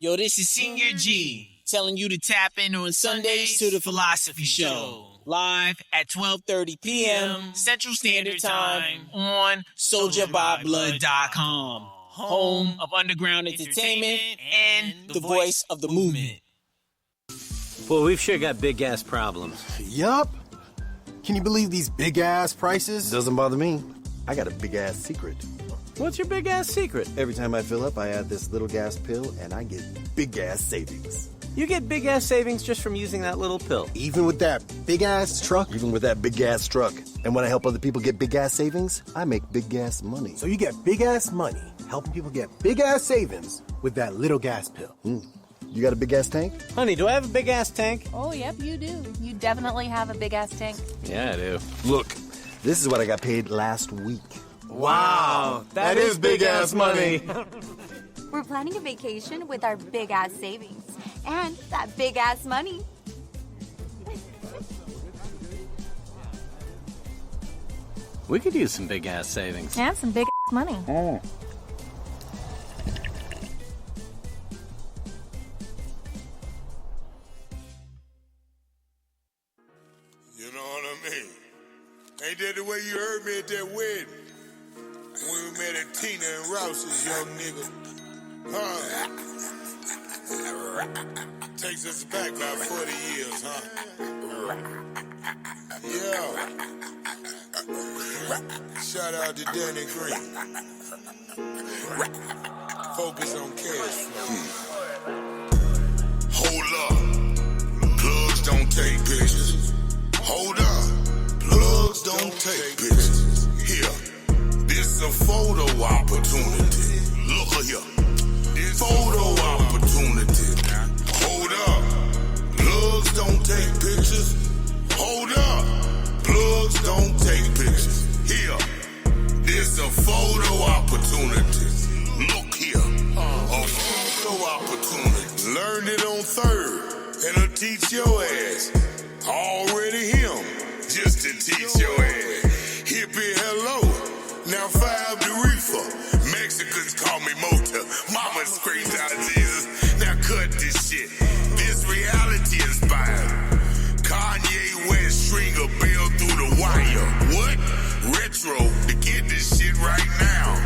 Yo, this is Senior G telling you to tap in on Sundays to the Philosopee Show. Live at 12:30 p.m. Central Standard Time on Soldierbyblood.com. Home of underground entertainment and the voice of the movement. Well, we've sure got big-ass problems. Yup. Can you believe these big-ass prices? Doesn't bother me. I got a big-ass secret. What's your big-ass secret? Every time I fill up, I add this little gas pill, and I get big-ass savings. You get big-ass savings just from using that little pill. Even with that big-ass truck? Even with that big-ass truck. And when I help other people get big-ass savings, I make big-ass money. So you get big-ass money, helping people get big-ass savings with that little gas pill. You got a big-ass tank? Honey, do I have a big-ass tank? Oh, yep, you do. You definitely have a big-ass tank. Yeah, I do. Look, this is what I got paid last week. Wow, that is big-ass money. We're planning a vacation with our big-ass savings and that big-ass money. We could use some big-ass savings. And some big-ass money. You know what I mean? Ain't that the way you heard me at that wedding? When we met at Tina and Rouse's, young nigga. Takes us back about 40 years, huh? Yeah. Shout out to Danny Green. Focus on cash flow. Hold up. Plugs don't take pictures. Hold up. Plugs don't take pictures. Here. This a photo opportunity. Look here. This photo opportunity. Hold up. Plugs don't take pictures. Hold up. Plugs don't take pictures. Here. This a photo opportunity. Look here. A photo opportunity. Learned it on third. And I'll teach your ass. Already him. Just to teach your ass. Hippie, hello. Now five the reefer. Mexicans call me Mota. Mama screams out Jesus. Now cut this shit. This reality inspired. Kanye West string a bell through the wire. What? Retro to get this shit right now.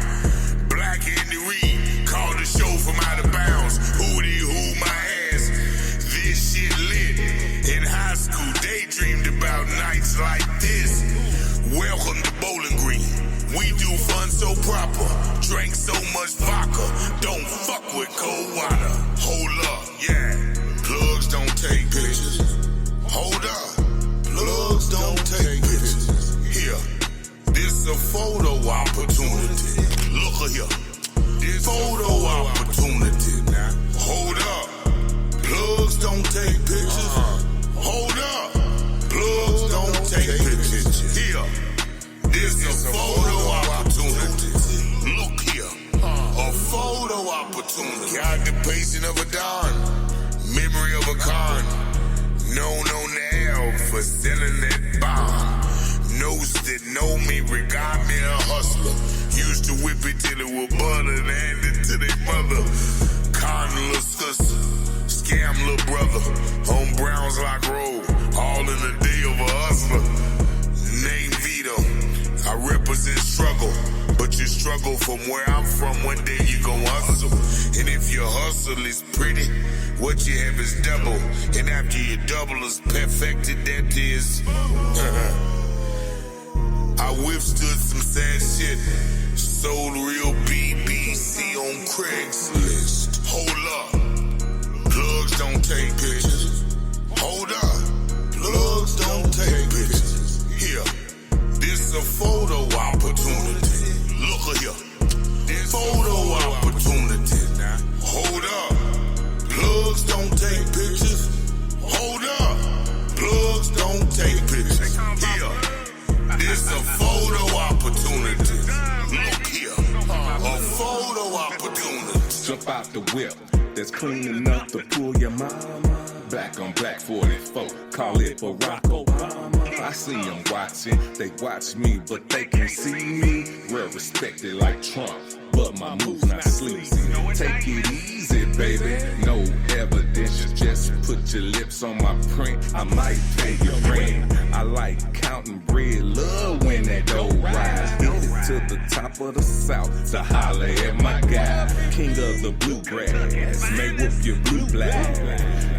Black Andy Reid called the show from out of bounds. Hootie hoo my ass. This shit lit. In high school, daydreamed about nights like this. Welcome to Bowling Green. We do fun so proper. Drink so much vodka. Don't fuck with cold water. Hold up, yeah. Plugs don't take pictures. Hold up. Plugs don't take pictures. Here. This a photo opportunity. Look here. This photo opportunity. Hold up. Plugs don't take pictures. Hold up. Plugs don't take pictures. Here. This a photo opportunity. Look here. A photo opportunity. Got the pacing of a Don. Memory of a con. Known on the L for selling that bomb. Knows that know me, regard me a hustler. Used to whip it till it was butter and hand it to their mother. Con little sister. Scam little brother. On Browns Lock Road. All in the day of a hustler. Name Vito. I represent struggle, but you struggle from where I'm from. One day you gon' hustle, and if your hustle is pretty, what you have is double, and after you double is perfected, that is. I withstood some sad shit, sold real BBC on Craigslist. Hold up, plugs don't take pictures. Hold up, plugs don't take pictures. Here. This a photo opportunity. Look here. This photo opportunity. Hold up. Plugs don't take pictures. Hold up. Plugs don't take pictures. Here. This a photo opportunity. Look here. A photo opportunity. Jump out the whip. That's clean enough to pull your mama. Black on black 44. Call it Barack Obama. I see them watching, they watch me, but they can't see me. Well respected like Trump, but but my moves not sleazy. Take it easy, baby. No evidence, just put your lips on my print. I might pay your rent. I like counting bread, love when that dough rise. Hit it to the top of the South to holler at my guy. King of the bluegrass, may whoop your blue black.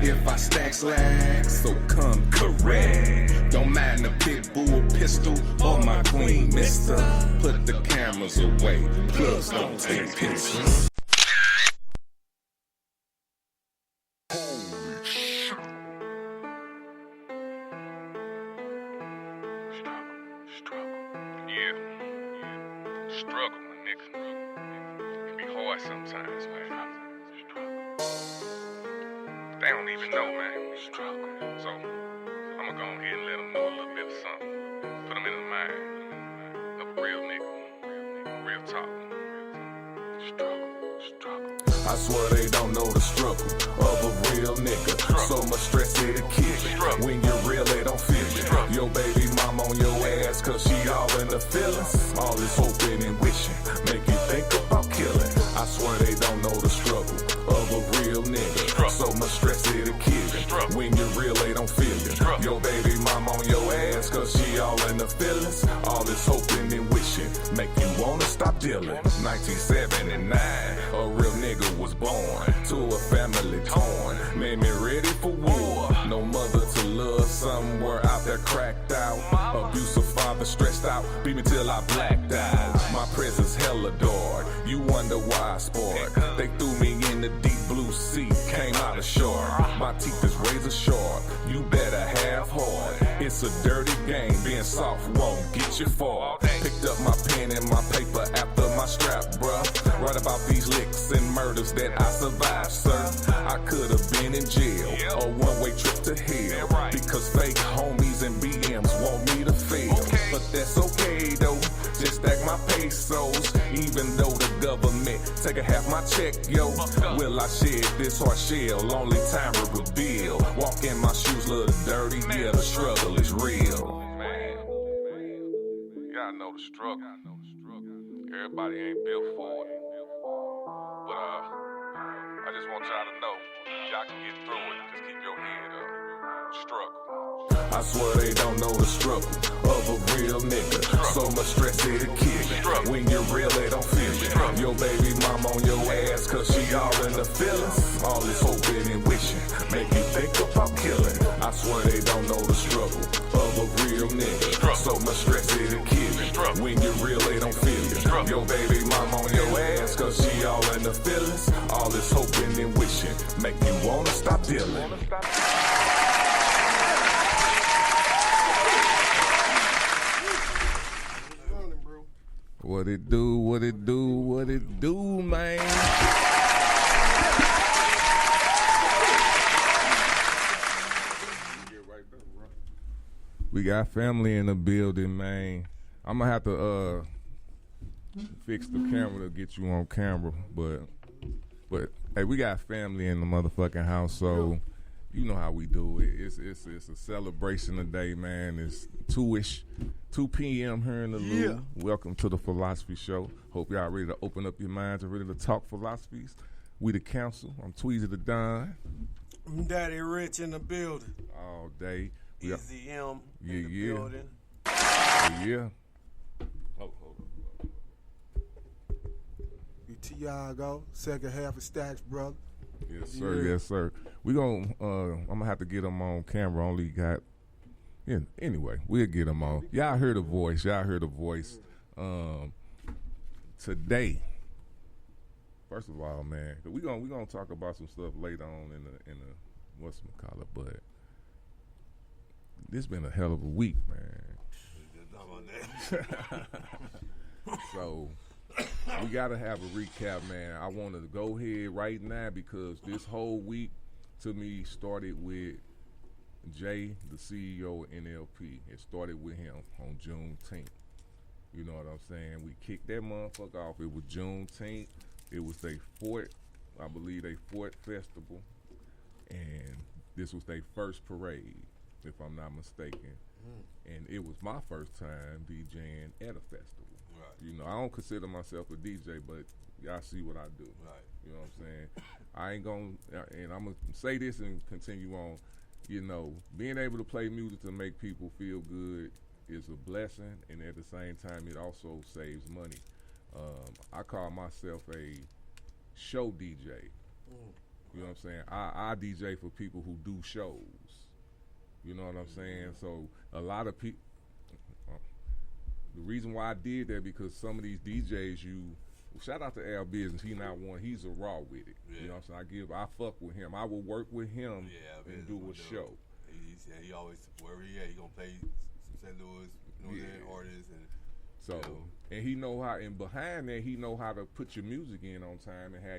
If I stack slacks, so come correct. Don't mind the pit bull pistol or my queen, mister. Put the cameras away, plugs don't take pictures. Struggle, my nigga. It can be hard sometimes, man. They don't even know, man. So, I'ma go ahead and let them know a little bit of something. Put them in the mind of a real nigga. Real talk. Struggle. I swear they don't know the struggle of a real nigga. So much stress it'll kill you. When you're real, they don't feel you. Your baby mom on your ass, cause she all in the feelings. All this hoping and wishing, make you think about killing. I swear they don't know the struggle of a real nigga. So much stress it'll kill you. When you're real, they don't feel you. Your baby mom on your ass, cause she all in the feelings. All this hoping and wishing, make you wanna stop dealing. 1979, a real nigga was born to a family torn. Made me ready for war. No mother to love, somewhere out there cracked out. Abusive father stressed out, beat me till I blacked out. My presence hella dark, you wonder why I sport. They threw me in the deep blue sea, came out of shore. My teeth is razor sharp, you better have heart. It's a dirty game, being soft won't get you far. Picked up my pen and my paper after my strap, bruh. Write about these licks and murders that I survived, sir. I could have been in jail, a one-way trip to hell. Because fake homies and BMs want me to fail. But that's okay though, just stack my pesos. Even though the government take a half my check, yo. Will I shed this hard shell? Only time will reveal. Walk in my shoes a little dirty, yeah, the struggle is real. Man, y'all know the struggle. Everybody ain't built for it. But I just want y'all to know, y'all can get through it. Just keep your head up. Struggle. I swear they don't know the struggle of a real nigga. So much stress it'll kill you. When you're real, they don't feel you. Your baby mom on your ass, cause she all in the feelings. All this hoping and wishing, make you think about killing. I swear they don't know the struggle of a real nigga. So much stress it'll kill you. When you're real, they don't feel you. Your baby mom on your ass, cause she all in the feelings. All this hoping and wishing, make you wanna stop dealing. What it do, man? We got family in the building, man. I'm gonna have to fix the camera to get you on camera, but hey, we got family in the motherfucking house, so you know how we do it. It's a celebration today, man. It's 2 p.m. here in the Lou. Welcome to the Philosophy Show. Hope y'all ready to open up your minds and ready to talk philosophies. We the council. I'm Tweezy the Don. I'm Daddy Rich in the building. All day. Easy M in the building. Yeah. Hold on. Tiago, second half of Stacks, brother. Yes, sir. Yeah. Yes, sir. We I'm gonna have to get them on camera. Only got. Yeah. Anyway, we'll get them on. Y'all heard the voice. Today. First of all, man, we gonna talk about some stuff later on in the whatchamacallit, but this been a hell of a week, man. So we gotta have a recap, man. I want to go ahead right now because this whole week to me started with Jay, the CEO of NLP. It started with him on Juneteenth. You know what I'm saying? We kicked that motherfucker off. It was Juneteenth. It was their fourth festival, and this was their first parade, if I'm not mistaken. And it was my first time DJing at a festival. Right. You know, I don't consider myself a DJ, but y'all see what I do. Right. You know what I'm saying? I ain't gonna, and I'm gonna say this and continue on. You know, being able to play music to make people feel good is a blessing, and at the same time, it also saves money. I call myself a show DJ. You know what I'm saying? I DJ for people who do shows. You know what I'm saying? So a lot of people. The reason why I did that because some of these DJs, shout out to Al Business, he not one, he's a raw with it. Yeah. You know what I'm saying? I fuck with him. I will work with him and do a show. He always, wherever he at, he gonna play some St. Louis, artists. And so, and he know how, and behind that, he know how to put your music in on time and how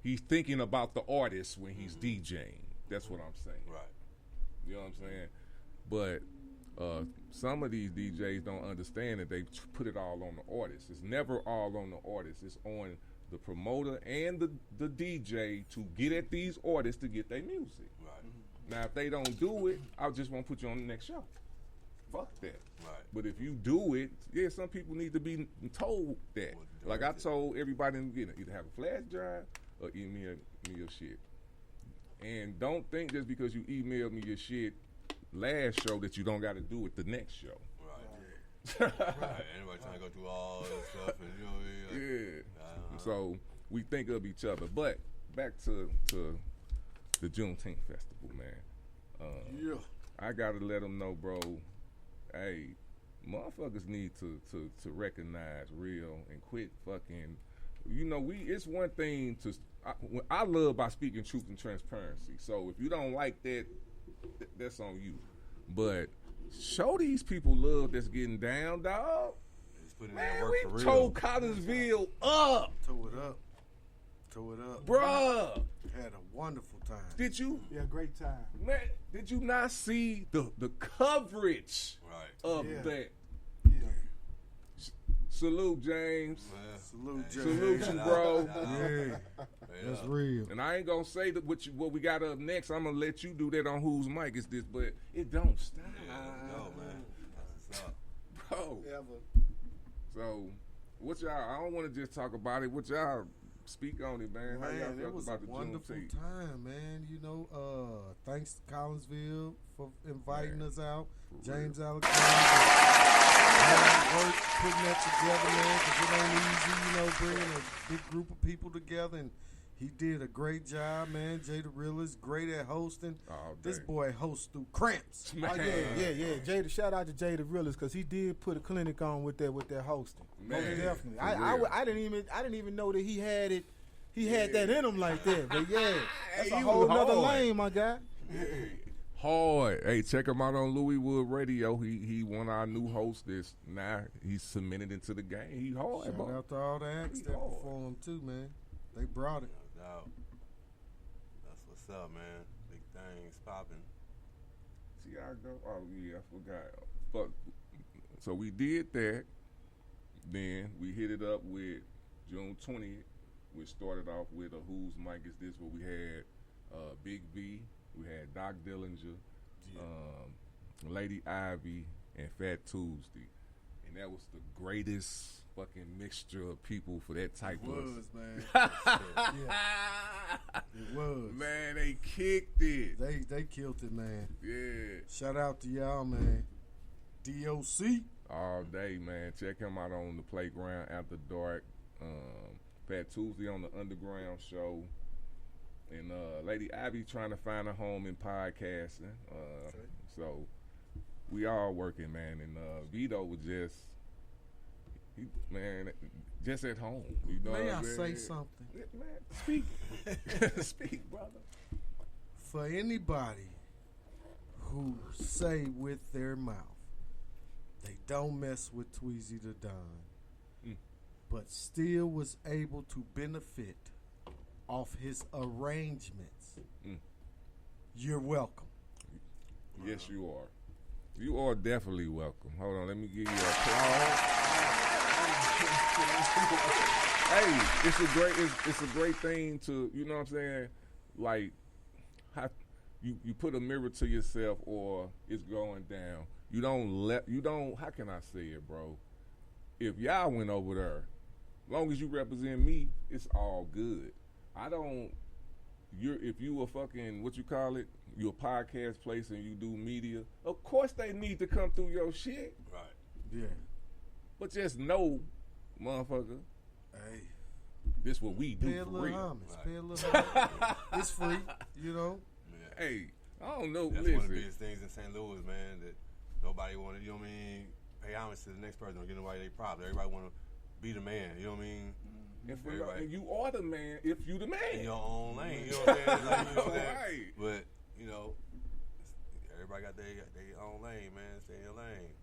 he's thinking about the artist when he's DJing. That's what I'm saying. Right. You know what I'm saying? But some of these DJs don't understand that they put it all on the artist. It's never all on the artist. It's on the promoter and the DJ to get at these artists to get their music. Right. Now, if they don't do it, I just won't put you on the next show. Fuck that. Right. But if you do it, some people need to be told that. Like I told everybody in the beginning, either have a flash drive or email me your shit. And don't think just because you emailed me your shit last show that you don't got to do it the next show. Right. Right. Anybody trying to go through all this stuff and you know what I mean? Like, So we think of each other. But back to the Juneteenth festival, man. I gotta let them know, bro. Hey, motherfuckers need to recognize real and quit fucking. You know, it's one thing to. I love by speaking truth and transparency. So if you don't like that, that's on you. But show these people love that's getting down, dog. Man, we tore Collinsville up. Tore it up. Bruh. Had a wonderful time. Did you? Yeah, great time. Man, did you not see the coverage of that? Yeah. Salute, James. Salute, James. Salute you, bro. Yeah. That's real. And I ain't gonna say that what we got up next. I'm gonna let you do that on whose mic is this, but it don't stop. No, man. That's what's up. Bro. Ever. So, what y'all? I don't want to just talk about it. What y'all speak on it, man? How y'all felt it was about a the wonderful Juneteenth? time, man. You know, thanks to Collinsville for inviting us out. James Alexander. Work putting that together, man, because it ain't easy, you know, bringing a big group of people together, and he did a great job, man. Jay the Realist, great at hosting. This boy hosts through cramps. Oh, yeah. Jay, shout out to Jay the Realist because he did put a clinic on with that hosting. Man, most definitely. I didn't even know that he had it. He had that in him like that. But yeah, that's a whole nother lane, my guy. Hard. Hey, check him out on Louiswood Radio. He one of our new hosts. Now he's cemented into the game. He hard. Shout out to all the acts that performed too, man. They brought it. No doubt. That's what's up, man. Big things popping. See how I go? Oh yeah, I forgot. But so we did that. Then we hit it up with June 20th, which started off with a Whose Mic Is This, where we had Big V. We had Doc Dillinger, Lady Ivy, and Fat Tuesday. And that was the greatest fucking mixture of people for that type of... It was, man. It was. Man, they kicked it. They killed it, man. Yeah. Shout out to y'all, man. DOC. All day, man. Check him out on the Playground After Dark. Fat Tuesday on the Underground Show. And Lady Ivy trying to find a home in podcasting. So we all working, man. And Vito was just at home. You know May I say something? Man, speak. Speak, brother. For anybody who say with their mouth they don't mess with Tweezy the Don, but still was able to benefit off his arrangements, you're welcome. Yes, you are. You are definitely welcome. Hold on, let me give you a applause. Hey, it's a great thing to, you know what I'm saying? Like, how you put a mirror to yourself, or it's going down. How can I say it, bro? if y'all went over there, as long as you represent me, it's all good. If you a fucking, what you call it, you a podcast place and you do media, of course they need to come through your shit. Right. Yeah. But just know, motherfucker, Hey, this what we do pay a for little real. homage. Pay a little homage. It's free, you know. Yeah. Hey, I don't know. That's Listen. one of the biggest things in St. Louis, man, that nobody wanted, you know what I mean, pay homage to the next person or give nobody their props. Everybody want to be the man, you know what I mean? And you are the man if you the man. In your own lane, you know what I'm saying? Like, you know what I'm saying? Right. But, you know, everybody got their own lane, man. Stay in your lane.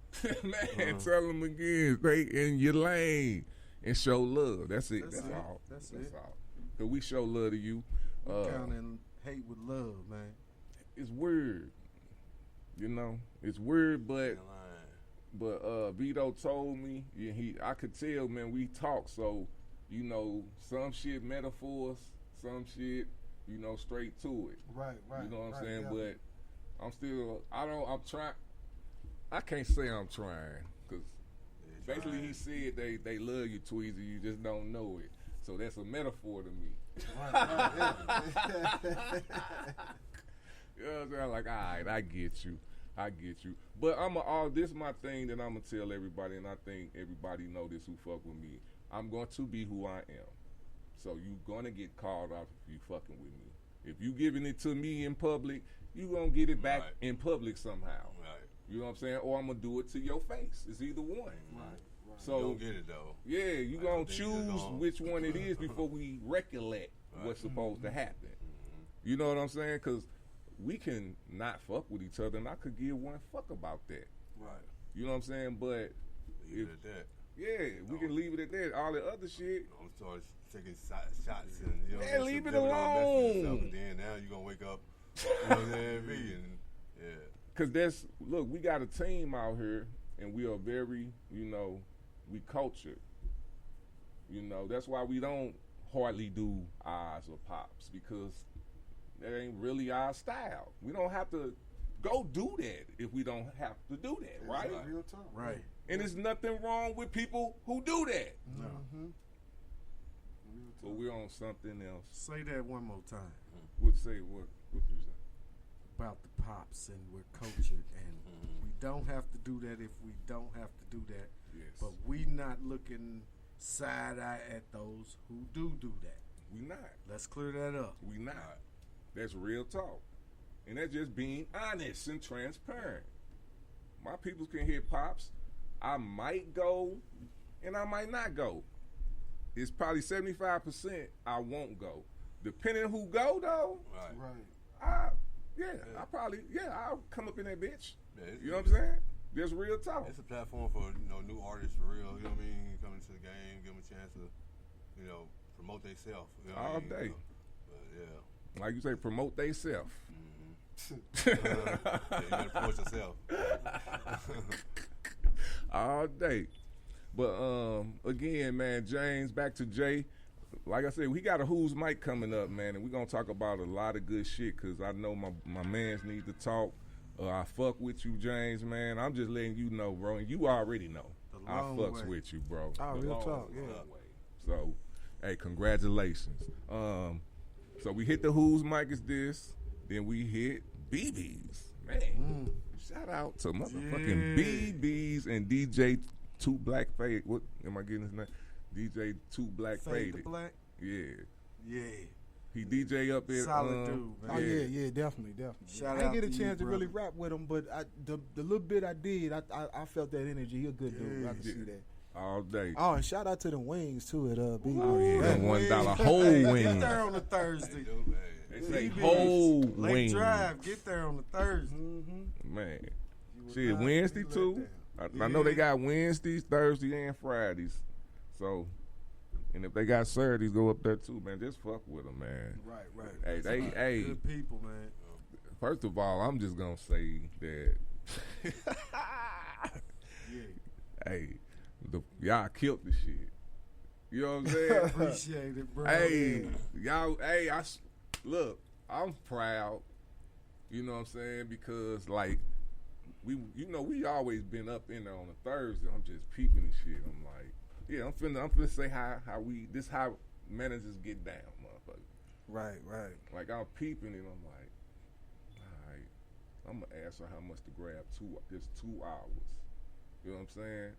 Man, tell them again, stay in your lane and show love. That's it. That's all. That's all. Cause we show love to you. Counting hate with love, man. It's weird, you know. It's weird, but Vito told me, I could tell, man. We talk, so you know, some shit metaphors, some shit, you know, straight to it. Right. You know what I'm saying? Yeah. But I'm trying. I can't say I'm trying, because basically he said they love you, Tweezy, you just don't know it. So that's a metaphor to me. Right. You know what I'm saying? Like, all right, I get you. But this is my thing that I'm going to tell everybody, and I think everybody know this who fuck with me. I'm going to be who I am. So you going to get called out if you fucking with me. If you giving it to me in public, you going to get it back in public somehow. Right. You know what I'm saying? Or I'm going to do it to your face. It's either one. Right. So you don't get it, though. Yeah, you going to choose which one it is before we recollect what's supposed to happen. You know what I'm saying? Because we can not fuck with each other, and I could give one fuck about that. Right. You know what I'm saying? But leave it at that. Yeah, we can leave it at that. All the other shit. Don't start taking shots and, you know, man, leave it alone. alone. And then now you're going to wake up, you know what I'm saying? Yeah. Because we got a team out here, and we are very, you know, we cultured. You know, that's why we don't hardly do eyes or pops, because that ain't really our style. We don't have to go do that if we don't have to do that, right? Real talk. Right. And there's nothing wrong with people who do that. No. But we're on something else. Say that one more time. What you say? About the pops, and we're cultured, and we don't have to do that if we don't have to do that. Yes. But we not looking side eye at those who do that. We not. Let's clear that up. We not. That's real talk. And that's just being honest and transparent. My peoples can hit pops. I might go and I might not go. It's probably 75% I won't go. Depending who go though. Right. I'll come up in that bitch. Yeah, you know what I'm saying? There's real talk. It's a platform for, you know, new artists for real, you know what I mean? Coming to the game, give them a chance to, you know, promote themselves. You know All what I mean? day. But yeah. Like you say, promote they self. Yeah, you gotta promote yourself. All day. But again, man, James, back to Jay. Like I said, we got a Who's Mic coming up, man, and we're going to talk about a lot of good shit, because I know my mans need to talk. I fuck with you, James, man. I'm just letting you know, bro, and you already know. I fucks with you, bro. Oh, real talk, yeah. So, hey, congratulations. So we hit the Who's Mic is this, then we hit BB's. Man, shout out to motherfucking BB's and DJ Two Black Fade. What am I getting his name? DJ Two Black Fade Faded. the Black? Yeah. Yeah. He DJ up there. Solid dude, man. Oh yeah, definitely. Shout I didn't out get a to chance you, to really brother. rap with him, but the little bit I did, I felt that energy. He a good dude. I can see that. All day. Oh, and shout out to the wings too at BB. Oh yeah, them $1 whole Get wings. there on a Thursday. They say BB's. whole Lake wings. Drive, get there on a Thursday. Man, shit, Wednesday too. I know they got Wednesdays, Thursdays, and Fridays. So, and if they got Saturdays, go up there too, man. Just fuck with them, man. Right. Hey, Good people, man. First of all, I'm just gonna say that. Hey, y'all killed the shit. You know what I'm saying? Appreciate it, bro. Hey, y'all. Hey, look. I'm proud. You know what I'm saying? Because like, we always been up in there on a Thursday. I'm just peeping and shit. I'm like, yeah, I'm finna say how managers get down, motherfucker. Right. Like I'm peeping and I'm like, all right, I'm gonna ask her how much to grab just 2 hours. You know what I'm saying?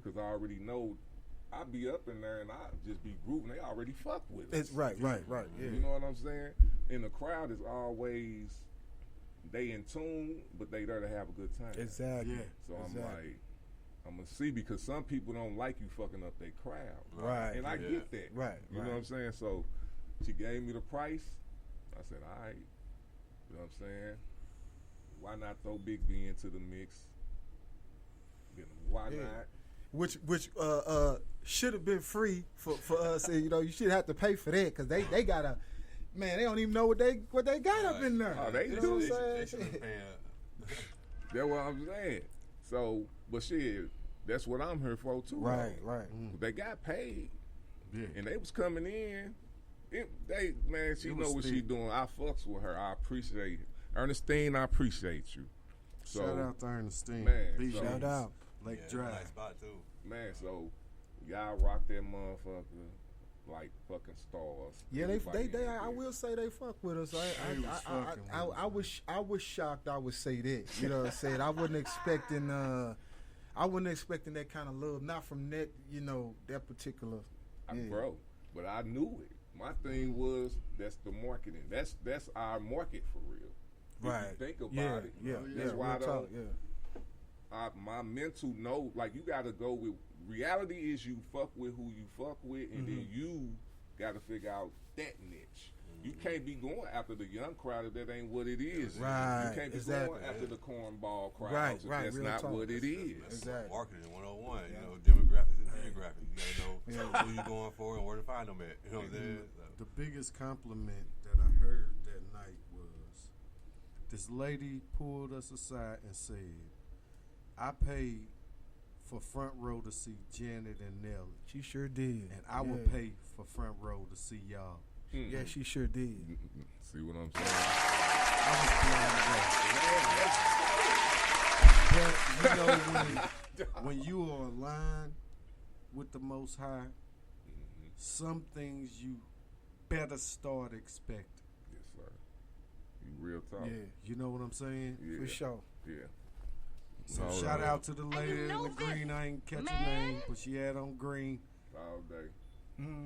Because I already know I be up in there and I just be grooving. They already fuck with us. It's right. Yeah. You know what I'm saying? And the crowd is always, they in tune, but they there to have a good time. Exactly. Yeah. So I'm like, I'm gonna see, because some people don't like you fucking up their crowd. Right. And I get that. Right. You know what I'm saying? So she gave me the price. I said, all right. You know what I'm saying? Why not throw Big B into the mix? Why not? Which should have been free for us. You know, you should have to pay for that, because they gotta, man, they don't even know what they got up in there. Oh, they you do. know what I'm saying? That's what I'm saying. So, but shit, that's what I'm here for too. Right. They got paid, and they was coming in. She know what she doing. I fucks with her. I appreciate it. Ernestine, I appreciate you. So, shout out to Ernestine. Man, shout out. Lake Drive. Nice spot too. Man, so y'all rock that motherfucker like fucking stars. Yeah, they I will say they fuck with us. I was shocked. I would say that. You know what I'm saying? I wasn't expecting that kind of love. Not from that, you know, that particular. Bro, but I knew it. My thing was, that's the marketing. That's our market for real. Right. If you think about it. Yeah. That's why I my mental know, like, you got to go with, reality is you fuck with who you fuck with, and then you got to figure out that niche. You can't be going after the young crowd if that ain't what it is. Right. You can't be going after the cornball crowd if that's real not talk. what it is. Exactly. Marketing 101. You know, demographics and geographics. You gotta know who you going for and where to find them at. You know what I'm saying? The biggest compliment that I heard that night was, this lady pulled us aside and said, I paid for front row to see Janet and Nelly. She sure did. And I will pay for front row to see y'all. Yeah, she sure did. See what I'm saying? I was blown away. But, when you are aligned with the Most High, some things you better start expecting. Yes, sir. You real talk. Yeah, you know what I'm saying? Yeah. For sure. Yeah. So shout out to the lady in the green. I ain't catch her name, but she had on green. All day.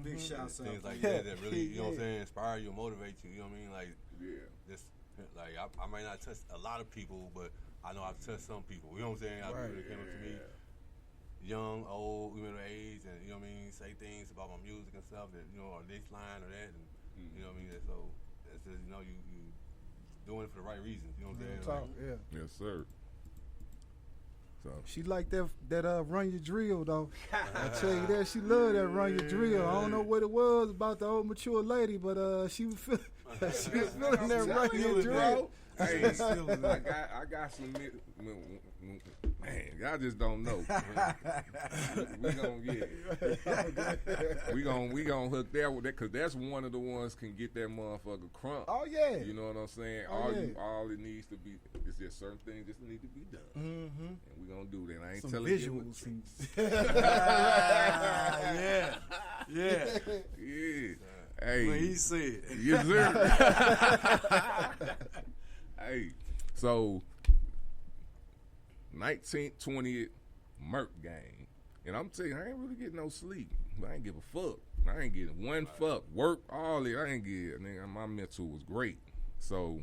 Big shouts out. Things like that really, you know what I'm saying, inspire you, motivate you. You know what I mean? Like, just like I might not touch a lot of people, but I know I've touched some people. You know what I'm saying? People that came up to me, young, old, middle age, and you know what I mean, say things about my music and stuff that, you know, or this line or that, and you know what I mean. So that's just, you know, you doing it for the right reasons. You know what I'm saying? Yes, sir. So. She like that run your drill though. I tell you that, she love that run your drill. I don't know what it was about the old mature lady, but she was feeling that run your drill. Hey, I got some, man, y'all just don't know. we gonna hook that with that, because that's one of the ones can get that motherfucker crump. Oh yeah. You know what I'm saying? All it needs to be is just certain things just need to be done. And we gonna do that. I ain't some telling visuals. Yeah. Hey. What he said. Yes, sir. Hey, so 19th, 20th, Merc game. And I'm telling you, I ain't really getting no sleep. I ain't give a fuck. I ain't getting one fuck. Work, all that. I ain't get. Nigga, my mental was great. So,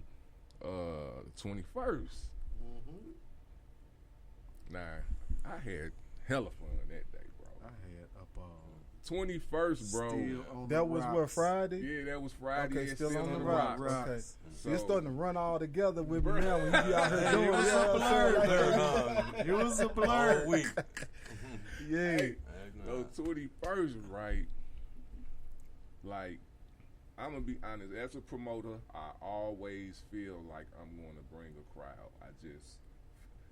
the 21st. Nah, I had hella fun that day, bro. I had up 21st, bro. That was what, Friday? Yeah, that was Friday. Okay, still on the rocks. Okay. So, you're starting to run all together with me now when you be out here doing it. It was a blur. Week. Yeah. So 21st, right? Like, I'm gonna be honest. As a promoter, I always feel like I'm going to bring a crowd.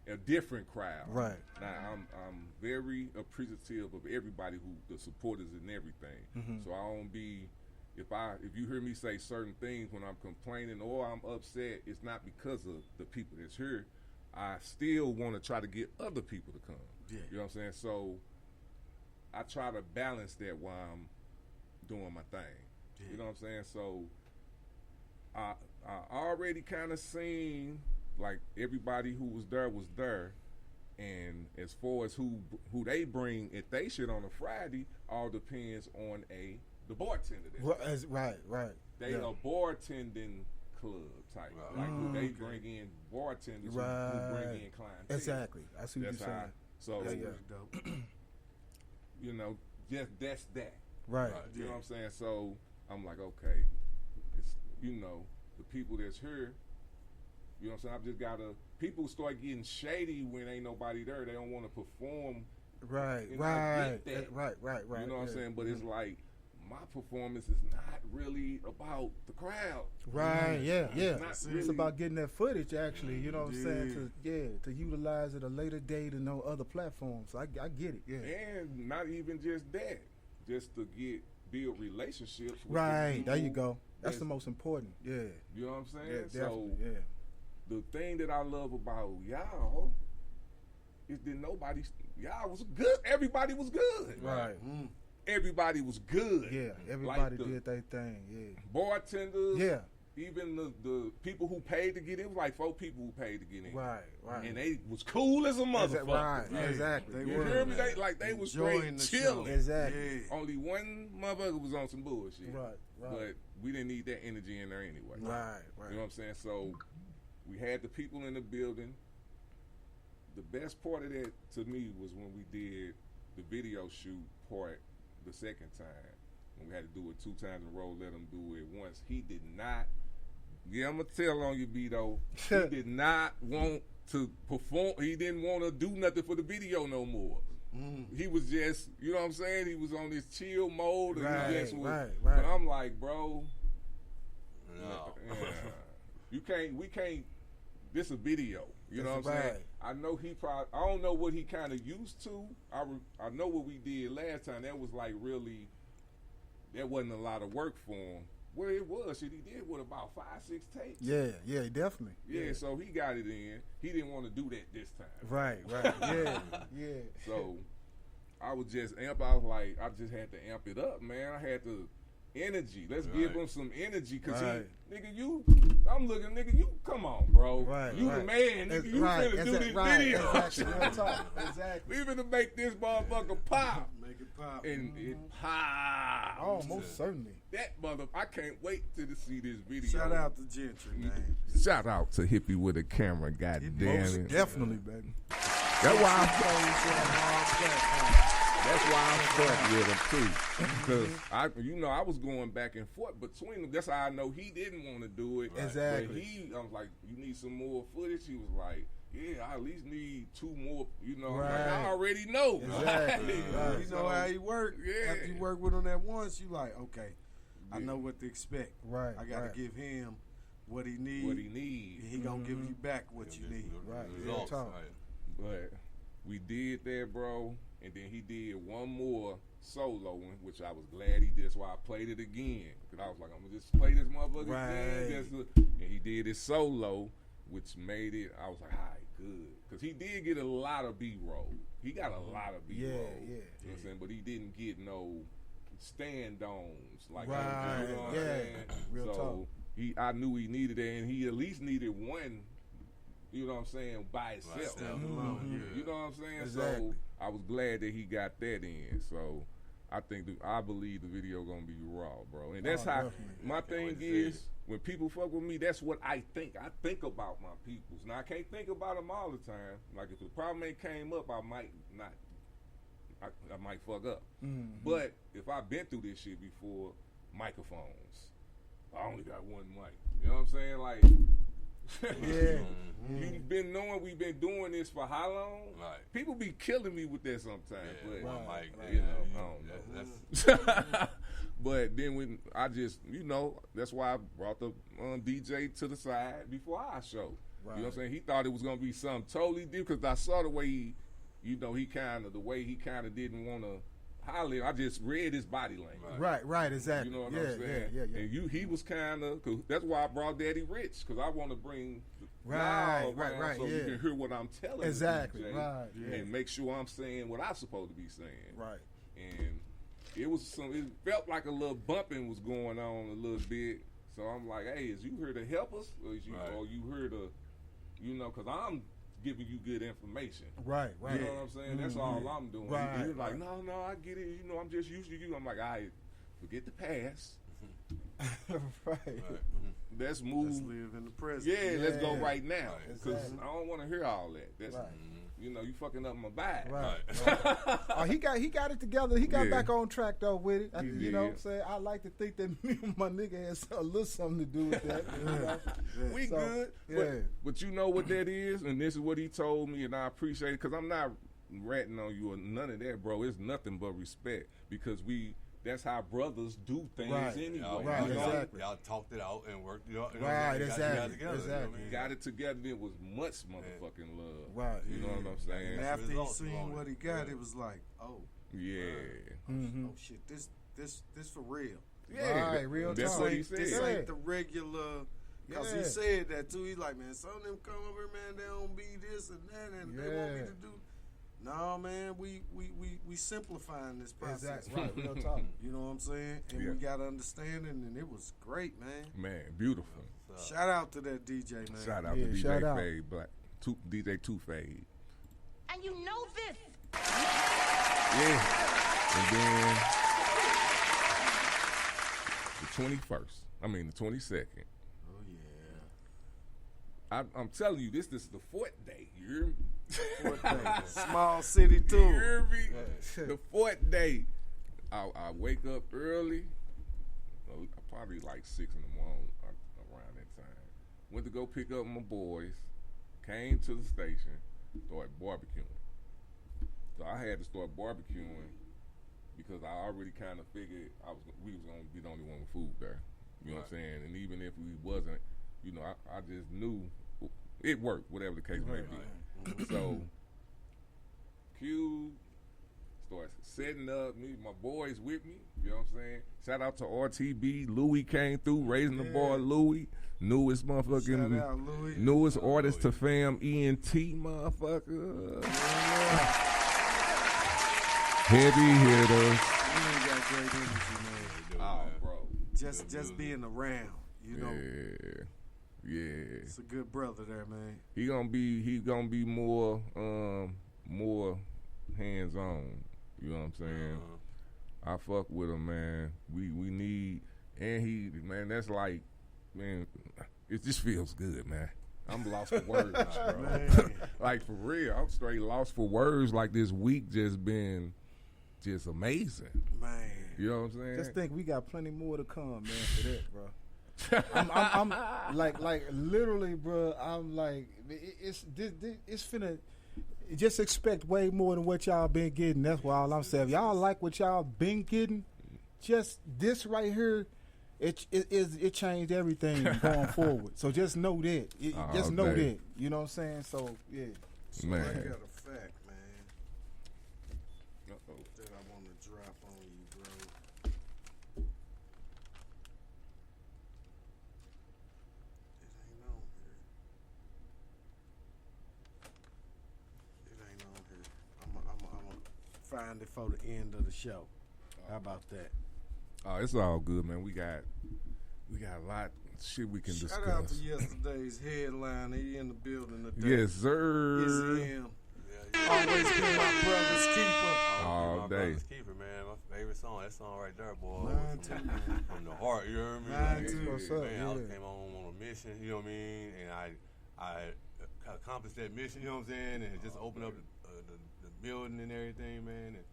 A different crowd. Right. Now I'm very appreciative of everybody the supporters and everything. So I don't be, if you hear me say certain things when I'm complaining or I'm upset, it's not because of the people that's here. I still want to try to get other people to come. Yeah. You know what I'm saying? So I try to balance that while I'm doing my thing. Yeah. You know what I'm saying? So I already kind of seen like everybody who was there, and as far as who they bring if they shit on a Friday, all depends on the bartender. Right. They a bartending club type, like who they bring in bartenders who bring in clientele. Exactly, I see what you're saying. So dope. You know, just that's that. Right. You know what I'm saying? So I'm like, okay, it's the people that's here. You know what I'm saying? I've just gotta. People start getting shady when ain't nobody there. They don't want to perform. Right. You know, Right. You know what I'm saying? But it's like my performance is not really about the crowd. Right. It's Really. about getting that footage. Actually, you know what I'm saying? To utilize it a later date and on other platforms. I get it. Yeah. And not even just that, just to build relationships. With right. There you go. That's the most important. Yeah. You know what I'm saying? Yeah, definitely. So the thing that I love about y'all is that y'all was good. Everybody was good. Right. Everybody was good. Yeah. Everybody did their thing. Yeah. Bartenders. Yeah. Even the people who paid to get in, it was like 4 people who paid to get in. Right. And they was cool as a motherfucker. Right. Exactly. You hear me? They was straight chilling. Exactly. Yeah. Only one motherfucker was on some bullshit. Right. But we didn't need that energy in there anyway. Right. You know what I'm saying? So we had the people in the building. The best part of that to me was when we did the video shoot part the second time. When we had to do it 2 times in a row, let him do it once. He did not. Yeah, I'm going to tell on you, Vito. He did not want to perform. He didn't want to do nothing for the video no more. He was just, you know what I'm saying? He was on this chill mode. And he just was, But I'm like, bro, no. We can't, this a video. You know what I'm saying? I know I don't know what he kind of used to. I know what we did last time. That was like really, that wasn't a lot of work for him. Well, it was. Shit, he did about 5, 6 takes. Yeah, definitely. Yeah, so he got it in. He didn't want to do that this time. Right. Yeah. So I was just amp. I was like, I just had to amp it up, man. I had to energy. Let's give him some energy, cause I'm looking, nigga, you come on, bro. Right. You the man, nigga. You finna do this video. Exactly. We finna make this motherfucker pop. Make it pop. And it pop. Oh, most certainly. That I can't wait to see this video. Shout out to Gentry, man. Shout out to Hippie with a camera, goddamn it. Definitely, baby. That's why I'm fucking with him too, because I was going back and forth between them. That's how I know he didn't want to do it. Exactly. But I was like, you need some more footage. He was like, yeah, I at least need 2 more. You know, right. Like, I already know. Exactly. Right. You know how he work. Yeah. After you work with him that once, you like, okay, I know what to expect. Right. I got to give him what he needs. And he gonna give you back what you need. Right. Results. But we did that, bro. And then he did one more solo one, which I was glad he did. That's why I played it again. Because I was like, I'm going to just play this motherfucker again. And he did his solo, which made it, I was like, all right, good. Because he did get a lot of B-roll. He got a lot of B-roll. Yeah. You know what I'm saying? But he didn't get no stand-ons. Like, right. You know what I'm saying? Real so talk. I knew he needed it, and he at least needed one, you know what I'm saying, by itself. You know what I'm saying? Exactly. So I was glad that he got that in. So I believe the video gonna be raw, bro. And that's how my thing is. When people fuck with me, that's what I think. I think about my peoples. Now I can't think about them all the time. Like if the problem ain't came up, I might not. I might fuck up. But if I've been through this shit before, microphones. I only got one mic. You know what I'm saying? Like. You've been knowing we've been doing this for how long? Right. People be killing me with that sometimes, but I don't know. But then when I just, that's why I brought the DJ to the side before our show. Right. You know what I'm saying? He thought it was gonna be something totally different because I saw the way he, the way he kind of didn't want to holler. I just read his body language. Right, exactly. You know what I'm saying? Yeah. And he was kind of, cause that's why I brought Daddy Rich, because I want to bring right, so you can hear what I'm telling exactly, you, right, and make sure I'm saying what I'm supposed to be saying. Right. And it felt like a little bumping was going on a little bit. So I'm like, hey, is you here to help us, or is you here to, because I'm giving you good information. Right. You know what I'm saying? That's all I'm doing. Right. You're like, no, I get it. I'm just used to you. I'm like, all right, forget the past. right. Let's move. Let's live in the present. Yeah, let's go right now. Because exactly. I don't want to hear all that. That's you fucking up my vibe. Right. Oh, he got it together. He got back on track though with it. You know what I'm saying? I like to think that me and my nigga has a little something to do with that. We good. But you know what that is, and this is what he told me, and I appreciate it, because I'm not ratting on you or none of that, bro. It's nothing but respect, because that's how brothers do things anyway. Exactly. Y'all talked it out and worked. Exactly. Got it together. It was much motherfucking love. Right. You know what I'm saying? And after he seen what he got, it was like, oh. Yeah. Oh shit, this for real. Yeah. Right, real That's talk. what he said. This ain't the regular. Because he said that too. He's like, man, some of them come over, man, they don't be this and that, and they want me to do. No, man, we simplifying this process. Exactly. Right, real talk. You know what I'm saying? And we got understanding, and it was great, man. Man, beautiful. Shout out to that DJ, man. Shout out to DJ Fade Black. DJ Two Fade. And you know this. Yeah. And then the 22nd. Oh, yeah. I'm telling you, this is the fourth day. You hear me? Small city too. You hear me? The fourth day. I wake up early, probably like 6 in the morning around that time. Went to go pick up my boys, came to the station, started barbecuing. So I had to start barbecuing because I already kind of figured we was going to be the only one with food there. You know what I'm saying? And even if we wasn't, I just knew it worked, whatever the case may be. So Q starts setting up, me, my boys with me, you know what I'm saying? Shout out to RTB, Louis came through, raising the boy Louis, newest motherfucking, Shout out, Louis. newest artist to fam, ENT motherfucker. Heavy hitters. You got great energy, man. Oh, bro. Just being around, Yeah. It's a good brother there, man. He gonna be more hands on. You know what I'm saying? I fuck with him, man. We need, and that's like, man, it just feels good, man. I'm lost for words, bro. Like for real, I'm straight lost for words. Like this week just been just amazing, man. You know what I'm saying? Just think we got plenty more to come, man, for that, bro. I'm like literally, bro. I'm like, it's finna. Just expect way more than what y'all been getting. That's why all I'm saying. If y'all like what y'all been getting, just this right here, it changed everything going forward. So just know that. Just know that. You know what I'm saying? So yeah. So man. I got a fact, man. That I want to drop on you, bro. Find it for the end of the show. How about that? Oh, it's all good, man. We got a lot of shit we can discuss. Shout out to yesterday's headline. He in the building today. Yes, sir. It's him. Always be my brother's keeper. All my day. Brother's keeper, man. My favorite song. That song right there, boy. Mine too, man. From the heart, you know what I mean? Mine too. What's up? Man, I came home on a mission, you know what I mean? And I accomplished that mission, you know what I'm saying? And it just opened up the building and everything, man. And,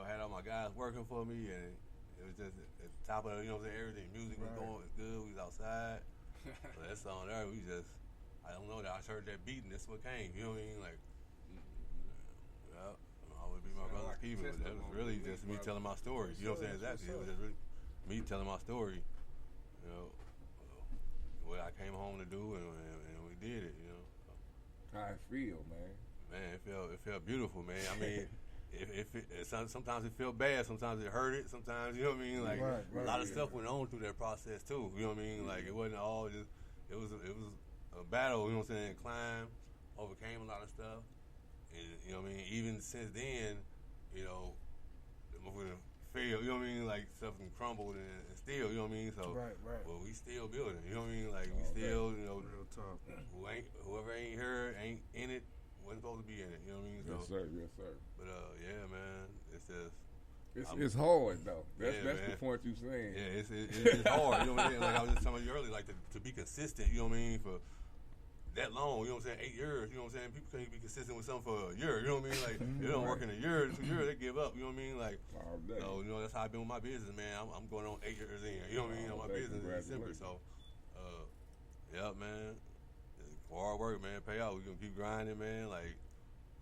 had all my guys working for me, and it was just at the top of, everything. Music was going good. We was outside. So that song there, I don't know, I heard that beat, and that's what came. You know what I mean? Like, I would be my brother's keeper. That was really just me telling my story. You know what I'm saying? Exactly. It was just really me telling my story. What I came home to do, and we did it. So. How it feel, man? Man, it felt beautiful, man. I mean, sometimes it felt bad, sometimes it hurt it, sometimes, you know what I mean? Like, a lot of stuff went on through that process, too. You know what I mean? Like, it wasn't all just, it was a battle, you know what I'm saying? Climb, overcame a lot of stuff. And, you know what I mean? Even since then, you know, failed, you know what I mean? Like, stuff crumbled and still, you know what I mean? So, well, we still building, you know what I mean? Like, we still, you know, real talk. Whoever ain't here, ain't in it, wasn't supposed to be in it, you know what I mean? So, Yes, sir. But, yeah, man, it's just. It's hard, though. That's the point you're saying. Yeah, it's hard, you know what I mean? Like, I was just telling you earlier, like, to be consistent, you know what I mean, for that long, you know what I'm saying, 8 years, you know what I'm saying? People can't be consistent with something for a year, you know what I mean? Like, they don't work in a year, 2 years, they give up, you know what I mean? Like, so, you know, that's how I've been with my business, man. I'm going on 8 years in, you know what I mean? On my business in December, so, yeah, man. It's hard work, man. Pay out. We gonna keep grinding, man. Like,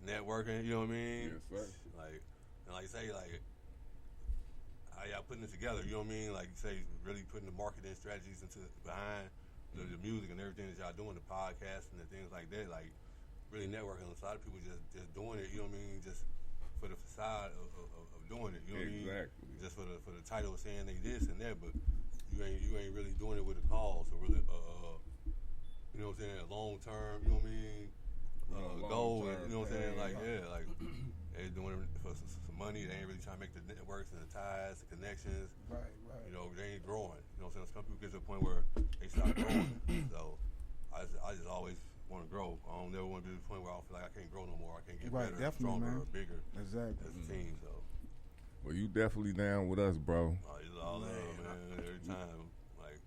networking, you know what I mean? Yes, sir. Like, and like you say, like, how y'all putting it together, you know what I mean? Like you say, really putting the marketing strategies behind the music and everything that y'all doing, the podcast and the things like that, like really networking. A lot of people just doing it, you know what I mean? Just for the facade of doing it, you know what I mean? Exactly. Just for the title of saying they this and that, but you ain't really doing it with a cause or really you know what I'm saying, long term, you know what I mean? Goal, you know what I'm saying? Like, like they doing it for some money. They ain't really trying to make the networks and the ties, the connections. Right. You know, they ain't growing. You know what I'm saying? Some people get to a point where they start growing. So I just always want to grow. I don't never want to be to the point where I feel like I can't grow no more. I can't get better, stronger, or bigger. Exactly. As a team. So. Well, you definitely down with us, bro. It's all love, man. Every time, like,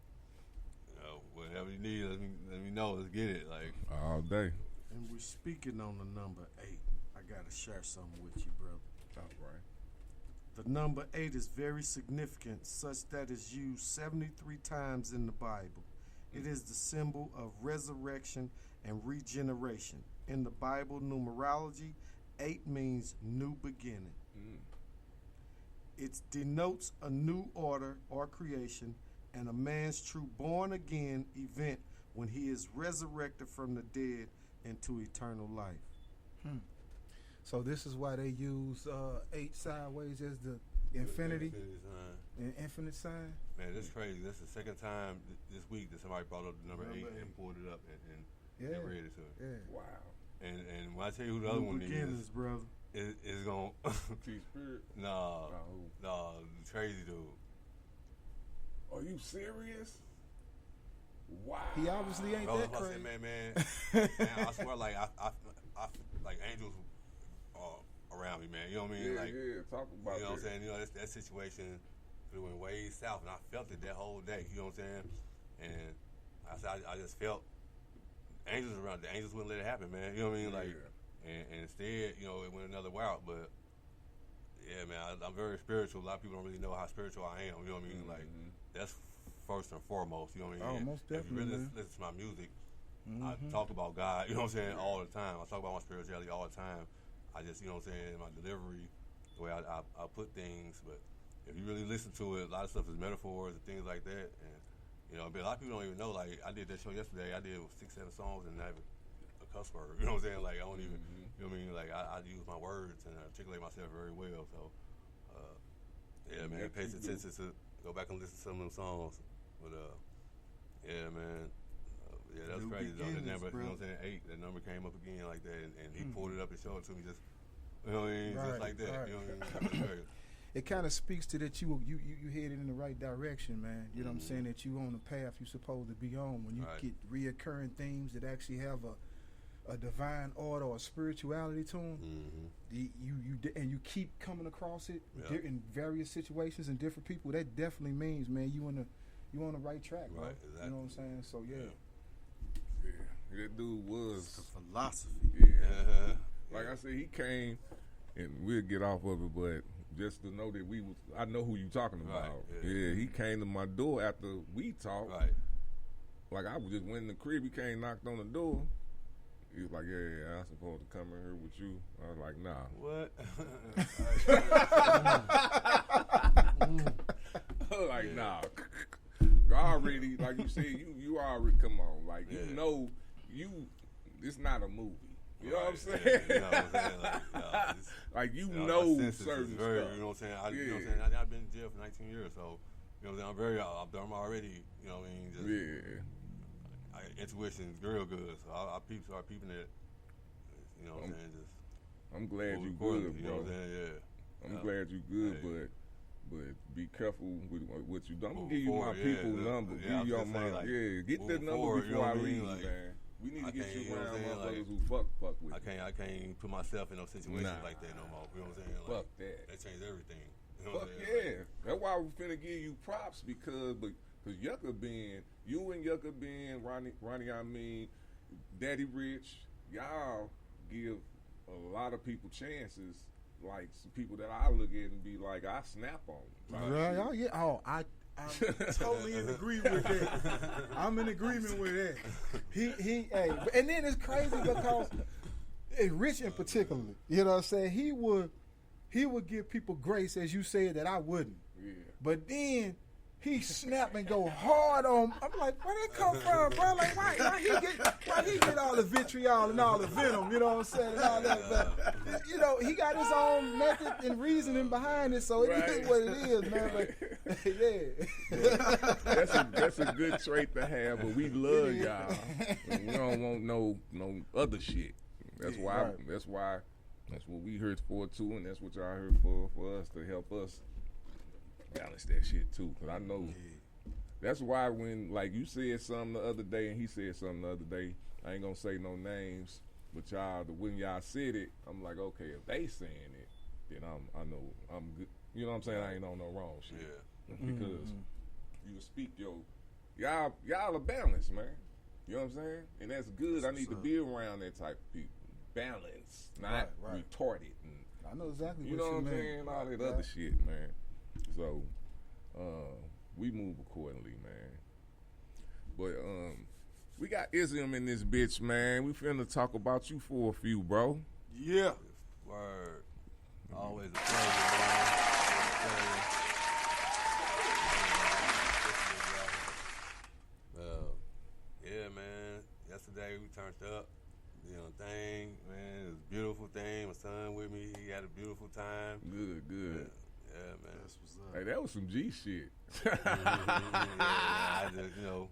you know, whatever you need, let me know. Let's get it, like all day. And we're speaking on the number 8. I gotta share something with you, brother. All right. The number 8 is very significant, such that it's used 73 times in the Bible. It is the symbol of resurrection and regeneration. In the Bible numerology, 8 means new beginning. It denotes a new order or creation and a man's true born-again event when he is resurrected from the dead into eternal life. So this is why they use 8 sideways as the infinity infinite sign. Man, this is crazy. This is the second time this week that somebody brought up the number 8 and pulled it up and read it to it. Yeah. Wow. And when I tell you who the other one is, brother, it's gonna T-Spirit. No, crazy dude. Are you serious? Wow. He obviously ain't that crazy. Man, I swear, like I like angels around me, man. You know what I mean? Talk about you know what I'm saying? You know, that situation went way south, and I felt it that whole day. You know what I'm saying? And I just felt angels around. The angels wouldn't let it happen, man. You know what I mean? Like, and instead, you know, it went another route. But yeah, man, I'm very spiritual. A lot of people don't really know how spiritual I am. You know what I mean? Like, that's first and foremost. You know what I mean? Oh, most definitely. If you really listen to my music, I talk about God. You know what I'm saying? All the time. I talk about my spirituality all the time. I just, you know what I'm saying, my delivery, the way I put things. But if you really listen to it, a lot of stuff is metaphors and things like that. And, you know, but a lot of people don't even know. Like, I did that show yesterday. I did 6-7 songs and not even a cuss word. You know what I'm saying? Like, I don't even, you know what I mean? Like, I use my words and articulate myself very well. So, yeah, man, pay attention to, go back and listen to some of them songs. But, yeah, man. Yeah, that's crazy though. The number, you know what I'm saying, 8, that number came up again like that, and he pulled it up and showed it to me just, you know what I mean, just like that. You know what I mean? It kind of speaks to that you headed in the right direction, man. You know what I'm saying? That you on the path you're supposed to be on. When you get reoccurring themes that actually have a divine order or spirituality to them, you keep coming across it in various situations and different people. That definitely means, man, you on the right track, bro. Right, exactly. You know what I'm saying? So yeah. That dude was the philosophy. Yeah. Like I said, he came, and we'll get off of it, but just to know that I know who you talking about. Right, yeah, he came to my door after we talked. Right. Like I was just went in the crib, he came, knocked on the door. He was like, yeah, I'm supposed to come in here with you. I was like, nah. What? Like, nah. Already, like you said, you already, come on. Like, you know, it's not a movie. You know what I'm saying? Yeah, you know what I'm saying? Like, you my know senses certain is very, stuff. you know what I'm saying? Yeah. You know what I'm saying? I've been in jail for 19 years, so, you know what I'm saying? I'm already, you know what I mean? Just, intuition is real good, so I start peeping it. You know what I'm saying? Just. I'm glad you good, you bro. know what I'm saying? Yeah. I'm glad you good, but be careful with what you do. I'm gonna give you my people number. Give you my get that number before I leave, man. We need to get you around my brothers who fuck with. I can't put myself in no situations like that no more. You know what I'm saying? Like, fuck that. That changed everything. You know Fuck yeah. That's why we're finna give you props because Yucca being you and Yucca being Ronnie, I mean, Daddy Rich, y'all give a lot of people chances. Like some people that I look at and be like, I snap on. I'm totally in agreement with that. I'm in agreement with that. Hey, and then it's crazy because Rich in particular, you know what I'm saying? He would give people grace, as you said, that I wouldn't. Yeah. But then he snap and go hard on. I'm like, where that come from, bro? Like, why he get all the vitriol and all the venom? You know what I'm saying? And all that, but you know, he got his own method and reasoning behind it, so it is what it is, man. But, that's a good trait to have. But we love y'all. And we don't want no other shit. That's why. That's what we heard for too, and that's what y'all heard for us to help us balance that shit too. Cause I know that's why when like you said something the other day and he said something the other day, I ain't gonna say no names, but when y'all said it, I'm like, okay, if they saying it, then I know I'm good. You know what I'm saying? I ain't on no wrong shit. Yeah. Because you speak y'all are balanced, man. You know what I'm saying? And that's good. I need to be around that type of people. Balance, not retarded. And, I know exactly you know what I'm saying? All that other shit, man. So, we move accordingly, man. But we got Ism in this bitch, man. We finna talk about you for a few, bro. Yeah. Word. Always a pleasure, man. Yeah, man. Yesterday we turned up. You know, thing, man. It was a beautiful thing. My son with me. He had a beautiful time. Good. Yeah, man. That's what's up. Hey, that was some G shit. I just, you know,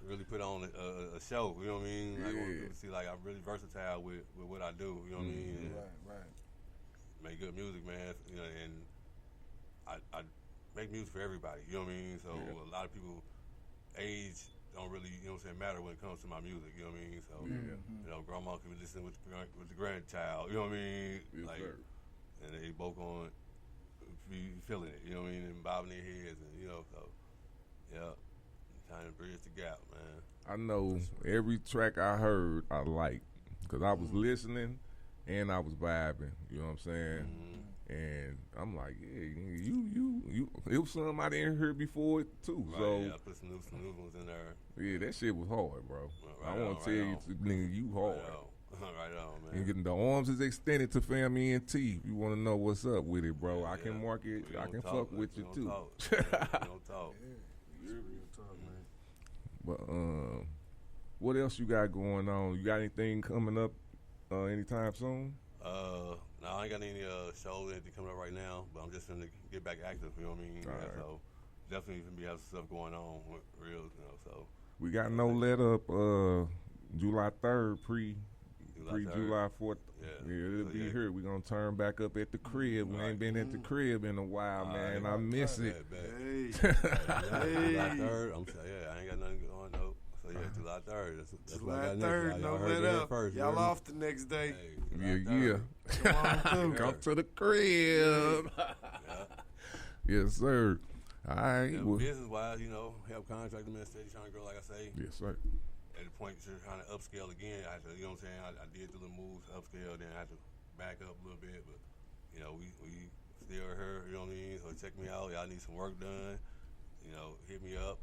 really put on a show. You know what I mean? Like, see, like, I'm really versatile with what I do. You know what I mean? Right. Make good music, man. You know, and I make music for everybody. You know what I mean? So a lot of people, age don't really, you know what I'm saying, matter when it comes to my music. You know what I mean? So, you know, grandma can be listening with the grandchild. You know what I mean? And they both on. Be feeling it, you know what I mean, and bobbing their heads, and you know, so trying to bridge the gap, man. I know every track I heard I liked because I was listening and I was vibing. You know what I'm saying? And I'm like, yeah, you. It was something I didn't hear before too. Right, so I put some new ones in there. Yeah, that shit was hard, bro. I want to tell you, nigga, you hard. Right on, man. And the arms is extended to Family and T. If you want to know what's up with it, bro, I can mark it. I can fuck with you too. Don't talk. Man. But what else you got going on? You got anything coming up anytime soon? No, I ain't got any shows anything coming up right now. But I'm just gonna get back active. You know what I mean? Right. So definitely gonna be have some stuff going on with real. You know, so we got no let up. July 3rd, July 4th. Yeah, it'll be here. We're going to turn back up at the crib. We ain't been at the crib in a while, man. I miss it. July 3rd, I'm saying, I ain't got nothing going, though. So, July 3rd. That's July 3rd, no let up. First, y'all off the next day. Yeah. Come to the crib. Yes, sir. All right. Business-wise, you know, help contractor man steady trying to grow, like I say. Yes, sir. At the point you're trying to upscale again, I had to, you know what I'm saying? I did the little moves, upscale, then I had to back up a little bit. But, you know, we still here, you know what I mean? So check me out. Y'all need some work done. You know, hit me up.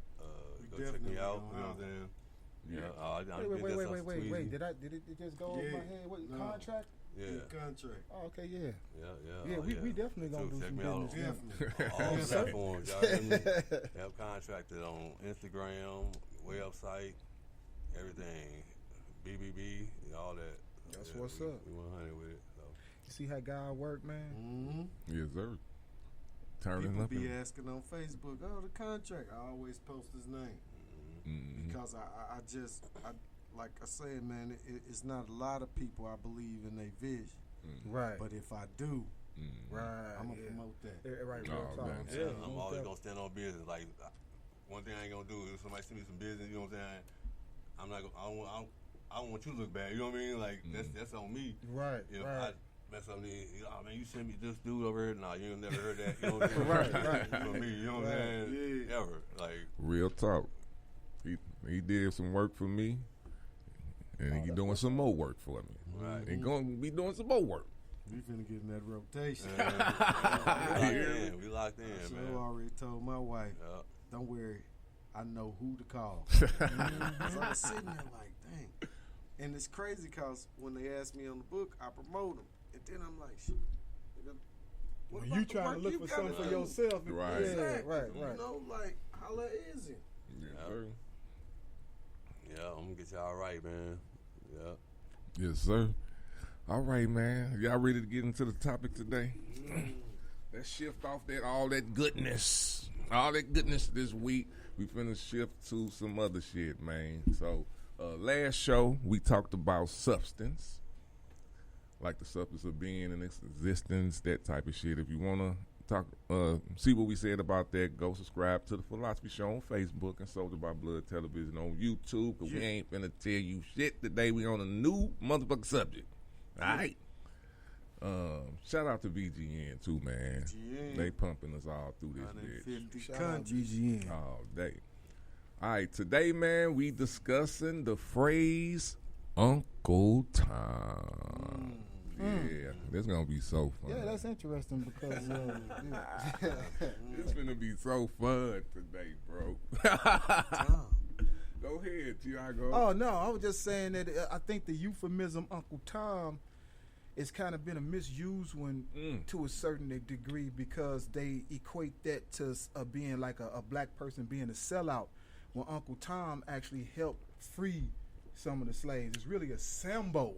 Go check me out. You know what I'm saying? Wait. Did it just go over my head? What, contract? Yeah. Contract. Oh, okay, yeah. Yeah, we definitely gonna do check some me out business. All platforms. Y'all have contracted on Instagram, website, everything, BBB, and all that. That's what's up. We 100 with it. So. You see how God work, man? Mm-hmm. Yes, sir. Turning People up. be asking on Facebook, oh, the contract. I always post his name. Because I like I said, man, it's not a lot of people I believe in their vision. Right. But if I do, right, I'm going to promote that. Right, I'm always going to stand on business. Like, one thing I ain't going to do is if somebody send me some business, you know what I'm saying? I'm not gonna, I don't want you to look bad. You know what I mean? Like, that's on me. Right, if right. I mess up, oh, man, you sent me this dude over here. Nah, you ain't never heard that. You know what I'm saying? right. For me, you know what I'm saying? Yeah. Ever. Like, real talk. He did some work for me, and he doing some more work for me. Right. He gonna be doing some more work. We finna get in that rotation. We locked in, man. I already told my wife, don't worry, I know who to call. So I was sitting there like, dang. And it's crazy because when they ask me on the book, I promote them. And then I'm like, shit. When you trying to look for something for yourself. Right. Exactly. Right. You know, like, holla is it? Yeah, I'm going to get y'all right, man. Yeah. Yes, sir. All right, man. Y'all ready to get into the topic today? Let's shift off all that goodness this week. We finna shift to some other shit, man. So, last show, we talked about substance. Like the substance of being and its existence, that type of shit. If you want to talk, see what we said about that, go subscribe to the Philosophy Show on Facebook and Soldierbyblood Television on YouTube, because we ain't finna tell you shit today. We on a new motherfucking subject. All right. Shout out to VGN too, man. VGN. They pumping us all through this bitch. Shout out VGN all day. All right, today, man, we discussing the phrase Uncle Tom. Yeah, that's gonna be so fun. Yeah, that's interesting because it's gonna be so fun today, bro. Go ahead, Tiago. Oh no, I was just saying that I think the euphemism Uncle Tom it's kind of been a misused one to a certain degree because they equate that to being like a black person being a sellout when Uncle Tom actually helped free some of the slaves. It's really a Sambo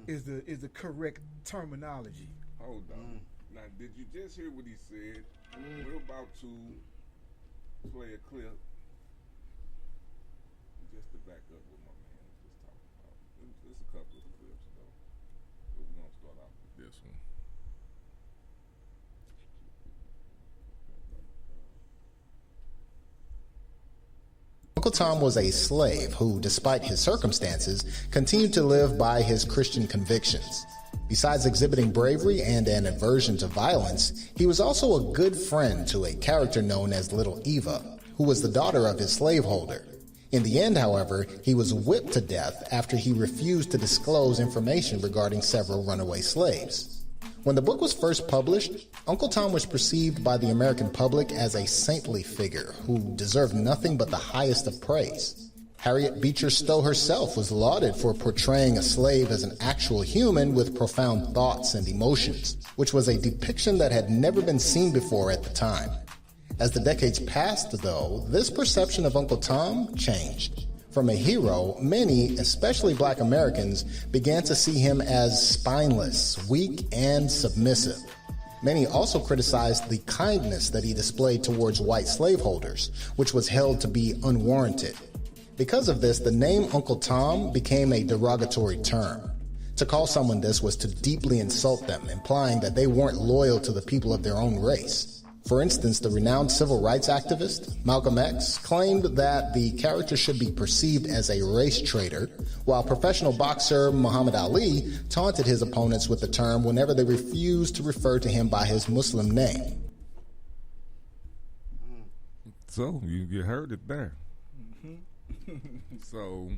is the correct terminology. Hold on. Now, did you just hear what he said? We're about to play a clip just to back up what my man was just talking about. There's a couple of clips, though. But we're going to start off with this one. Uncle Tom was a slave who, despite his circumstances, continued to live by his Christian convictions. Besides exhibiting bravery and an aversion to violence, he was also a good friend to a character known as Little Eva, who was the daughter of his slaveholder. In the end, however, he was whipped to death after he refused to disclose information regarding several runaway slaves. When the book was first published, Uncle Tom was perceived by the American public as a saintly figure who deserved nothing but the highest of praise. Harriet Beecher Stowe herself was lauded for portraying a slave as an actual human with profound thoughts and emotions, which was a depiction that had never been seen before at the time. As the decades passed, though, this perception of Uncle Tom changed. From a hero, many, especially black Americans, began to see him as spineless, weak, and submissive. Many also criticized the kindness that he displayed towards white slaveholders, which was held to be unwarranted. Because of this, the name Uncle Tom became a derogatory term. To call someone this was to deeply insult them, implying that they weren't loyal to the people of their own race. For instance, the renowned civil rights activist, Malcolm X, claimed that the character should be perceived as a race traitor, while professional boxer Muhammad Ali taunted his opponents with the term whenever they refused to refer to him by his Muslim name. So, you heard it there. So,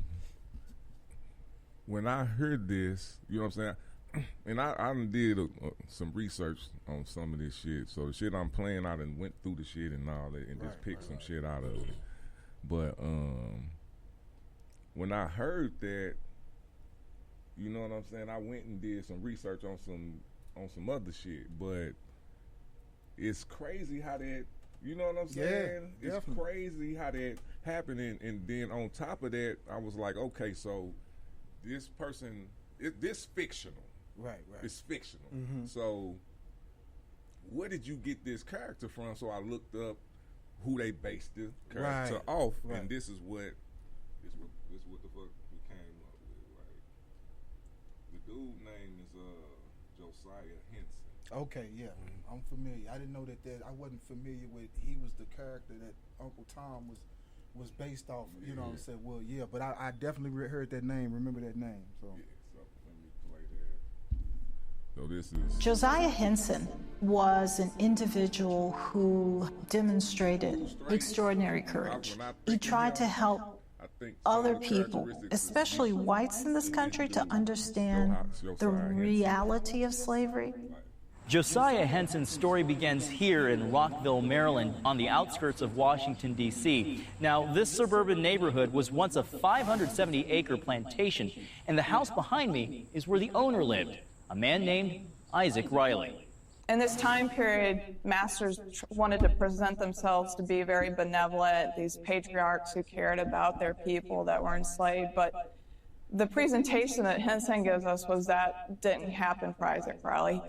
when I heard this, you know what I'm saying? And I did some research on some of this shit. So the shit I'm playing, I done went through the shit and all that and just picked some shit out of it. But when I heard that, you know what I'm saying, I went and did some research on some other shit. But it's crazy how that, you know what I'm saying? Yeah, it's crazy how that happened. And then on top of that, I was like, okay, so this person this fictional. Right. It's fictional. Mm-hmm. So, where did you get this character from? So I looked up who they based the character off, and this is what the fuck we came up with. Right? The dude name is Josiah Henson. Okay, yeah, I'm familiar. I didn't know that. I wasn't familiar with. He was the character that Uncle Tom was based off. You know what I'm saying? Well, yeah, but I definitely heard that name. Remember that name? So. Yeah, so let me play that. So this is Josiah Henson was an individual who demonstrated extraordinary courage. He tried to help other people, especially whites in this country, to understand the reality of slavery. Josiah Henson's story begins here in Rockville, Maryland, on the outskirts of Washington, D.C. Now, this suburban neighborhood was once a 570-acre plantation, and the house behind me is where the owner lived, a man named Isaac Riley. In this time period, masters wanted to present themselves to be very benevolent, these patriarchs who cared about their people that were enslaved, but the presentation that Henson gives us was that didn't happen for Isaac Riley.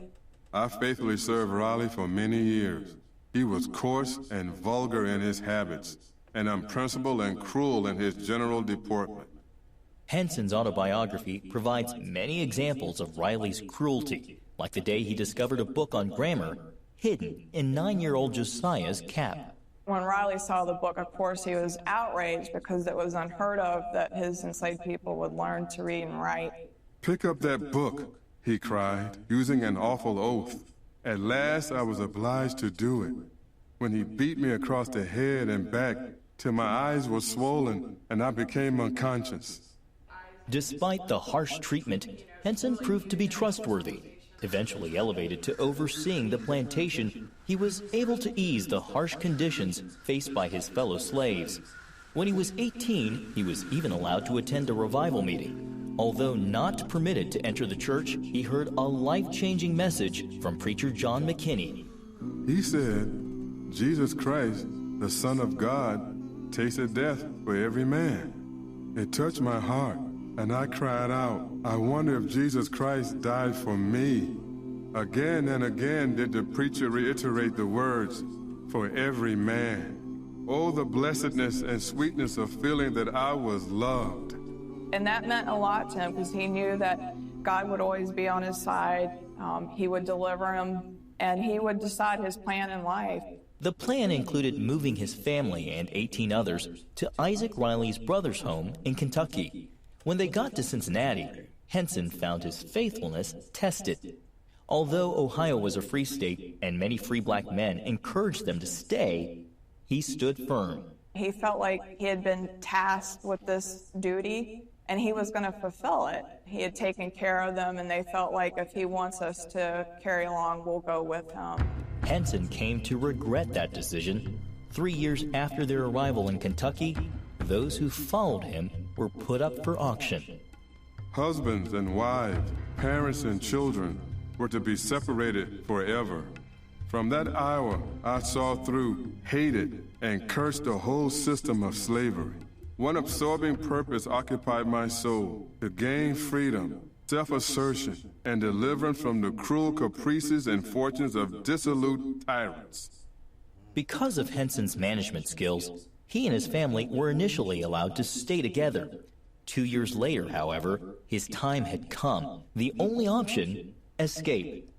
I faithfully served Riley for many years. He was coarse and vulgar in his habits, and unprincipled and cruel in his general deportment. Henson's autobiography provides many examples of Riley's cruelty, like the day he discovered a book on grammar hidden in 9-year-old Josiah's cap. When Riley saw the book, of course, he was outraged because it was unheard of that his enslaved people would learn to read and write. "Pick up that book," he cried, using an awful oath. At last I was obliged to do it, when he beat me across the head and back till my eyes were swollen and I became unconscious. Despite the harsh treatment, Henson proved to be trustworthy. Eventually elevated to overseeing the plantation, he was able to ease the harsh conditions faced by his fellow slaves. When he was 18, he was even allowed to attend a revival meeting. Although not permitted to enter the church, he heard a life-changing message from preacher John McKinney. He said, "Jesus Christ, the Son of God, tasted death for every man." It touched my heart, and I cried out, "I wonder if Jesus Christ died for me." Again and again did the preacher reiterate the words, "for every man." Oh, the blessedness and sweetness of feeling that I was loved. And that meant a lot to him because he knew that God would always be on his side. He would deliver him, and he would decide his plan in life. The plan included moving his family and 18 others to Isaac Riley's brother's home in Kentucky. When they got to Cincinnati, Henson found his faithfulness tested. Although Ohio was a free state and many free black men encouraged them to stay, he stood firm. He felt like he had been tasked with this duty, and he was going to fulfill it. He had taken care of them, and they felt like if he wants us to carry along, we'll go with him. Henson came to regret that decision. 3 years after their arrival in Kentucky, those who followed him were put up for auction. Husbands and wives, parents and children were to be separated forever. From that hour, I saw through, hated, and cursed the whole system of slavery. One absorbing purpose occupied my soul: to gain freedom, self-assertion, and deliverance from the cruel caprices and fortunes of dissolute tyrants. Because of Henson's management skills, he and his family were initially allowed to stay together. 2 years later, however, his time had come. The only option, escape.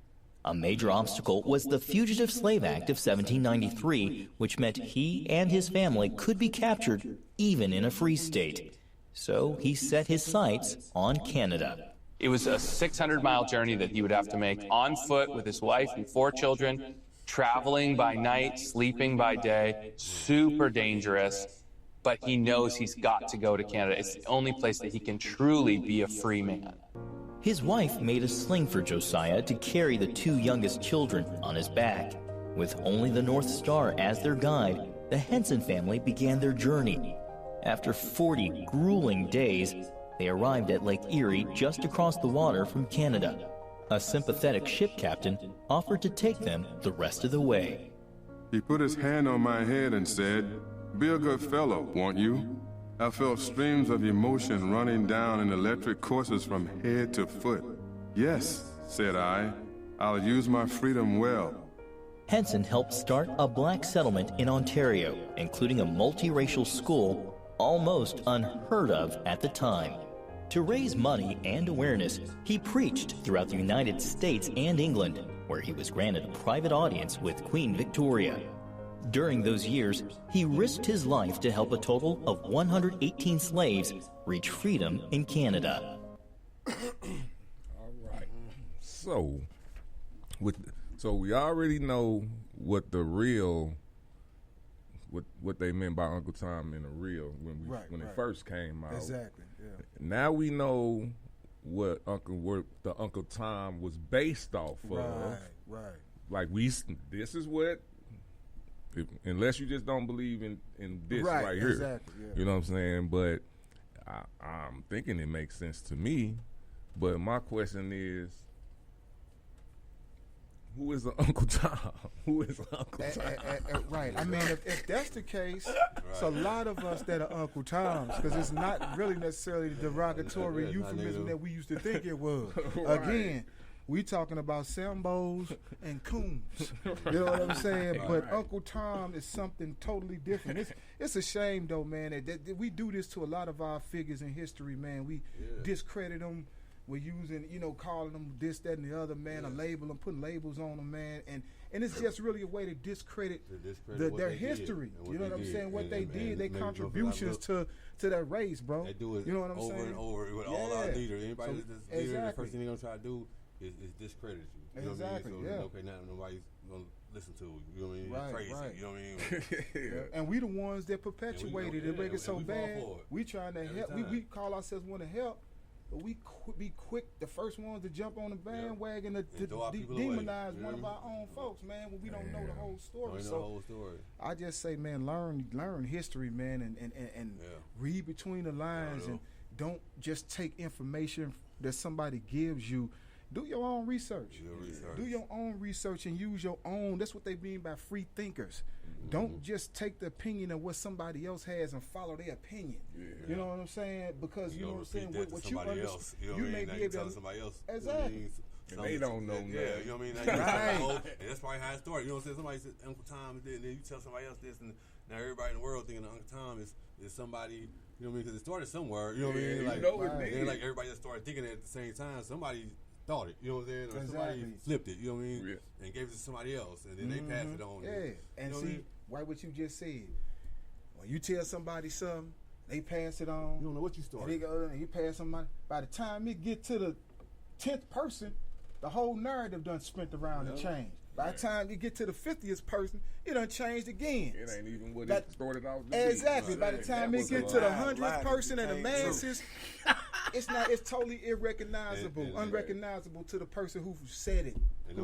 A major obstacle was the Fugitive Slave Act of 1793, which meant he and his family could be captured even in a free state. So he set his sights on Canada. It was a 600-mile journey that he would have to make on foot with his wife and 4 children, traveling by night, sleeping by day, super dangerous. But he knows he's got to go to Canada. It's the only place that he can truly be a free man. His wife made a sling for Josiah to carry the 2 youngest children on his back. With only the North Star as their guide, the Henson family began their journey. After 40 grueling days, they arrived at Lake Erie just across the water from Canada. A sympathetic ship captain offered to take them the rest of the way. He put his hand on my head and said, "Be a good fellow, won't you?" I felt streams of emotion running down in electric courses from head to foot. Yes, said I, I'll use my freedom well. Henson helped start a black settlement in Ontario, including a multiracial school, almost unheard of at the time. To raise money and awareness, he preached throughout the United States and England, where he was granted a private audience with Queen Victoria. During those years, he risked his life to help a total of 118 slaves reach freedom in Canada. All right. So we already know what the real, what they meant by Uncle Tom in the real when it first came out. Exactly. Yeah. Now we know what the Uncle Tom was based off of. Right. Like this is what. Unless you just don't believe in this right here, exactly, yeah. You know what I'm saying. But I'm thinking it makes sense to me. But my question is, who is the Uncle Tom? Who is Uncle Tom? Right. I mean, if that's the case, it's a lot of us that are Uncle Toms, because it's not really necessarily the derogatory euphemism that we used to think it was. Right. Again, we talking about Sambos and Coons. You know what I'm saying? But Uncle Tom is something totally different. It's a shame, though, man, that we do this to a lot of our figures in history, man. We discredit them. We're using, calling them this, that, and the other, man, a label, them, putting labels on them, man. And it's just really a way to discredit their history. You know what I'm saying? What they did, their contributions to that race, bro. They do it you know what I'm over saying? and over with all our leaders. Anybody that's leader, the first thing they're going to try to do is discredit you. You know what I mean? So okay, now nobody's going to listen to you. You know what I mean? Right, Crazy. right. You know what I mean? And we the ones that perpetuated it, make it so bad. We trying to help. We call ourselves want to help. But we be quick, the first ones to jump on the bandwagon to demonize one of our own folks, man, when we don't know the whole story. I just say, man, learn history, man, and read between the lines, and don't just take information that somebody gives you. Do your own research. Do your own research and use your own. That's what they mean by free thinkers. Mm-hmm. Don't just take the opinion of what somebody else has and follow their opinion. Yeah. You know what I'm saying? Because you know what I'm saying. What you understand, you may be able to somebody else. Exactly. And they don't know. Yeah, you know what I mean. And that's probably how it started. You know what I'm saying? Somebody said Uncle Tom is this, and then you tell somebody else this, and now everybody in the world thinking Uncle Tom is somebody. You know what I mean? Because it started somewhere. You know what I mean? Like everybody just started thinking it at the same time. Somebody thought it, you know what I'm saying? Or somebody flipped it, you know what I mean? And gave it to somebody else, and then they passed it on. Yeah, and see, what you just said. When you tell somebody something, they pass it on. You don't know what you started. They go and you pass somebody. By the time it get to the 10th person, the whole narrative done spent around and changed. By the time you get to the 50th person, it done changed again. It ain't even what it started out to be. Exactly. By the time it get to the 100th person and the masses, it's totally unrecognizable to the person who said it,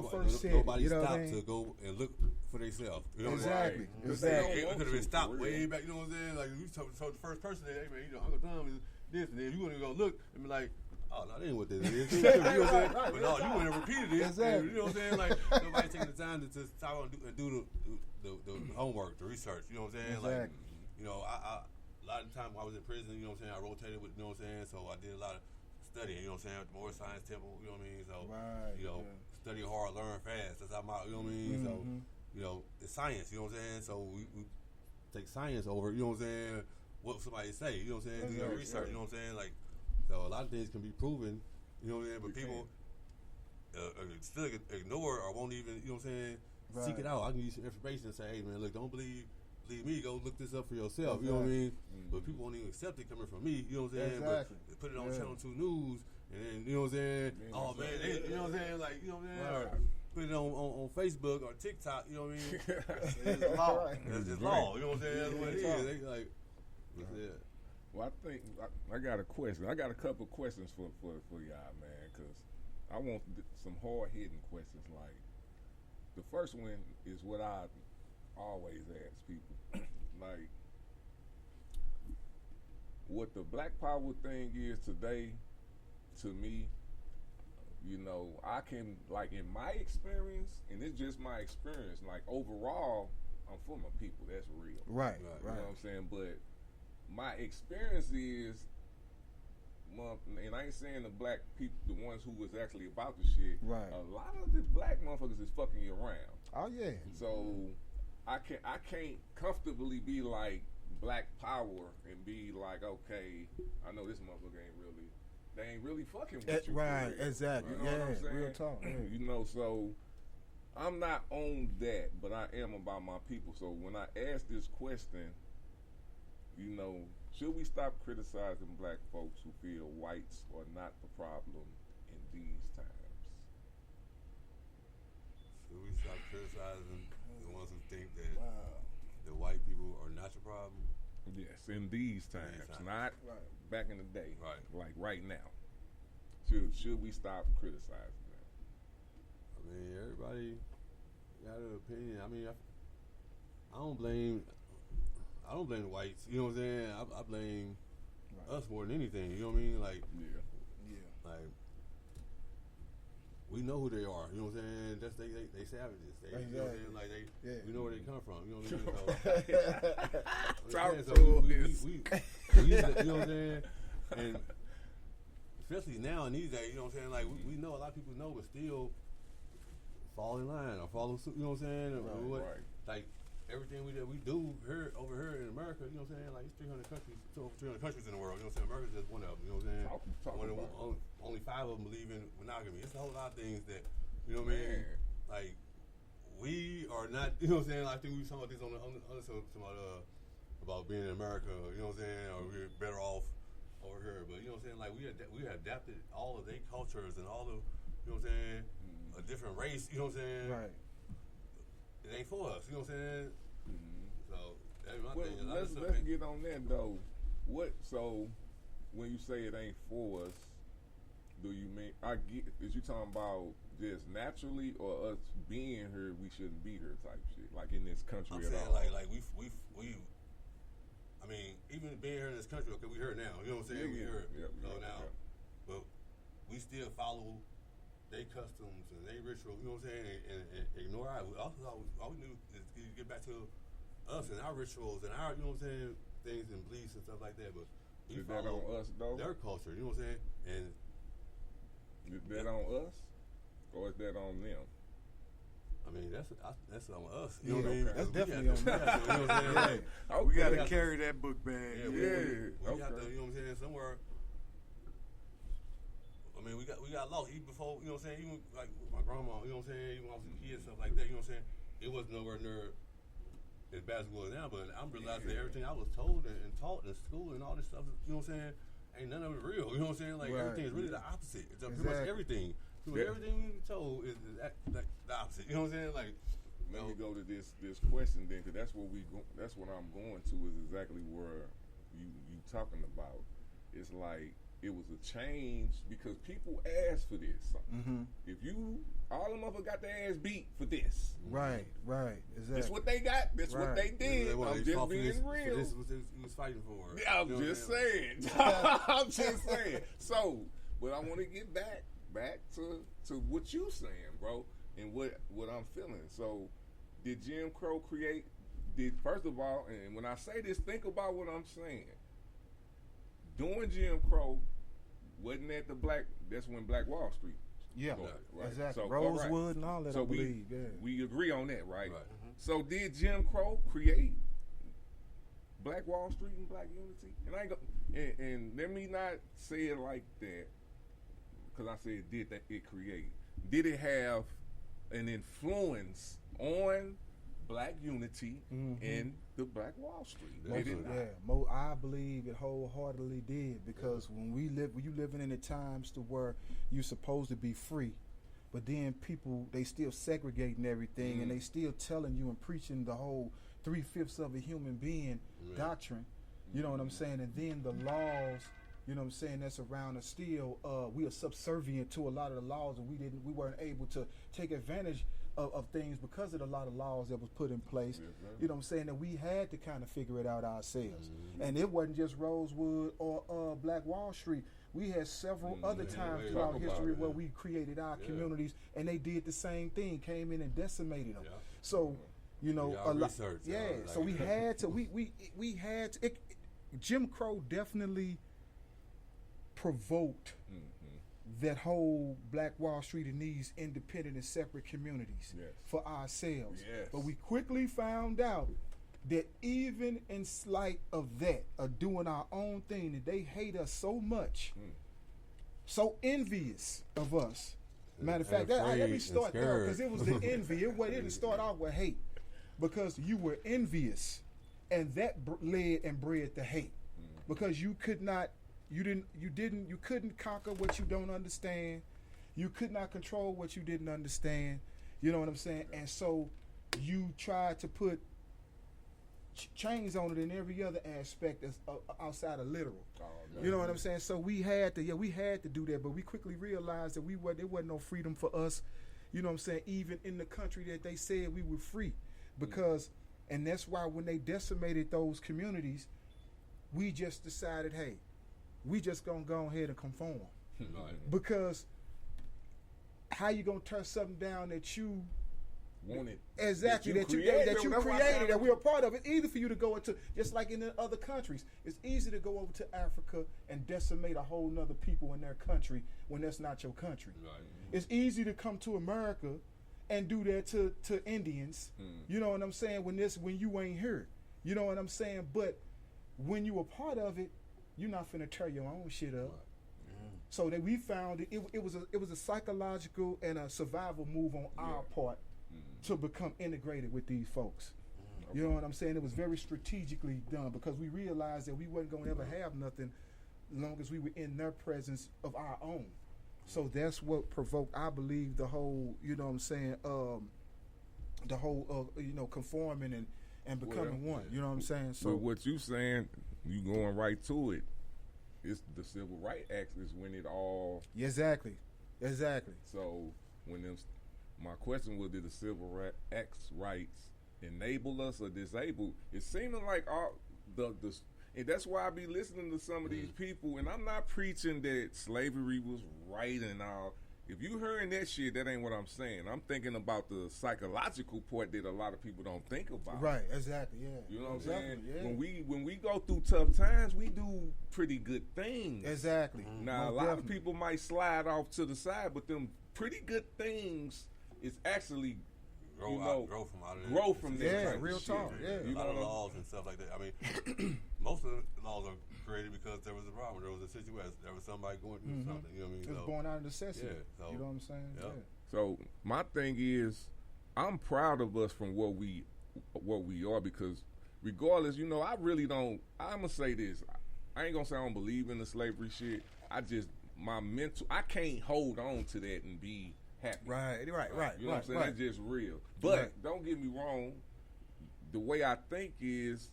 first said it. Nobody stopped to go and look for themselves. You know exactly. It could have been stopped way back. You know what I'm saying? Like you told the first person, hey man, Uncle Tom is this, and then you want to go look and be like, oh, no, that ain't what this is. You know what I'm saying? But no, you went and repeated it. Exactly. You know what I'm saying? Like, nobody taking the time to stop and do the homework, the research. You know what I'm saying? Exactly. Like, you know, I a lot of the time when I was in prison, you know what I'm saying, I rotated with, you know what I'm saying? So I did a lot of studying, you know what I'm saying, at the Moore Science Temple, you know what I mean? So, study hard, learn fast. That's how you know what I mean? So, you know, it's science, you know what I'm saying? So we take science over, you know what I'm saying, what somebody say, you know what I'm saying? Do your research, you know what I'm saying? Like, so a lot of things can be proven, you know what I'm saying? But people still ignore or won't even, you know what I'm saying, seek it out. I can give you some information and say, hey man, look, don't believe me, go look this up for yourself, you know what I mean? But people won't even accept it coming from me, you know what I'm saying? But they put it on Channel 2 News, and then, you know what I'm saying? Oh man, you know what I'm saying? Like, you know what I'm saying? Or put it on Facebook or TikTok, you know what I mean? It's law. It's law, you know what I'm saying? That's what it is. They like, well, I think I got a question. I got a couple questions for y'all, man, because I want some hard-hitting questions. Like, the first one is what I always ask people. Like, what the Black Power thing is today, to me, you know, I can, like, in my experience, and it's just my experience, like, overall, I'm for my people. That's real. Right. You know what I'm saying? But my experience is, and I ain't saying the black people, the ones who was actually about the shit. Right. A lot of the black motherfuckers is fucking you around. Oh yeah. So I can't comfortably be like black power and be like, okay, I know this motherfucker they ain't really fucking with you. Right. Exactly. You know what I'm saying? Real talk. You know, so I'm not on that, but I am about my people. So when I ask this question, you know, should we stop criticizing black folks who feel whites are not the problem in these times? Should we stop criticizing the ones who think that the white people are not the problem? Yes, in these times, not back in the day. Right. Like right now. Should we stop criticizing that? I mean, everybody got an opinion. I mean, I don't blame the whites. You know what I'm saying? I blame us more than anything. You know what I mean? Like, like we know who they are. You know what I'm saying? That's they savages. They, you know what I'm saying? Like we know where they come from. You know what I mean? So, you know what I'm saying? And especially now in these days, you know what I'm saying? Like we know a lot of people know, but still fall in line or follow suit. You know what I'm saying? Right. Like everything we do over here in America, you know what I'm saying? Like it's 300 countries, over 300 countries in the world. You know what I'm saying? America's just one of them. You know what I'm saying? Only 5 of them believe in monogamy. It's a whole lot of things that, you know what I mean? Like we are not. You know what I'm saying? Like, I think we talking about this on about being in America. You know what I'm saying? Or we're better off over here. But you know what I'm saying? Like we adapted all of their cultures and all of, you know what I'm saying? A different race. You know what I'm saying? Right. It ain't for us, you know what I'm saying? So that's my thing. Let's get on that though. So when you say it ain't for us, do you mean is you talking about just naturally or us being here we shouldn't be here type shit? Like in this country I'm at saying all? like we I mean, even being here in this country, okay, we here now, you know what I'm saying? We here. But we still follow their customs and their rituals, you know what I'm saying, and ignore our. All we do is get back to us and our rituals and our, you know what I'm saying, things and beliefs and stuff like that. But we is that on us though? Their culture, you know what I'm saying, and is that on us or is that on them? I mean, that's on us. You know what I mean? That's definitely on us. You know what I'm saying? We got to carry that book bag. Yeah, we got to, you know what I'm saying, somewhere. I mean, we got lost even before, you know what I'm saying, even like my grandma, you know what I'm saying, even when I was a kid and stuff like that, you know what I'm saying, it wasn't nowhere near as bad as it was now, but I'm realizing that everything I was told and taught in school and all this stuff, you know what I'm saying, ain't none of it real, you know what I'm saying, like everything is really the opposite. It's pretty much everything. Everything we were told is the opposite, you know what I'm saying, like. Let me go to this question then, because that's what I'm going to is exactly where you talking about. It's like, it was a change because people asked for this. If all them motherfuckers got their ass beat for this. Right, exactly. That's what they got. That's what they did. I'm just being real. This was he was fighting for. Yeah, I'm just saying. I'm just saying. So, but I want to get back to what you saying, bro, and what I'm feeling. So, did Jim Crow first of all, and when I say this, think about what I'm saying. During Jim Crow, wasn't that that's when Black Wall Street started, right? Exactly. So, Rosewood and all that, so I believe. We agree on that, right? So did Jim Crow create Black Wall Street and Black Unity? And let me not say it like that, because I said it create. Did it have an influence on Black Unity and the Black Wall Street? I believe it wholeheartedly did, because when you living in the times to where you're supposed to be free, but then people, they still segregating everything and they still telling you and preaching the whole 3/5 of a human being doctrine. You know what I'm saying? And then the laws, you know what I'm saying, that's around us still, we are subservient to a lot of the laws, and we weren't able to take advantage of things because of a lot of laws that was put in place. You know what I'm saying, that we had to kind of figure it out ourselves. And it wasn't just Rosewood or Black Wall Street. We had several other times throughout history where we created our communities, and they did the same thing, came in and decimated them. So, you know, a lot. So we had to. We had to. Jim Crow definitely provoked that whole Black Wall Street and these independent and separate communities for ourselves. Yes. But we quickly found out that even in spite of that, of doing our own thing, that they hate us so much, so envious of us. Matter of fact, let me start there, because it was the envy. It didn't start out with hate, because you were envious, and that led and bred the hate, because you couldn't conquer what you don't understand. You could not control what you didn't understand. You know what I'm saying? And so you tried to put chains on it in every other aspect that's outside of literal. You know what I'm saying? So we had to do that, but we quickly realized that there wasn't no freedom for us. You know what I'm saying? Even in the country that they said we were free, because, and that's why when they decimated those communities, we just decided, hey, we just gonna go ahead and conform, because how you gonna turn something down that you wanted, exactly, that you created, that we're a part of? It's easy for you to go into, just like in the other countries, it's easy to go over to Africa and decimate a whole nother people in their country when that's not your country. It's easy to come to America and do that to Indians. You know what I'm saying? When you ain't here, you know what I'm saying? But when you a part of it, you're not finna tear your own shit up. So that we found it was a psychological and a survival move on our part to become integrated with these folks. You know what I'm saying? It was very strategically done, because we realized that we wasn't gonna ever have nothing as long as we were in their presence of our own. So that's what provoked, I believe, the whole, you know what I'm saying, the whole conforming and becoming one. You know what I'm saying? So what you saying, you going right to it. It's the Civil Rights Act is when it all exactly. So my question was, did the Civil Rights enable us or disable? It's seeming like all and that's why I be listening to some of these people, and I'm not preaching that slavery was right and all. If you hearing that shit, that ain't what I'm saying. I'm thinking about the psychological part that a lot of people don't think about. Right, exactly, yeah. You know what I'm saying? Yeah. When we go through tough times, we do pretty good things. Exactly. Now, a lot of people might slide off to the side, but them pretty good things is actually grow from that. Yeah, real talk. Yeah. A lot of laws and stuff like that. I mean, most of the laws are created because there was a problem. There was a situation. There was somebody going through something. You know what I mean? It was born out of necessity. Yeah, so, you know what I'm saying? Yeah. So my thing is, I'm proud of us from what we are, because regardless, you know, I really don't. I'm gonna say this. I ain't gonna say I don't believe in the slavery shit. I can't hold on to that and be happy. Right. You know what I'm saying? That's just real. But don't get me wrong. The way I think is,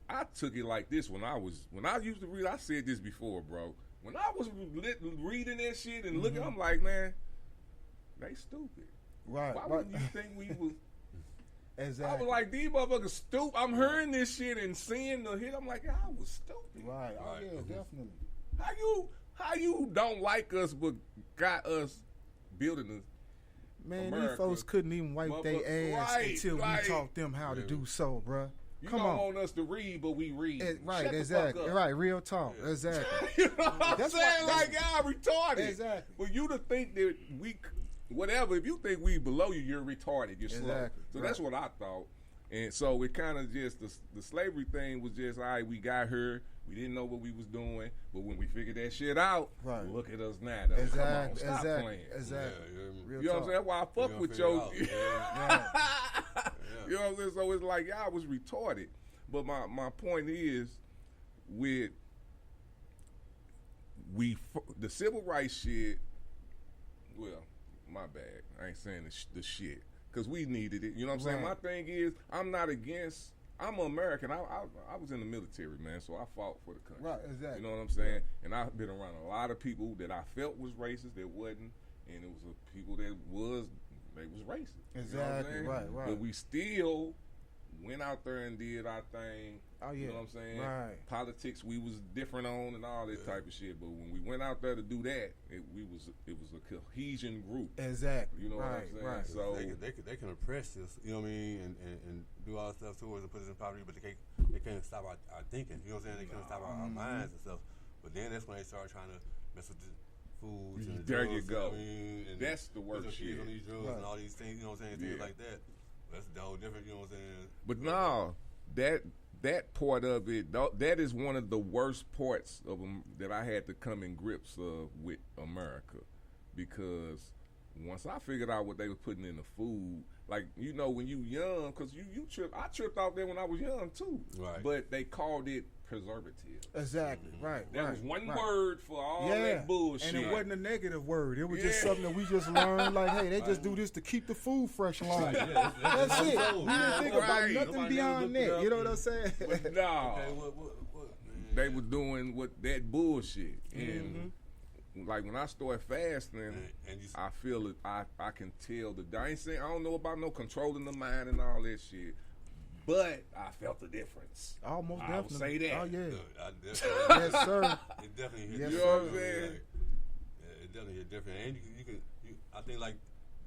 I took it like this when I used to read. I said this before, bro. When I was reading that shit and looking, I'm like, man, they stupid. Right. Why wouldn't you think we was? Exactly. I was like, these motherfuckers stupid. I'm hearing this shit and seeing the hit. I'm like, I was stupid. Right. Oh yeah, definitely. How you don't like us but got us building this? Man, America. these folks couldn't even wipe their ass until we taught them how to do so, bruh. You don't want us to read, but we read. Right, Shut exactly. the fuck up. Right, real talk. Yeah. Exactly. You know what I'm saying? Like, y'all retarded. Exactly. For you to think that whatever, if you think we below you, you're retarded. You're slow. Exactly. So that's what I thought. And so it kind of just, the slavery thing was just, all right, we got her. We didn't know what we was doing. But when we figured that shit out, look at us now. Though. Exactly. Come on, stop playing. Exactly. Yeah, you know what I'm saying? That's why I fuck with your... You know what I'm saying? So it's like, y'all was retarded. But my point is, with the civil rights shit, well, my bad. I ain't saying the shit. Because we needed it. You know what I'm saying? My thing is, I'm not against... I'm an American. I was in the military, man, so I fought for the country. Right, exactly. You know what I'm saying? And I've been around a lot of people that I felt was racist that wasn't, and it was people that was racist. Exactly, you know right. But we still went out there and did our thing. Oh, yeah. You know what I'm saying? Right. Politics we was different on and all that type of shit. But when we went out there to do that, it was a cohesion group. Exactly. You know what I'm saying? Right. So they can oppress us, you know what I mean, and do all that stuff to us and put us in poverty, but they can't they couldn't stop our thinking. You know what I'm saying? They couldn't stop our minds and stuff. But then that's when they started trying to mess with the foods and the There drugs. you go. I mean, and that's the worst shit. On these drugs and all these things. You know what I'm saying? Things like that. That's the whole different. You know what I'm saying? But no, that part of it, that is one of the worst parts of them that I had to come in grips with America, because once I figured out what they were putting in the food, like, you know, when you young, because I tripped out there when I was young too. Right. But they called it preservative. Exactly. Right. That was one word for all that bullshit. And it wasn't a negative word. It was just something that we just learned. Like, hey, they just do this to keep the food fresh longer. That's it. We didn't think about nothing beyond that. You know what I'm saying? But no. They were doing that bullshit. And like when I started fasting, I feel it. I can tell I ain't saying I don't know about no controlling the mind and all that shit, but I felt the difference. Almost I definitely. will say that. Oh yeah. Yes, sir. It definitely hit yes, different. You know what I'm saying? It definitely hit different. And I think like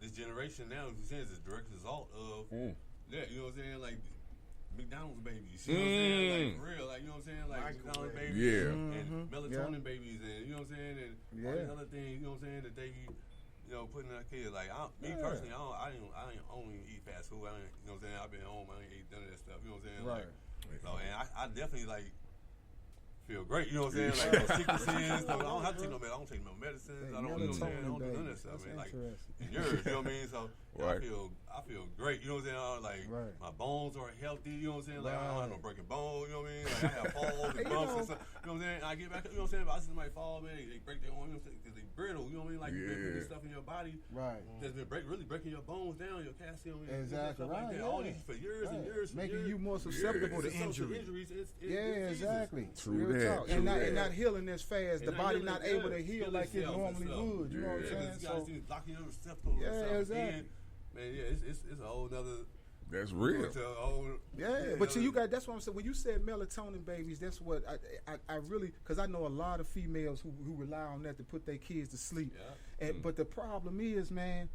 this generation now, as you said, is a direct result of that. You know what I'm saying? Like McDonald's babies. You know what I'm saying? Like for real. Like, you know what I'm saying? Like McDonald's babies and melatonin babies, and you know what I'm saying? And all these other things, you know what I'm saying, that they be, you know, putting in our kids. Like me personally, I don't even eat fast food. You know what I'm saying? I've been home, I ain't eat none of that stuff. You know what I'm saying? Right. Like, so, and I definitely like feel great. You know what I'm saying? Like no sicknesses. I don't have to take no medicine. I don't take no medicines. I don't, you know what I'm saying? I don't do none of that stuff. Man. Like yours, you know what I mean? So I feel great. You know what I'm saying? Like my bones are healthy. You know what I'm saying? Like I don't have no breaking bones. You know what I mean? Like I have falls and bumps and stuff. You know what I'm saying? And I get back. You know what I'm saying? But I see somebody fall, man. They break their arm. You know what I'm saying? Because they brittle. You know what I mean? Like you been putting stuff in your body. Right. That's been really breaking your bones down, your calcium. Exactly. Like that. All these for years and years. Making you more susceptible to injuries. Exactly. True that. And not healing as fast. The body not able to heal like it normally would. You know what I'm saying? So blocking your receptacles. Exactly. Man, it's a whole nother. That's real. But you got. That's what I'm saying. When you said melatonin babies, that's what I really, because I know a lot of females who rely on that to put their kids to sleep. Yeah. But the problem is, man,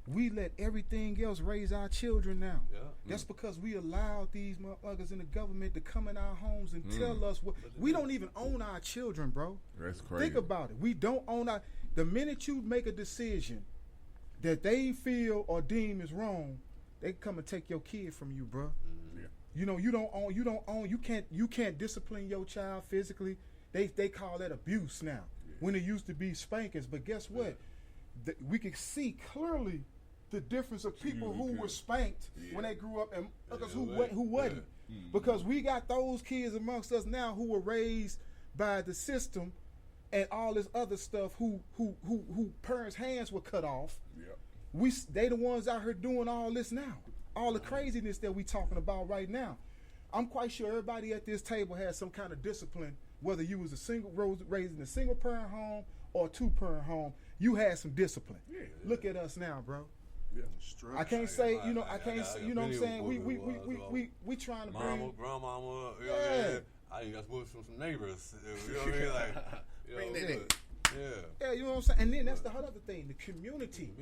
we let everything else raise our children now. Yeah. That's because we allowed these motherfuckers in the government to come in our homes and tell us what. We don't even own our children, bro. That's crazy. Think about it. We don't own our. The minute you make a decision that they feel or deem is wrong, they come and take your kid from you, bro. Yeah. You know, you don't own. You can't discipline your child physically. They call that abuse now. Yeah. When it used to be spankings. But guess what? We can see clearly the difference of people who were spanked when they grew up and others who wasn't. Because we got those kids amongst us now who were raised by the system and all this other stuff who parents' hands were cut off. Yeah. They the ones out here doing all this now. All the craziness that we talking about right now. I'm quite sure everybody at this table has some kind of discipline, whether you was raised in a single parent home or a 2-parent home, you had some discipline. Yeah. Look at us now, bro. Yeah. I can't say, you know, I can't say, you know what I'm saying? We trying to bring grandmama, you know what I mean? I even got whoops from some neighbors. You know what I mean? Like, yeah, you know what I'm saying? And then that's the other thing, the community.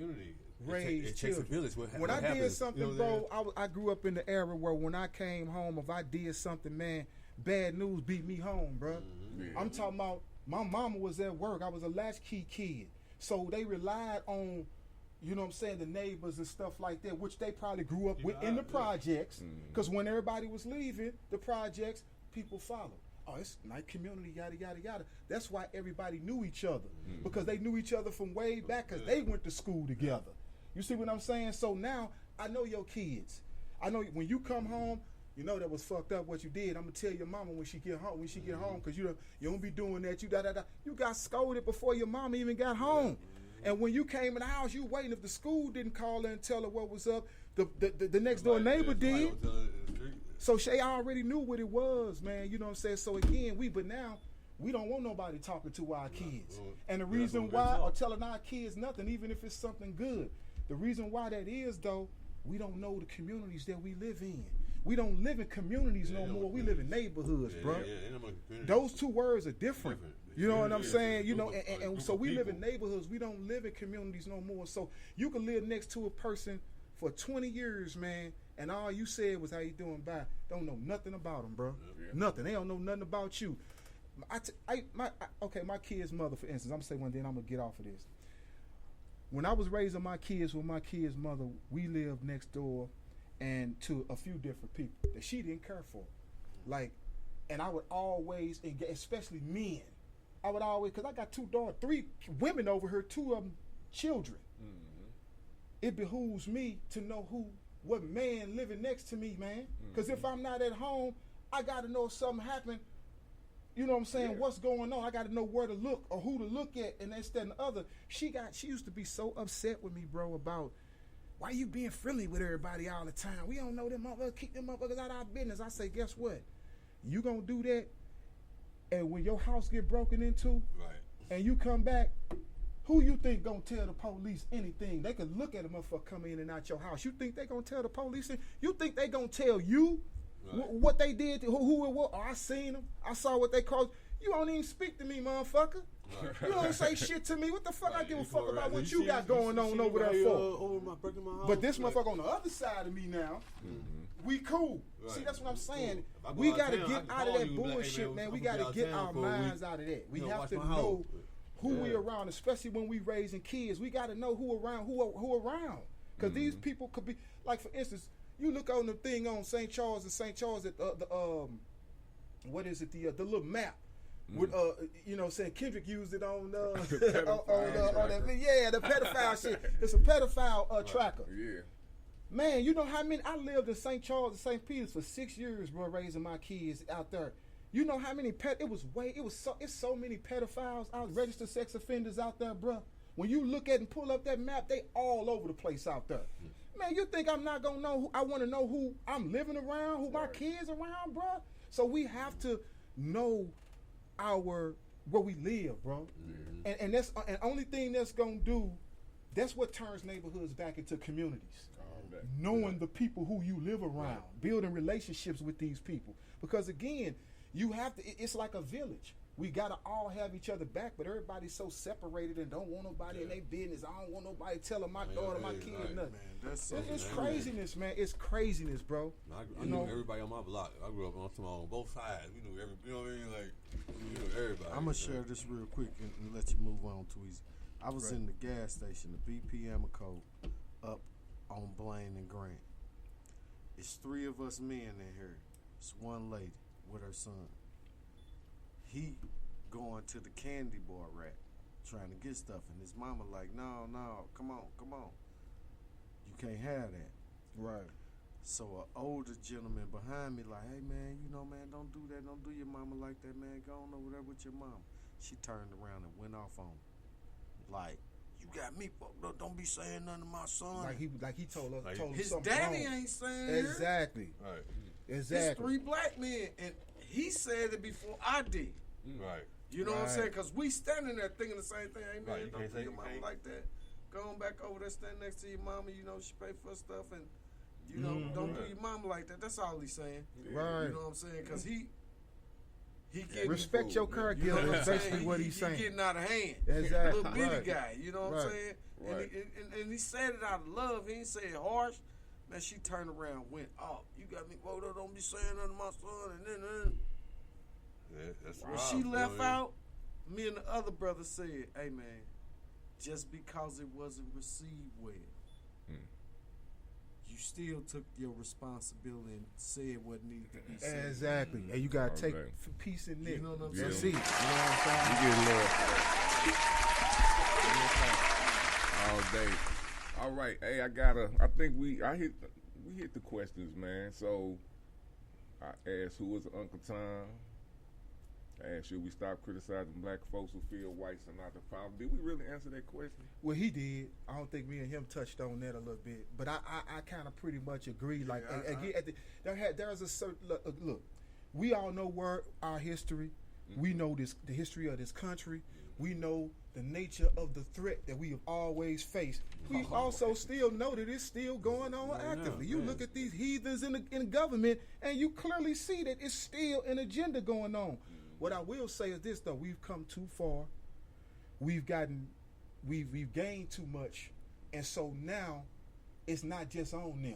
Raised children. It takes a village. When I did something, you know, bro, I grew up in the era where when I came home, if I did something, man, bad news beat me home, bro. Mm-hmm. I'm talking about my mama was at work. I was a latchkey kid. So they relied on, you know what I'm saying, the neighbors and stuff like that, which they probably grew up with in the projects. Because when everybody was leaving the projects, people followed. Oh, it's nice community, yada, yada, yada. That's why everybody knew each other. Because they knew each other from way back because they went to school together. You see what I'm saying? So now I know your kids. I know when you come home, you know that was fucked up what you did. I'm gonna tell your mama when she get home. Because you don't be doing that. You got scolded before your mama even got home. And when you came in the house, you waiting. If the school didn't call her and tell her what was up, the next door neighbor did. So Shay already knew what it was, man. You know what I'm saying? So again, but now we don't want nobody talking to our kids. And the reason why, or telling our kids nothing, even if it's something good. The reason why that is, though, we don't know the communities that we live in. We don't live in communities no more. We live in neighborhoods, bro. Those two words are different. You know what I'm saying? You know, and so we live in neighborhoods. We don't live in communities no more. So you can live next to a person for 20 years, man, and all you said was how you doing, bye. Don't know nothing about them, bro. Nothing. They don't know nothing about you. My kid's mother, for instance, I'm gonna say one day, and I'm gonna get off of this. When I was raising my kids with my kid's mother, we lived next door and to a few different people that she didn't care for. Like, and I would always, especially men, I would always, because I got 3 women over here, 2 of them children. It behooves me to know what man living next to me, man. Because if I'm not at home, I got to know if something happened. You know what I'm saying? What's going on? I got to know where to look or who to look at, and this, that, and the other. She used to be so upset with me, bro, about why you being friendly with everybody all the time. We don't know them motherfuckers. Keep them motherfuckers out of our business. I say, guess what? You gonna do that, and when your house get broken into, and you come back, who you think gonna tell the police anything? They can look at a motherfucker come in and out your house. You think they gonna tell the police? You think they gonna tell you? What they did, who it was? Oh, I seen them. I saw what they called. You don't even speak to me, motherfucker. You don't say shit to me. What the fuck I give a fuck about what you got going on over there for? But this motherfucker on the other side of me now, we cool. See, that's what I'm saying. We got to get out of that bullshit, man. We got to get our minds out of that. We have to know who we around, especially when we raising kids. We got to know who around. Because these people could be, like, for instance, you look on the thing on St. Charles at what is it, the little map with saying Kendrick used it on the pedophile shit. It's a pedophile tracker. Yeah. Man, you know how many I lived in St. Charles and St. Peter's for 6 years, bro, raising my kids out there. You know how many it's so many pedophiles out, registered sex offenders out there, bro. When you look at and pull up that map, they all over the place out there. Man, you think I'm not gonna know I want to know who I'm living around, who my kids around, bro? So we have to know where we live, bro. And that's and only thing that's gonna do, that's what turns neighborhoods back into communities. Knowing the people who you live around, building relationships with these people. Because again, you have to. It's like a village. We gotta all have each other back, but everybody's so separated and don't want nobody in their business. I don't want nobody telling my daughter, my kid, nothing. It's craziness, man. It's craziness, bro. I knew everybody on my block. I grew up on both sides. We knew every. You know what I mean? Like, we knew everybody. I'm gonna share this real quick and let you move on, Tweezy. I was in the gas station, the BPM code, up on Blaine and Grant. It's 3 of us men in here. It's one lady with her son. He going to the candy bar rack trying to get stuff, and his mama like, no, come on. You can't have that. Right. So an older gentleman behind me like, hey, man, man, don't do that. Don't do your mama like that, man. Go on over there with your mama. She turned around and went off on him. Like, you got me fucked up. Don't be saying nothing to my son. Like he told us. Told his him daddy wrong. Ain't saying exactly. Right. Exactly. It's 3 black men, and he said it before I did. Right. You know what I'm saying? Because we standing there thinking the same thing. Hey, man, Right. don't do your mama like that. Go on back over there, stand next to your mama. She pay for stuff, and, don't do your mama like that. That's all he's saying. Right. You know what I'm saying? Because he getting respect your caregiver. That's basically what he's saying. He getting out of hand. Exactly. Little bitty guy. You know what I'm saying? Right. And he said it out of love. He ain't say it harsh. Man, she turned around, went off. You got me, Wodo, don't be saying nothing to my son. And then when she left out, me and the other brother said, hey, man, just because it wasn't received well, you still took your responsibility and said what needed to be said. Exactly. And you got to take peace in there. You know what I'm That's saying? it. You know what I'm saying? You get love all day. All right. Hey, I think we hit the questions, man. So I asked who was Uncle Tom. I asked should we stop criticizing black folks who feel whites are not the problem. Did we really answer that question? Well, he did. I don't think me and him touched on that a little bit, but I kind of pretty much agree. Like again, there's a certain look. We all know our history. Mm-hmm. We know the history of this country. We know the nature of the threat that we have always faced. We also still know that it's still going on actively. You look at these heathens in government, and you clearly see that it's still an agenda going on. What I will say is this, though: we've come too far. We've gained too much, and so now it's not just on them.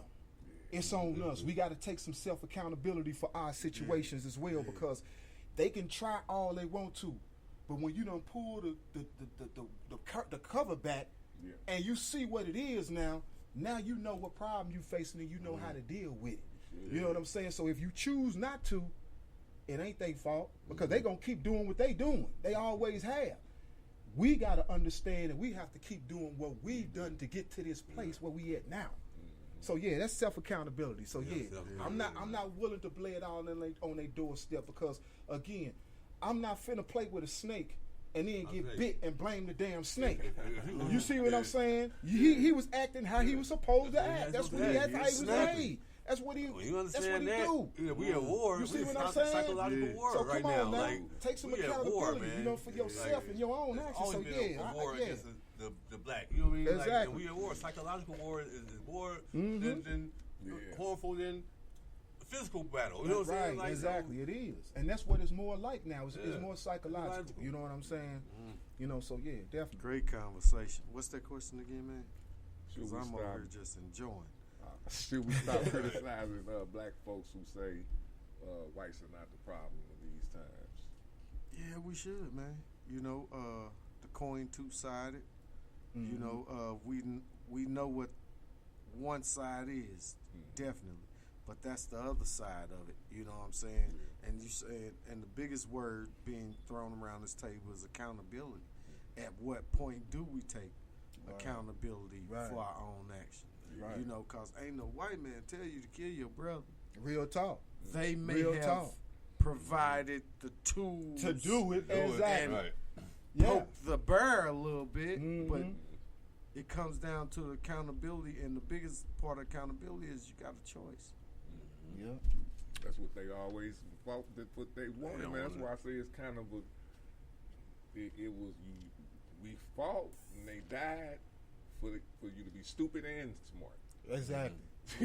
It's on us. We got to take some self-accountability for our situations as well, because they can try all they want to, but when you done pull the cover back and you see what it is now you know what problem you facing and you know how to deal with it. You know what I'm saying? So if you choose not to, it ain't their fault, because they gonna keep doing what they doing. They always have. We gotta understand that we have to keep doing what we've done to get to this place where we at now. So yeah, that's self-accountability. So I'm not willing to lay it all on their doorstep, because again, I'm not finna play with a snake and then get bit and blame the damn snake. You see what I'm saying? He was acting how he was supposed to act. That's what he was made. That's what he. You understand that's what he do. We at war. You see what I'm saying? Psychological war so right come on now. Like, take some accountability, for yourself and your own actions. So war against the black. You know what I mean? Exactly. Like, we at war. Psychological war is more than harmful than physical battle. You know what I'm saying? Like, exactly. It is, and that's what it's more like now. It's more psychological. You know what I'm saying? You know, so yeah, definitely. Great conversation. What's that question again, man? Because I'm over here just enjoying. Should we stop criticizing black folks who say whites are not the problem in these times? Yeah, we should, man. You know, the coin two-sided. You know, we know what one side is, definitely, but that's the other side of it. You know what I'm saying? And you said, and the biggest word being thrown around this table is accountability. At what point do we take accountability for our own actions? Right. You know, because ain't no white man tell you to kill your brother. Real talk. They may have provided the tools to do it. Exactly. And poke the bear a little bit, but it comes down to accountability, and the biggest part of accountability is you got a choice. Yeah. That's what they always fought, that's what they wanted, man. That's why I say it's kind of we fought and they died for you to be stupid and smart. Exactly.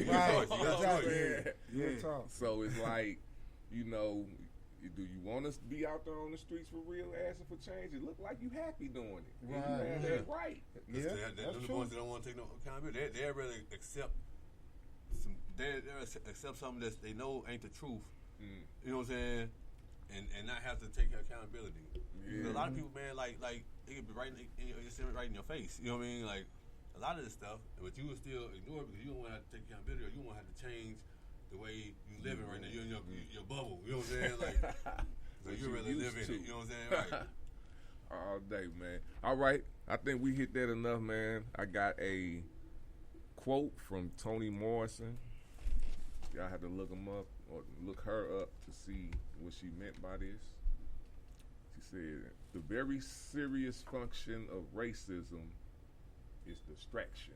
Right. Exactly. Yeah. So it's like, you know, do you want us to be out there on the streets for real, asking for change? It look like you happy doing it. Right. That's right. They're the ones that don't want to take no accountability. They'd rather accept something that they know ain't the truth. You know what I'm saying? And not have to take accountability. A lot of people, man, like it could be right in your face. You know what I mean? Like, a lot of this stuff, but you will still ignore it because you don't want to have to take accountability, or you want to have to change the way you living right now. You're in your bubble. You know what I'm saying? Like, so you really live in it. You know what I'm saying? Right. All day, man. All right. I think we hit that enough, man. I got a quote from Toni Morrison. Y'all had to look him up or look her up to see what she meant by this. She said, "The very serious function of racism is distraction.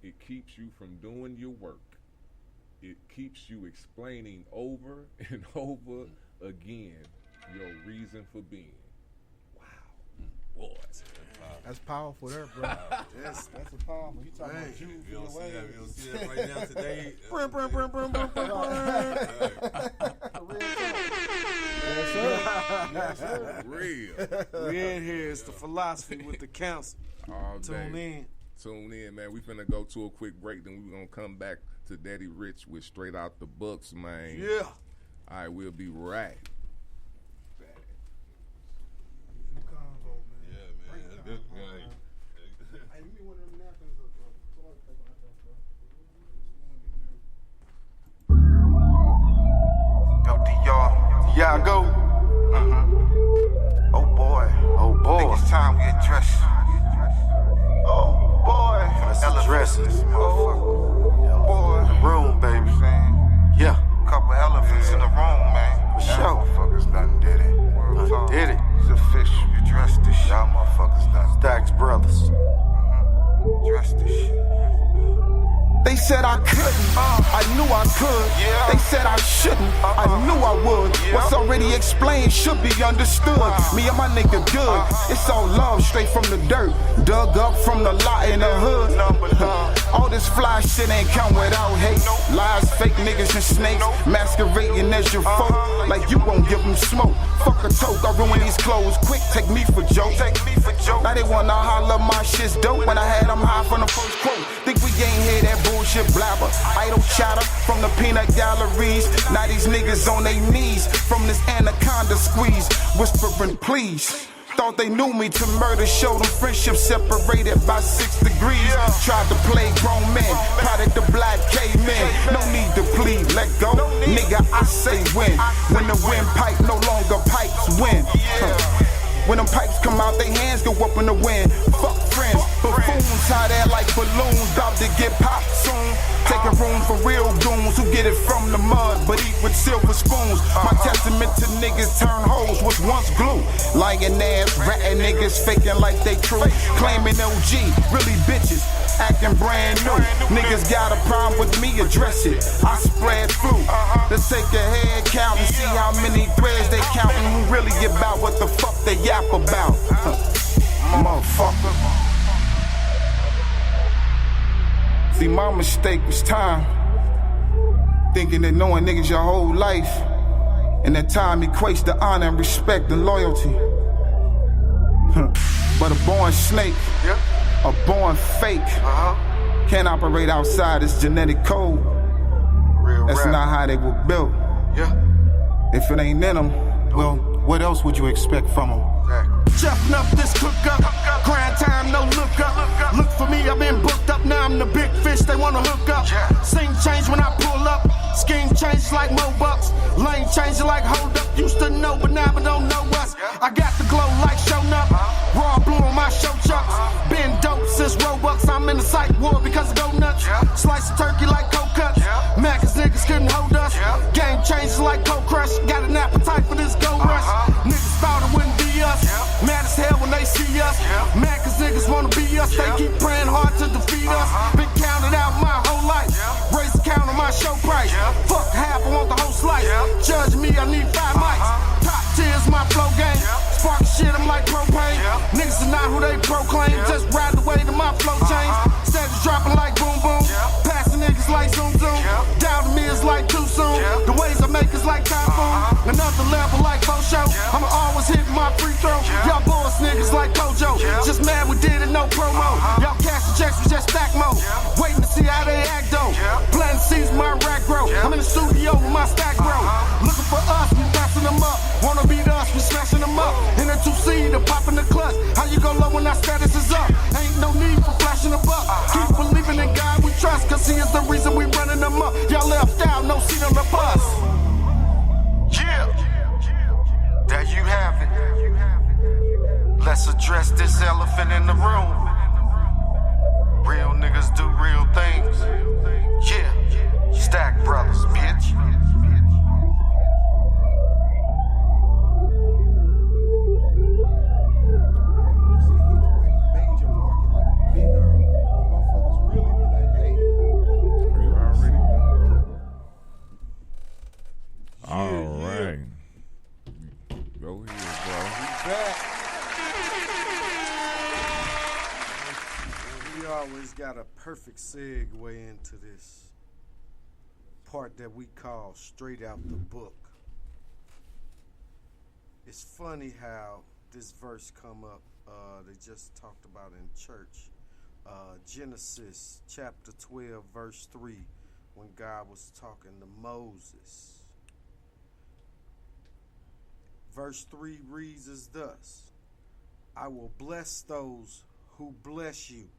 It keeps you from doing your work. It keeps you explaining over and over again your reason for being." Wow. Boy. That's powerful there, bro. That's a powerful. You talking about you? You don't see that right now today. Yes, sir. Yes, sir. Real. We in here. It's the philosophy with the council. All day. Tune in, man. We finna go to a quick break, then we're gonna come back to Daddy Rich with Straight Out the Books, man. Yeah. All right, we'll be right back. Good. Hey, give me one of them napkins. Yo, DR. Yago. Oh boy. Think it's time we address. Oh boy. Let's address this motherfucker. Boy. Room, baby. Yeah. Couple elephants in the room, man. For sure. Motherfuckers done did it. Did it. It's official. You address this shit. Y'all motherfuckers done. Stacks Brothers. Address this shit. They said I couldn't, I knew I could. Yeah. They said I shouldn't, I knew I would. Yeah. What's already explained should be understood. Me and my nigga good, it's all love straight from the dirt. Dug up from the lot in the hood. All this fly shit ain't come without hate. Lies, fake niggas and snakes, masquerading as your folk. Like you won't give them smoke. Fuck a toke, I ruin these clothes quick, take me for joke. Now they wanna holler my shit's dope when I had them high from the first quote. Think we ain't hear that bullshit bullshit blabber, idle chatter from the peanut galleries. Now these niggas on their knees from this anaconda squeeze, whispering please. Thought they knew me to murder, showed them friendship separated by 6 degrees. Tried to play grown men, product of black cavemen. No need to plead, let go. Nigga, I say when. When the windpipe no longer pipes win. When them pipes come out, they hands go up in the wind. Fuck friends, buffoons tie that like balloons, about to get popped soon. Taking room for real goons who get it from the mud, but eat with silver spoons. My testament to niggas turn hoes was once glue. Lying ass, ratting niggas faking like they true. Claiming OG, really bitches, acting brand new. Niggas got a problem with me, address it. I spread flu. Let's take a head count and see how many threads they counting. Who really about what the fuck they yap about? Motherfucker. See, my mistake was time. Thinking that knowing niggas your whole life, and that time equates to honor and respect and loyalty. But a born snake, a born fake, can't operate outside this genetic code. That's not how they were built. If it ain't in them, well, what else would you expect from them? Jumping up this cook up, grind time, no look up. Look for me, I've been booked up, now I'm the big fish, they wanna hook up. Scene change when I pull up, scheme changes like Mobucks. Lane changes like hold up, used to know but now I don't know us. I got the glow like shown up, raw blue on my show chucks. Been dope since Robux, I'm in the psych ward because of go nuts. Slice of turkey like cold cuts, Macca's niggas couldn't hold us. Game changes like cold crush, got an appetite for this gold rush. Niggas thought it wouldn't be us, mad as hell when they see us. Mad cause niggas wanna be us, they keep praying hard to defeat us. Been counted out my whole life, raise the count on my show price. Fuck half, I want the whole slice. Judge me, I need 5 mics. Top tiers, my flow game. Spark shit, I'm like propane. Niggas are not who they proclaim, just ride the way to my flow change. Steady dropping like boom boom, passing niggas like zoom zoom. Doubting me is like too soon, the ways I make is like typhoon. Another level like Fosho, I'ma always hit my free throw. Y'all boss niggas like Kojo, just mad we did it, no promo. Y'all cash the checks, we just stack mode. Waiting to see how they act though. Planting seeds, my rack grow. I'm in the studio with my stack bro. Looking for us, we passing them up. Wanna beat us, we smashing them up. In a 2C, the pop in the clutch. How you go low when our status is up? Ain't no need for flashing a buck. Keep believing in God we trust, cause he is the reason we running them up. Y'all left out, no seat on the bus. Yeah, there you have it. Let's address this elephant in the room. Real niggas do real things. Yeah, Stack Brothers, bitch. All right. Go ahead, bro. We back. We always got a perfect segue into this part that we call straight out the book. It's funny how this verse come up. They just talked about in church. Genesis chapter 12, verse 3, when God was talking to Moses. Verse 3 reads as thus: I will bless those who bless you,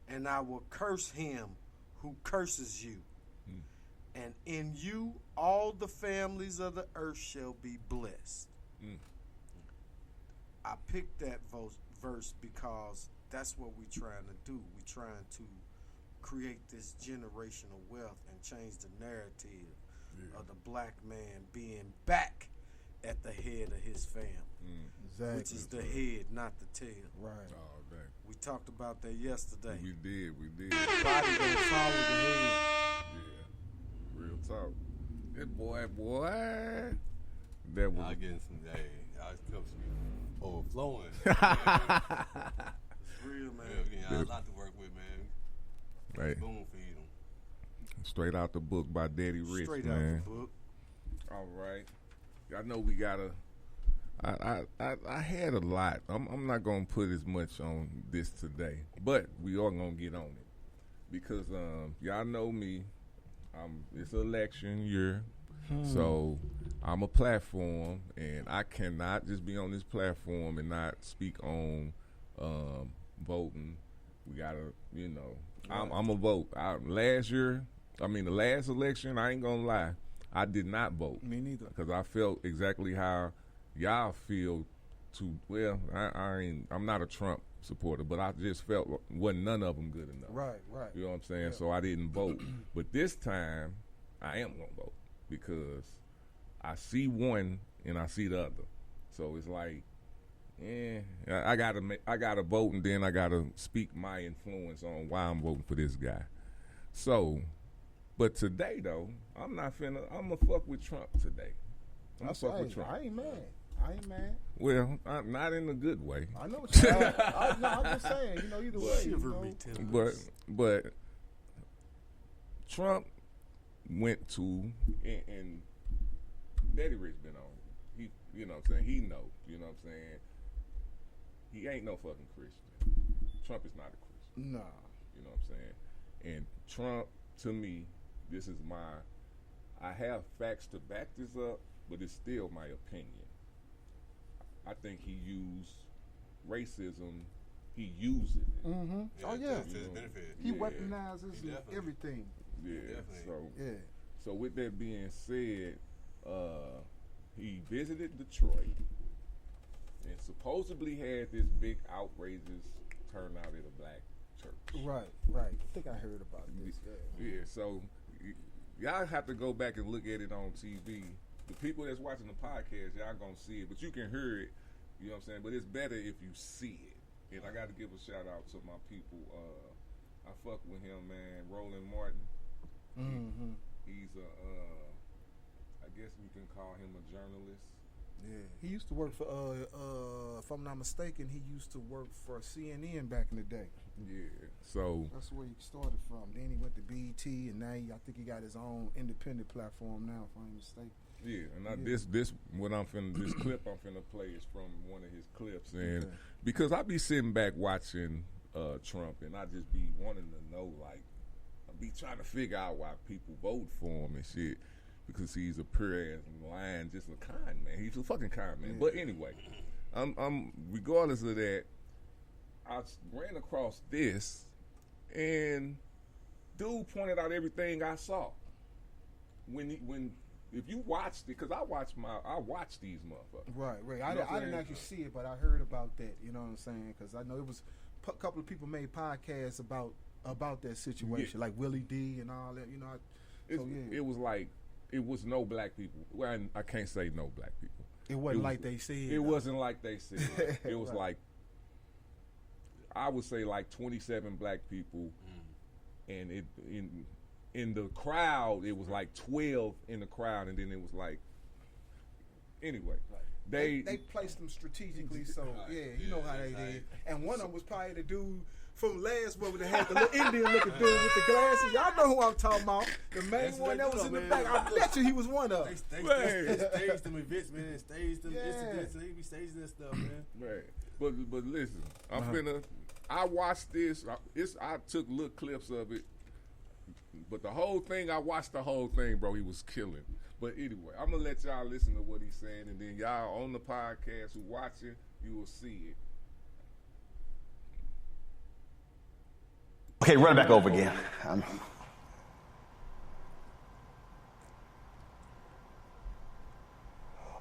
and I will curse him who curses you. And in you all the families of the earth shall be blessed. I picked that verse because that's what we're trying to do. We're trying to create this generational wealth and change the narrative of the black man being back at the head of his family, which is the head, not the tail. Right. Oh, dang. We talked about that yesterday. We did. Body gonna follow the head. Yeah, real talk. That boy. That was. I getting some. Hey, I come to me overflowing. It's real, man. Yeah, a lot to work with, man. Hey. Spoon feed them. Straight out the book by Daddy Rich, Straight man. out the book. All right. I know we gotta. I had a lot. I'm not gonna put as much on this today, but we are gonna get on it. because y'all know me. It's an election year, so I'm a platform, and I cannot just be on this platform and not speak on voting. We gotta, I'm a vote. The last election, I ain't gonna lie, I did not vote. Me neither. Because I felt exactly how y'all feel. I'm not a Trump supporter, but I just felt wasn't none of them good enough. Right. You know what I'm saying? Yeah. So I didn't vote. But this time, I am gonna vote because I see one and I see the other. So it's like, I gotta vote, and then I gotta speak my influence on why I'm voting for this guy. So, but today though, I'm gonna fuck with Trump today. I'm gonna fuck with Trump. I ain't mad. Well, I'm not in a good way. I know what you're saying. I'm just saying, either way. But Trump went to, and Daddy Rich been on. He, you know what I'm saying? He knows. You know what I'm saying? He ain't no fucking Christian. Trump is not a Christian. Nah. You know what I'm saying? And Trump, to me, I have facts to back this up, but it's still my opinion. I think he used racism. He uses it. Mm-hmm. Yeah, to his benefit. He weaponizes everything. Yeah. So with that being said, he visited Detroit and supposedly had this big outrageous turnout at a black church. Right. I think I heard about this. Yeah. So y'all have to go back and look at it on TV. The people that's watching the podcast, y'all gonna see it, but you can hear it. You know what I'm saying? But it's better if you see it. And I got to give a shout out to my people. I fuck with him, man. Roland Martin. Mm-hmm. He's I guess we can call him a journalist. Yeah, he used to work for, if I'm not mistaken, he used to work for CNN back in the day. Yeah, so that's where he started from. Then he went to BET, and now I think he got his own independent platform now, if I'm not mistaken. Yeah, and this this clip I'm finna play is from one of his clips, and because I be sitting back watching Trump, and I just be wanting to know, like, I be trying to figure out why people vote for him and shit. Because he's a pure ass lion, just a kind man. He's a fucking kind man. But anyway, I'm regardless of that, I ran across this, and dude pointed out everything I saw. If you watched it, because I watched these motherfuckers. Right. I didn't actually see it, but I heard about that. You know what I'm saying? Because I know it was a couple of people made podcasts about that situation, like Willie D and all that. You know, it was like. It was no black people. Well, I can't say no black people. It wasn't like they said. It wasn't like they said. It was like, I would say like 27 black people, and it in the crowd it was like 12 in the crowd, and then it was like, anyway. They placed them strategically, so you know how they did. And one of them was probably the dude from last one that had the little Indian looking dude with the glasses. Y'all know who I'm talking about. The main one that was in the back. I bet you he was one of them. They staged them events, man. Staged them incidents. They be staging that stuff, man. Right. But listen, I watched this. I took little clips of it. But the whole thing, I watched the whole thing, bro. He was killing. But anyway, I'm going to let y'all listen to what he's saying. And then y'all on the podcast who watching, you will see it. Okay, run it back over again.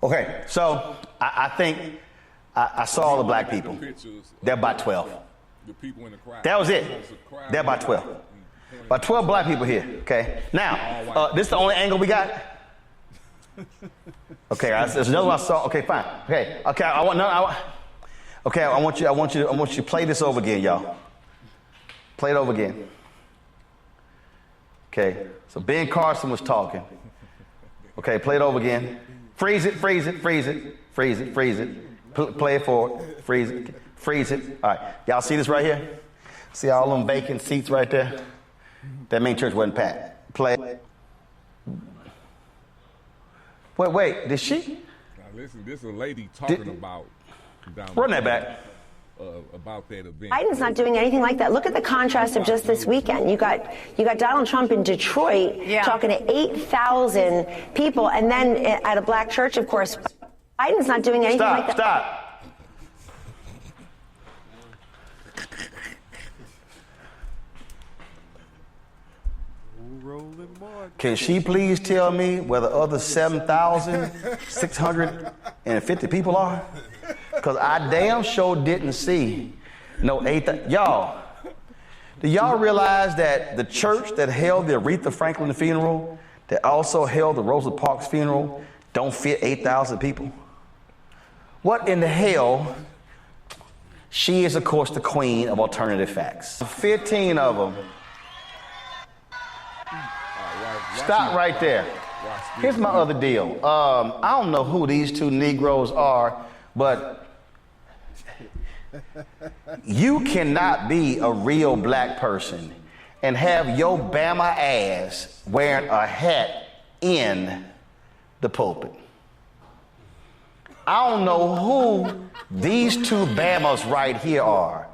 Okay, so I think I saw all the black people. They're about 12. The people in the crowd. That was it. They're about 12. About 12 black people here. Okay, now this is the only angle we got. Okay, there's another one I saw. Okay, fine. Okay. I want you to play this over again, y'all. Play it over again. Okay, so Ben Carson was talking. Okay, play it over again. Freeze it. Play it forward. Freeze it. All right, y'all see this right here? See all them vacant seats right there? That main church wasn't packed. Play it. Wait, did she? Now listen, this is a lady talking about. Run that back. about that event. Biden's not doing anything like that. Look at the contrast of just this weekend. You got Donald Trump in Detroit talking to 8,000 people, and then at a black church, of course. Biden's not doing anything like that. Stop. Can she please tell me where the other 7,650 people are? Because I damn sure didn't see no 8,000. Y'all, do y'all realize that the church that held the Aretha Franklin funeral, that also held the Rosa Parks funeral, don't fit 8,000 people? What in the hell? She is, of course, the queen of alternative facts. 15 of them. Stop right there. Here's my other deal. I don't know who these two Negroes are, but you cannot be a real black person and have your Bama ass wearing a hat in the pulpit. I don't know who these two Bamas right here are,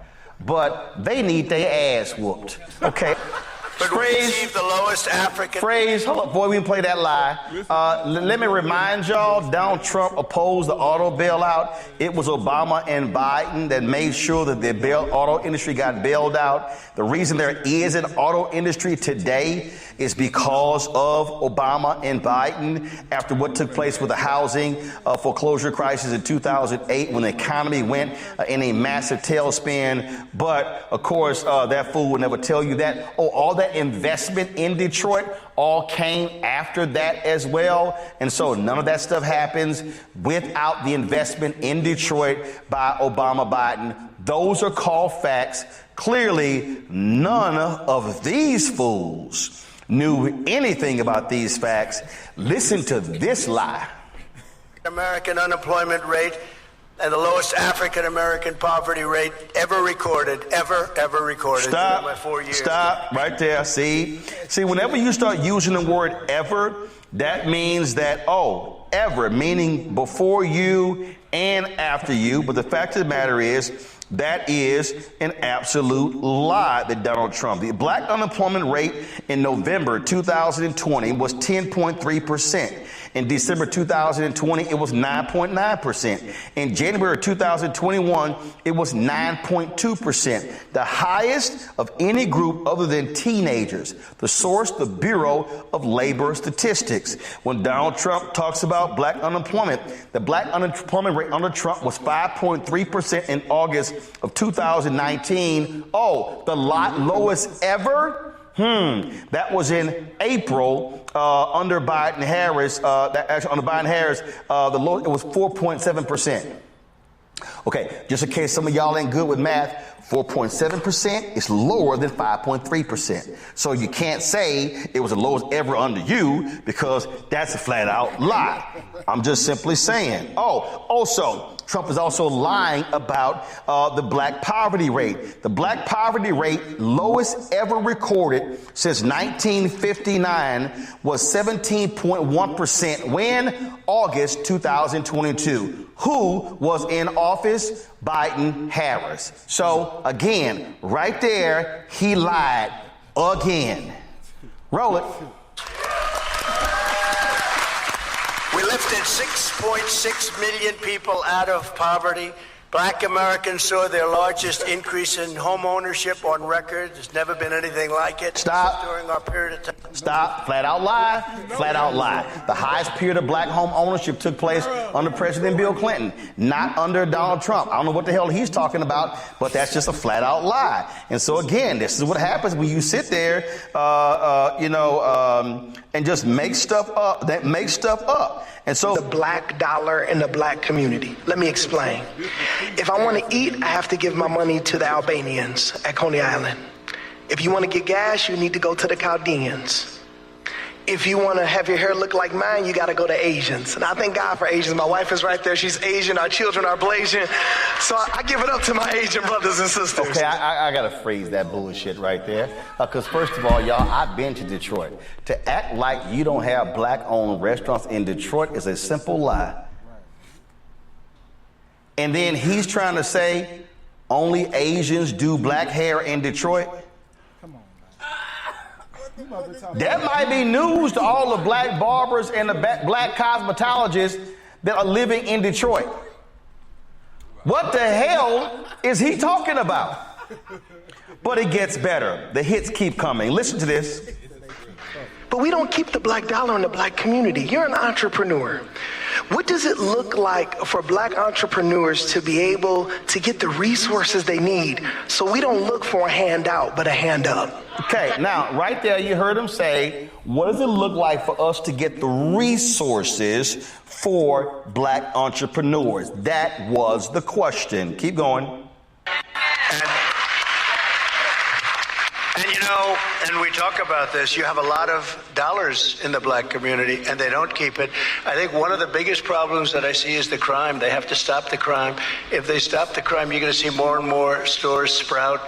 but they need their ass whooped. Okay. But we achieved the lowest African... Hold up, boy, we can play that lie. Let me remind y'all, Donald Trump opposed the auto bailout. It was Obama and Biden that made sure that the auto industry got bailed out. The reason there is an auto industry today is because of Obama and Biden after what took place with the housing foreclosure crisis in 2008 when the economy went in a massive tailspin. But, of course, that fool would never tell you that. Oh, all that investment in Detroit all came after that as well. And so none of that stuff happens without the investment in Detroit by Obama, Biden. Those are called facts. Clearly, none of these fools knew anything about these facts. Listen to this lie. American unemployment rate and the lowest African-American poverty rate ever recorded. Ever recorded. Stop. In my 4 years. Stop right there. See, whenever you start using the word ever, that means that, ever, meaning before you and after you. But the fact of the matter is, that is an absolute lie that Donald Trump. The black unemployment rate in November 2020 was 10.3%. In December 2020, it was 9.9%. In January 2021, it was 9.2%, the highest of any group other than teenagers. The source, the Bureau of Labor Statistics. When Donald Trump talks about black unemployment, the black unemployment rate under Trump was 5.3% in August of 2019. The lowest ever? That was in April under Biden-Harris. Under Biden-Harris, the low, it was 4.7%. Okay, just in case some of y'all ain't good with math, 4.7% is lower than 5.3%. So you can't say it was the lowest ever under you because that's a flat out lie. I'm just simply saying. Also, Trump is also lying about the black poverty rate. The black poverty rate, lowest ever recorded since 1959, was 17.1% when? August 2022. Who was in office? Biden-Harris. So, again, right there, he lied again. Roll it. We lifted 6.6 million people out of poverty. Black Americans saw their largest increase in home ownership on record. There's never been anything like it. Stop. During our period of time. Stop. Flat out lie. Flat out lie. The highest period of black home ownership took place under President Bill Clinton, not under Donald Trump. I don't know what the hell he's talking about, but that's just a flat out lie. And so again, this is what happens when you sit there, and just make stuff up. And so the black dollar in the black community. Let me explain. If I want to eat, I have to give my money to the Albanians at Coney Island. If you want to get gas, you need to go to the Chaldeans. If you want to have your hair look like mine, you got to go to Asians. And I thank God for Asians. My wife is right there. She's Asian. Our children are Blasian. So I give it up to my Asian brothers and sisters. Okay, I got to phrase that bullshit right there. Because first of all, y'all, I've been to Detroit. To act like you don't have black-owned restaurants in Detroit is a simple lie. And then he's trying to say Only Asians do black hair in Detroit? That might be news to all the black barbers and the black cosmetologists that are living in Detroit. What the hell is he talking about? But it gets better. The hits keep coming. Listen to this. But we don't keep the black dollar in the black community. You're an entrepreneur. What does it look like for black entrepreneurs to be able to get the resources they need so we don't look for a handout, but a hand up? Okay, now, right there you heard him say, what does it look like for us to get the resources for black entrepreneurs? That was the question. Keep going. And you know, and we talk about this, you have a lot of dollars in the black community and they don't keep it. I think one of the biggest problems that I see is the crime. They have to stop the crime. If they stop the crime, you're going to see more and more stores sprout.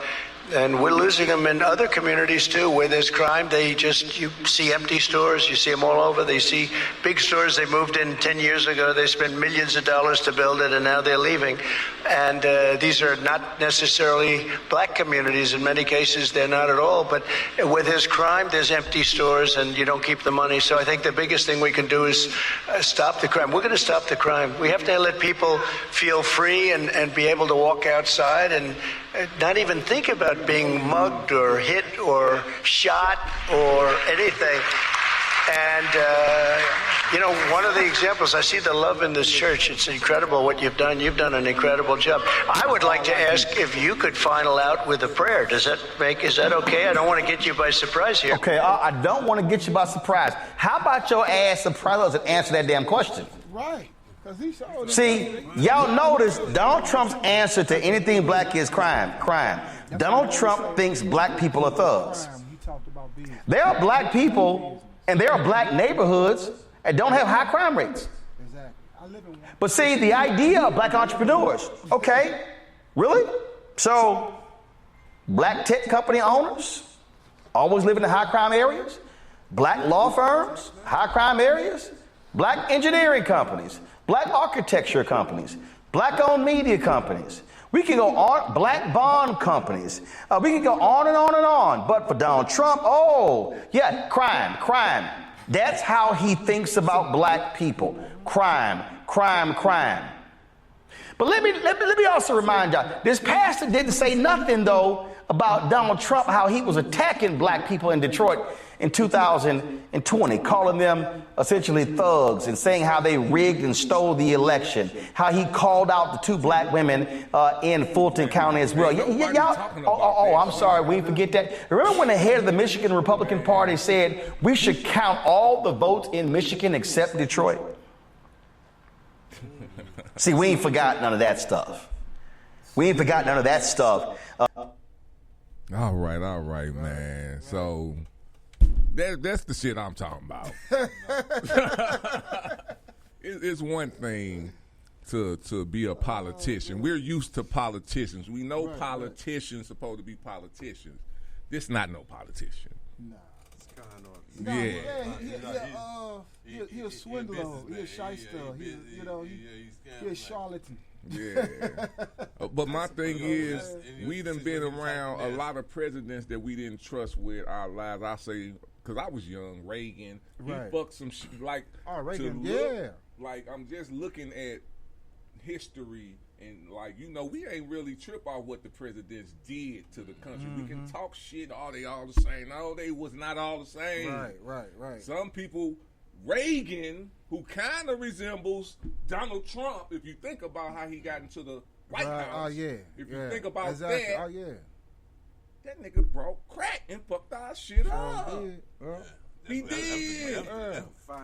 And we're losing them in other communities too, where there's crime. You see empty stores, you see them all over. They see big stores they moved in 10 years ago. They spent millions of dollars to build it, and now they're leaving. And these are not necessarily black communities. In many cases, they're not at all. But with his crime, there's empty stores, and you don't keep the money. So I think the biggest thing we can do is stop the crime. We're going to stop the crime. We have to let people feel free and be able to walk outside and not even think about being mugged or hit or shot or anything. And, you know, one of the examples, I see the love in this church. It's incredible what you've done. You've done an incredible job. I would like to ask if you could final out with a prayer. Is that okay? I don't want to get you by surprise here. Okay, I don't want to get you by surprise. How about your ass surprise us and answer that damn question? Right. See, y'all notice Donald Trump's answer to anything black is crime. Donald Trump thinks black people are thugs. There are black people and there are black neighborhoods that don't have high crime rates. But see, the idea of black entrepreneurs, okay, really? So, black tech company owners always live in the high crime areas, black law firms, high crime areas, black engineering companies, black architecture companies, black-owned media companies. We can go on, black bond companies. We can go on and on and on. But for Donald Trump, crime. That's how he thinks about black people. Crime. But let me also remind y'all, this pastor didn't say nothing, though, about Donald Trump, how he was attacking black people in Detroit in 2020, calling them essentially thugs and saying how they rigged and stole the election, how he called out the 2 black women in Fulton County as well. I'm sorry, we forget that. Remember when the head of the Michigan Republican Party said we should count all the votes in Michigan except Detroit? See, we ain't forgot none of that stuff. All right, man. So that's the shit I'm talking about. It's one thing to be a politician. We're used to politicians. We know politicians supposed to be politicians. This not no politician. Nah. He's a swindler. He's a shyster. He's a charlatan. Yeah. But my thing is, we done been around a lot of presidents that we didn't trust with our lives. I say, because I was young, Reagan, he fucked some shit. Like, Reagan, like, I'm just looking at history and, like, you know, we ain't really trip off what the presidents did to the country. We can talk shit, they all the same. No, they was not all the same. Right. Some people, Reagan, who kind of resembles Donald Trump, if you think about how he got into the White House. If you think about that, that nigga brought crack and fucked our shit up. He did.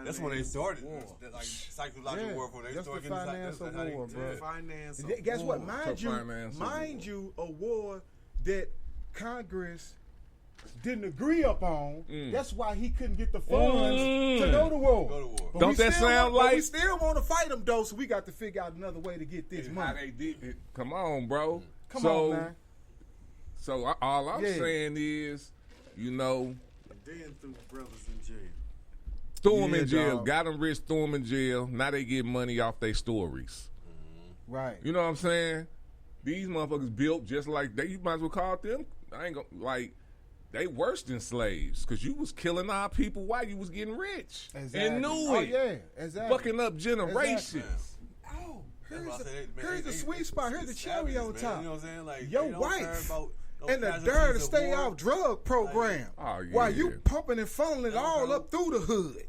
That's when they started. Like psychological warfare. They started the finance of war, bro. Finance. Guess what? Mind you, a war that Congress didn't agree upon. That's why he couldn't get the funds to go to war. Don't that sound like? We still want to fight them, though. So we got to figure out another way to get this money. How they did it. Come on, bro. Come on, man. So all I'm saying is, you know. Then threw brothers in jail. Threw them in jail. Dog. Got them rich, threw them in jail. Now they get money off their stories. Right. You know what I'm saying? These motherfuckers built just like you might as well call them. I ain't gonna they worse than slaves because you was killing our people while you was getting rich and knew it. Yeah, exactly. Fucking up generations. Exactly. Oh, here's the sweet spot. Here's the cherry on top. You know what I'm saying? Like, your wife and the dare to stay off drug program while you pumping and funneling it all up through the hood,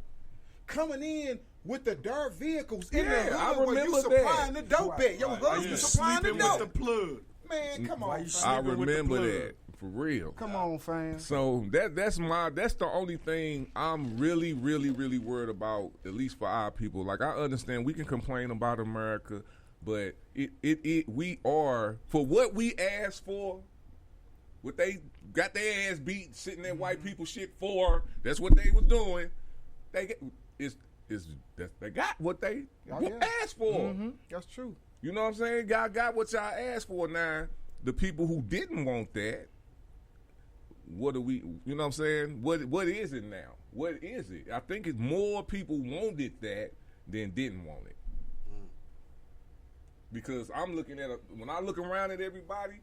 coming in with the dirt vehicles in the hood where you supplying the dope at. Your husband supplying the dope. With the plug. Man, come on. I remember that for real. Come on, fam. So that's the only thing I'm really worried about, at least for our people. Like, I understand we can complain about America, but we are, for what we asked for, what they got their ass beat sitting at white people shit for, that's what they was doing. They got what they asked for. Mm-hmm. That's true. You know what I'm saying? Y'all got what y'all asked for. Now, the people who didn't want that, what do we, you know what I'm saying? What is it now? What is it? I think it's more people wanted that than didn't want it. Because I'm looking at, when I look around at everybody,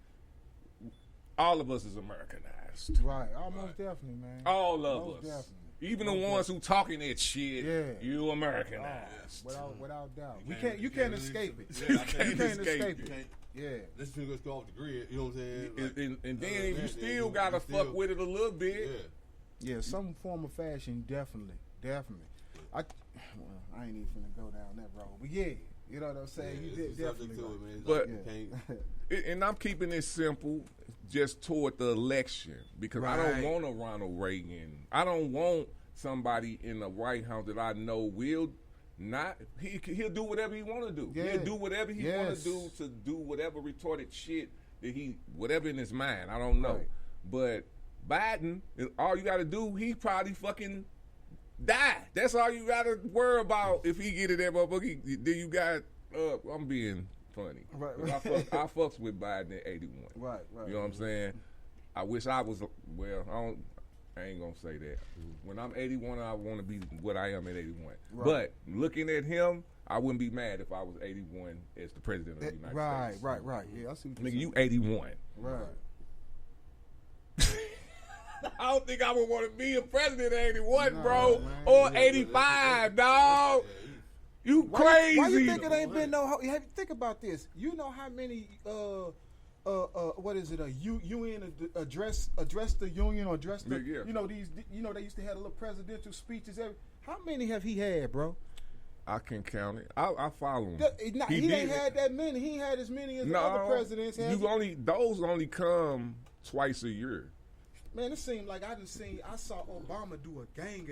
all of us is Americanized. Right. Almost definitely, man. All of us. Definitely. Even the ones who talking that shit, you Americanized. Without doubt. You can't escape it. You can't escape it. Yeah. This nigga's go off the grid, you know what I'm saying? And then you still gotta fuck with it a little bit. Yeah, some form of fashion, definitely. I ain't even finna go down that road. But yeah, you know what I'm saying? You did definitely. But and I'm keeping it simple just toward the election because I don't want a Ronald Reagan. I don't want somebody in the White House that I know will not. He'll do whatever he want to do. Yeah. He'll do whatever he want to do whatever retarded shit that whatever in his mind. I don't know. But Biden, all you got to do, he probably fucking die. That's all you got to worry about if he get it that motherfucker. Then you got. I'm being funny. Right. I fucks with Biden at 81. Right. You know what I'm saying? I wish I was. Well, I ain't gonna say that. When I'm 81, I want to be what I am at 81. Right. But looking at him, I wouldn't be mad if I was 81 as the president of the United States. Right. Yeah, I see what nigga, you 81. Right. I don't think I would want to be a president at 81, bro. Man. Or 85, dog. You crazy. Why you think it ain't been no... Think about this. You know how many... what is it? A UN address the union or address the you know these they used to have a little presidential speeches. How many have he had, bro? I can count it. I follow him. He ain't had that many. He had as many as the other presidents. Those only come twice a year. Man, it seemed like I saw Obama do a gang.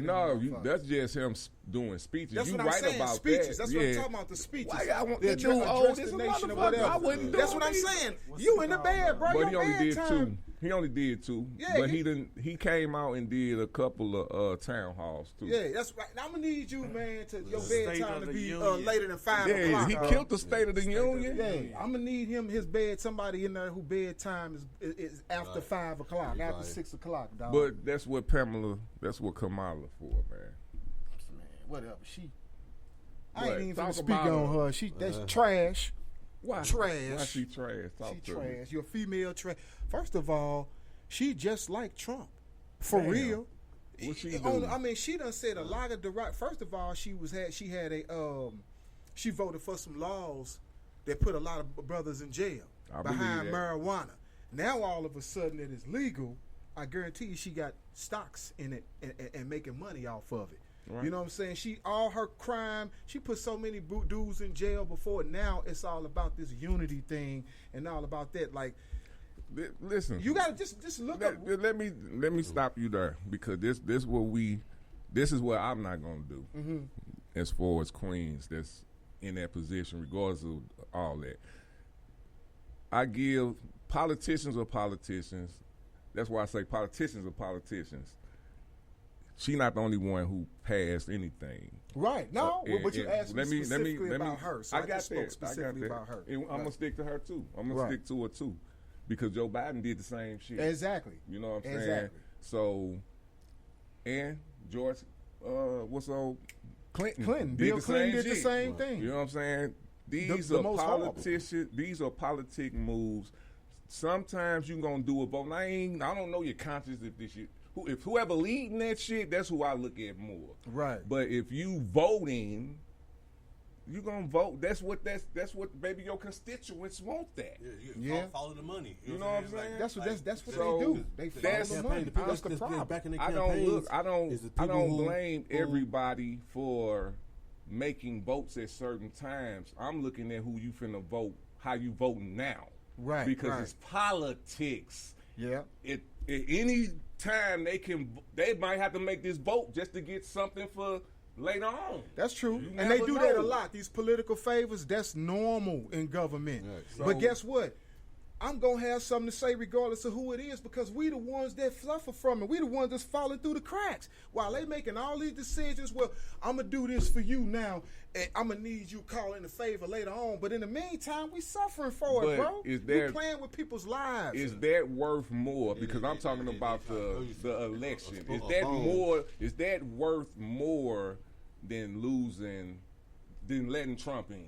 That's just him doing speeches. That's you what I'm saying. About speeches. That. That's what I'm talking about. The speeches. Why I want to address the nation or whatever. I wouldn't do That's what I'm saying. You in the bed, bro. But he only did two. He only did two. Yeah, but he didn't. He came out and did a couple of town halls too. Yeah, that's right. Now I'm gonna need you, man, to your bedtime to be later than 5 o'clock. Yeah, he killed the State of the Union. Yeah, I'm gonna need his bed. Somebody in there who bedtime is after 5 o'clock, after 6 o'clock, dog. But that's what Kamala for, man. Man, whatever. I ain't even gonna speak on her. That's trash. Why? Trash. Why she trash? She trash. You're a female trash. First of all, she just like Trump. For real. What she do? I mean, she done said a lot of the right. First of all, she voted for some laws that put a lot of brothers in jail behind marijuana. Now all of a sudden it is legal. I guarantee you she got stocks in it and making money off of it. Right. You know what I'm saying? All her crime, she put so many dudes in jail before. Now it's all about this unity thing and all about that. Like, listen, you gotta just look up. Let me stop you there because this is what I'm not gonna do. Mm-hmm. As far as queens that's in that position, regardless of all that, I give politicians are politicians. That's why I say politicians are politicians. She not the only one who passed anything. Right. No, but you asked me specifically about her. So I just spoke specifically about her. I'm going to stick to her, too. I'm going to stick to her, too. Because Joe Biden did the same shit. Exactly. You know what I'm saying? So, and George, Clinton. Bill Clinton did the same thing. You know what I'm saying? these the are most politicians. These are politic moves. Sometimes you gonna do a vote. And I don't know your conscience if this shit. If whoever leading that shit, that's who I look at more. Right. But if you voting, you gonna vote. That's what baby your constituents want that. Yeah, follow the money. You know what I'm saying? That's what they do. They follow That's the money. That's the problem. Back in the I campaigns, don't blame everybody for making votes at certain times. I'm looking at who you finna vote, how you voting now. Right. Because it's politics. Yeah. At any time they might have to make this vote just to get something for later on. That's true. You And they never do that a know. lot. These political favors, that's normal in government. So- But guess what? I'm going to have something to say regardless of who it is because we the ones that suffer from it. We the ones that's falling through the cracks. While they making all these decisions, well, I'm going to do this for you now, and I'm going to need you calling a favor later on. But in the meantime, we suffering for it, But bro. is We there- playing with people's lives. Is that worth more? Because I'm talking about the election. Is that worth more than letting Trump in?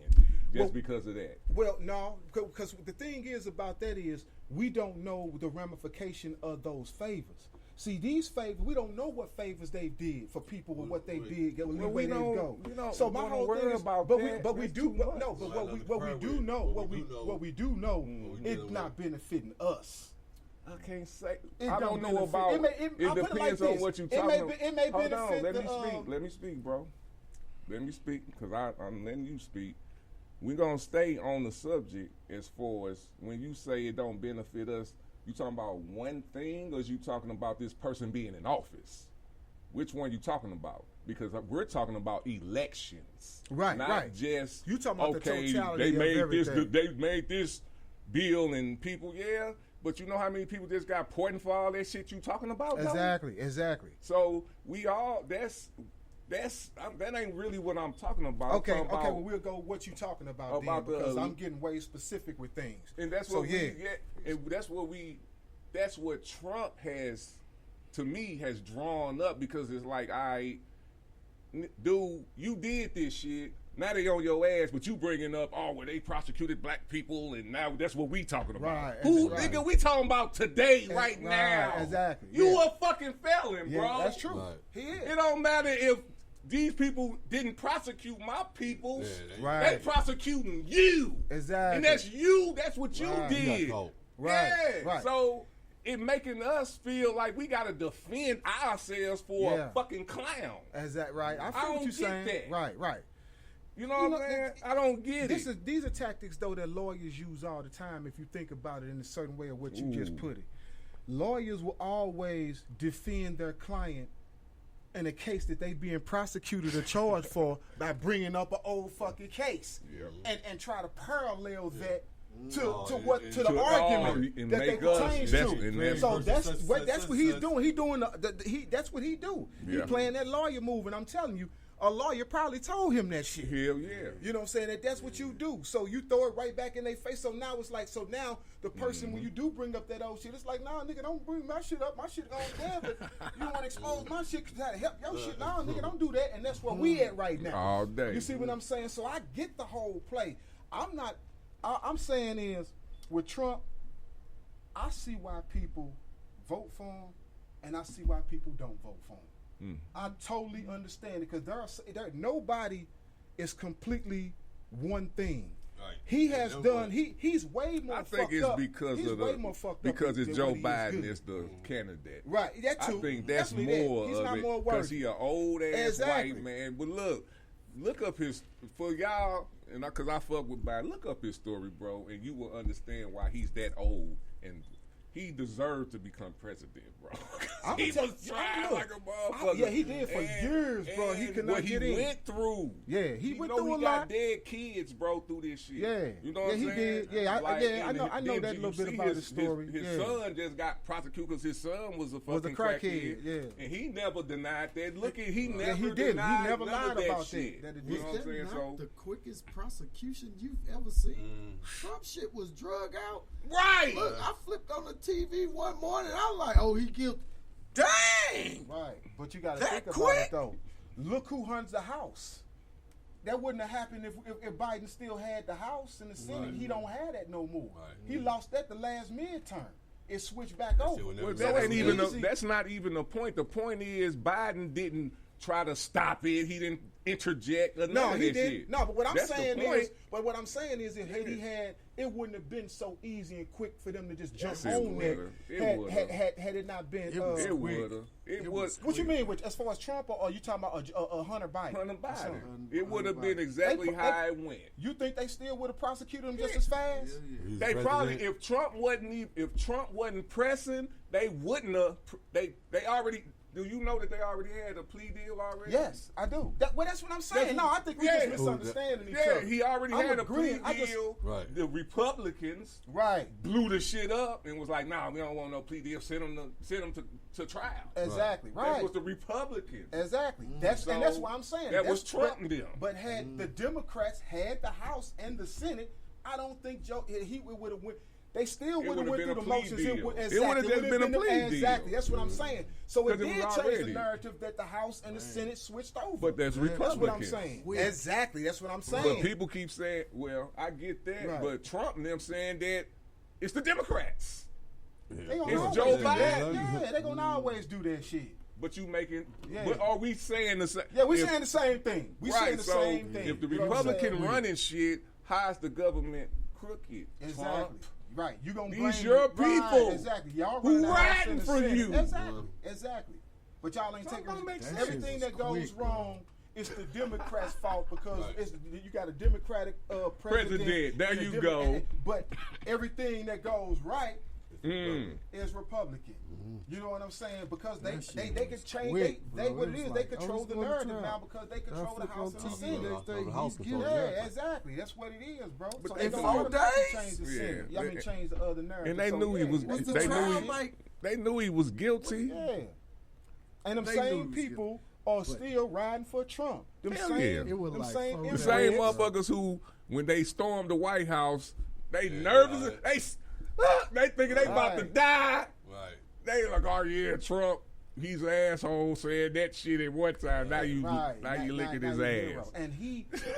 Just because of that. Well, no, because the thing is about that is we don't know the ramification of those favors. See, these favors, we don't know what favors they did for people or what they did, Well, where they go. So my whole thing is, about but that. we do know, what we do know, it's not benefiting us. I can't say. It I don't know benefit- about. I'll put it like depends on this. what you're It talking may about. be- it may Hold on, benefit let me the, speak. Let me speak, bro. Let me speak because I'm letting you speak. We're gonna stay on the subject as far as when you say it don't benefit us. You talking about one thing, or is you talking about this person being in office? Which one you talking about? Because we're talking about elections, Right, not right. just You talking about the totality they of made everything. They made this bill and people, yeah. But you know how many people just got pointing for all that shit you talking about? though? Exactly. So we all that ain't really what I'm talking about. Okay, I'm talking okay. about- well, we'll go what you talking about About then, the because I'm getting way specific with things. And that's so, what that's what Trump has, to me, has drawn up because it's like, dude, you did this shit. Now they on your ass, but you bringing up, well, they prosecuted black people, and now that's what we talking about. Right, Right. Nigga, we talking about today, right now. Exactly. You a fucking felon, Yeah, bro. that's true. Right. He is. It don't matter if these people didn't prosecute my peoples. Right. They prosecuting you. Exactly. And that's you. That's what you Right. did. Right. Yeah. Right. So it making us feel like we got to defend ourselves for Yeah. a fucking clown. Is that right? I feel I what don't you're saying. get that. Right. You know what I'm saying? I don't get it. These are tactics, though, that lawyers use all the time if you think about it in a certain way of what you just put it. Lawyers will always defend their client in a case that they being prosecuted or charged for by bringing up an old fucking case and try to parallel that to the argument and that they make us- pertains that's- to. and that's- So that's what he's doing. That's what he do. He Yeah. playing that lawyer move, and I'm telling you, a lawyer probably told him that shit. Hell yeah. You know what I'm saying? That's what you do. So you throw it right back in their face. So now it's like, now the person, when you do bring up that old shit, it's like, nah, nigga, don't bring my shit up. My shit going down, but you want to expose my shit to try to help your shit. Nah, nigga, don't do that. And that's where we at right now. All day. You see what I'm saying? So I get the whole play. I'm saying is, with Trump, I see why people vote for him, and I see why people don't vote for him. I totally understand it because nobody is completely one thing. Right. He has done. He's way more. I think fucked it's up. because He's of way more fucked up because it's than Joe what he Biden good. is the candidate. Right, that too. I think that's Definitely more He's of not it more because worthy. he an old ass Exactly. white man. But look up his for y'all, and because I fuck with Biden. Look up his story, bro, and you will understand why he's that old and. He deserved to become president, bro. He was trying like a motherfucker. Yeah, he did for years, bro. He could not what get he in. went through. Yeah, he went through a he lot. got dead kids, bro, through this shit. Yeah, you know what I'm he saying? did. Yeah, I know that little bit about his story. His son just got prosecuted because his son was a fucking crackhead. Yeah, and he never denied that. Look at he never. he didn't. Denied He never none lied of about shit. that. You know what I'm saying? Not So the quickest prosecution you've ever seen. Trump shit was drug out. Right. Look, I flipped on the TV one morning. I'm like, oh, he guilty. Dang. Right, but you got to That think about quick? it though. Look who runs the house. that wouldn't have happened if Biden still had the House and the Senate. Right. He don't have that no more. Right. He lost that the last midterm. It switched back over. Well, that's not even the point. The point is Biden didn't try to stop it. He didn't interject or none of he that didn't. shit. No, but what I'm That's saying the point. is, if he had, it wouldn't have been so easy and quick for them to just jump Yes, it on that. would've. Had it not been. It would have. It was. What you mean, as far as Trump, or you talking about Hunter Biden? Hunter Biden. It would have been exactly how it went. You think they still would have prosecuted him just as fast? They probably, if Trump wasn't pressing, they wouldn't have. They already. Do you know that they already had a plea deal already? Yes, I do. That's what I'm saying. I think we just misunderstanding each other. Yeah, he already had a plea I just- deal. Right. The Republicans blew the shit up and was like, "Nah, we don't want no plea deal. Send them to trial." Exactly. Right. That was the Republicans. Exactly. Mm-hmm. And that's what I'm saying. That was Trump and them. But had the Democrats had the House and the Senate, I don't think he would have went. They still would have went through the motions. It would have just Exactly. been a plea deal. Exactly. That's what I'm saying. So it 'Cause it did was change already. the narrative that the House and the Senate switched over. But that's That's what I'm Republicans. saying. Exactly. That's what I'm saying. But people keep saying, well, I get that, Right. but Trump and them saying that it's the Democrats. They gonna It's always Joe do Biden. that. Yeah, they gonna always do that shit. But you making, Yeah. but are we saying the same? Yeah, we saying the same thing. We saying right, the so same thing. if the You know what I'm Republican saying? running shit, how's the government crooked? Exactly. Trump? Right. You gonna These blame your right, people exactly. Y'all who running the House riding and the for Senate. you. Exactly. Exactly. But y'all ain't taking sense. everything that goes wrong. It's the Democrats' fault because you got a Democratic president. There and a you go. But everything that goes right is Republican. You know what I'm saying? Because they can change. They what it is. They control the narrative now because they control the House and the Senate. Yeah, exactly. That's what it is, bro. But So in they don't 4 automatically days? change the Senate. Yeah. I mean, change the other narrative. And they So, knew he yeah, was. was the They trial knew like? they knew he was guilty. Yeah. And them They same knew he was people are still riding for Trump. Them Hell same, yeah. It was them like same four The days. same immigrants. motherfuckers who, when they stormed the White House, they nervous. They thinking they about to die. Right. They like, oh yeah, Trump, he's an asshole, said that shit at one time. Now you licking his now ass. hero. And he said,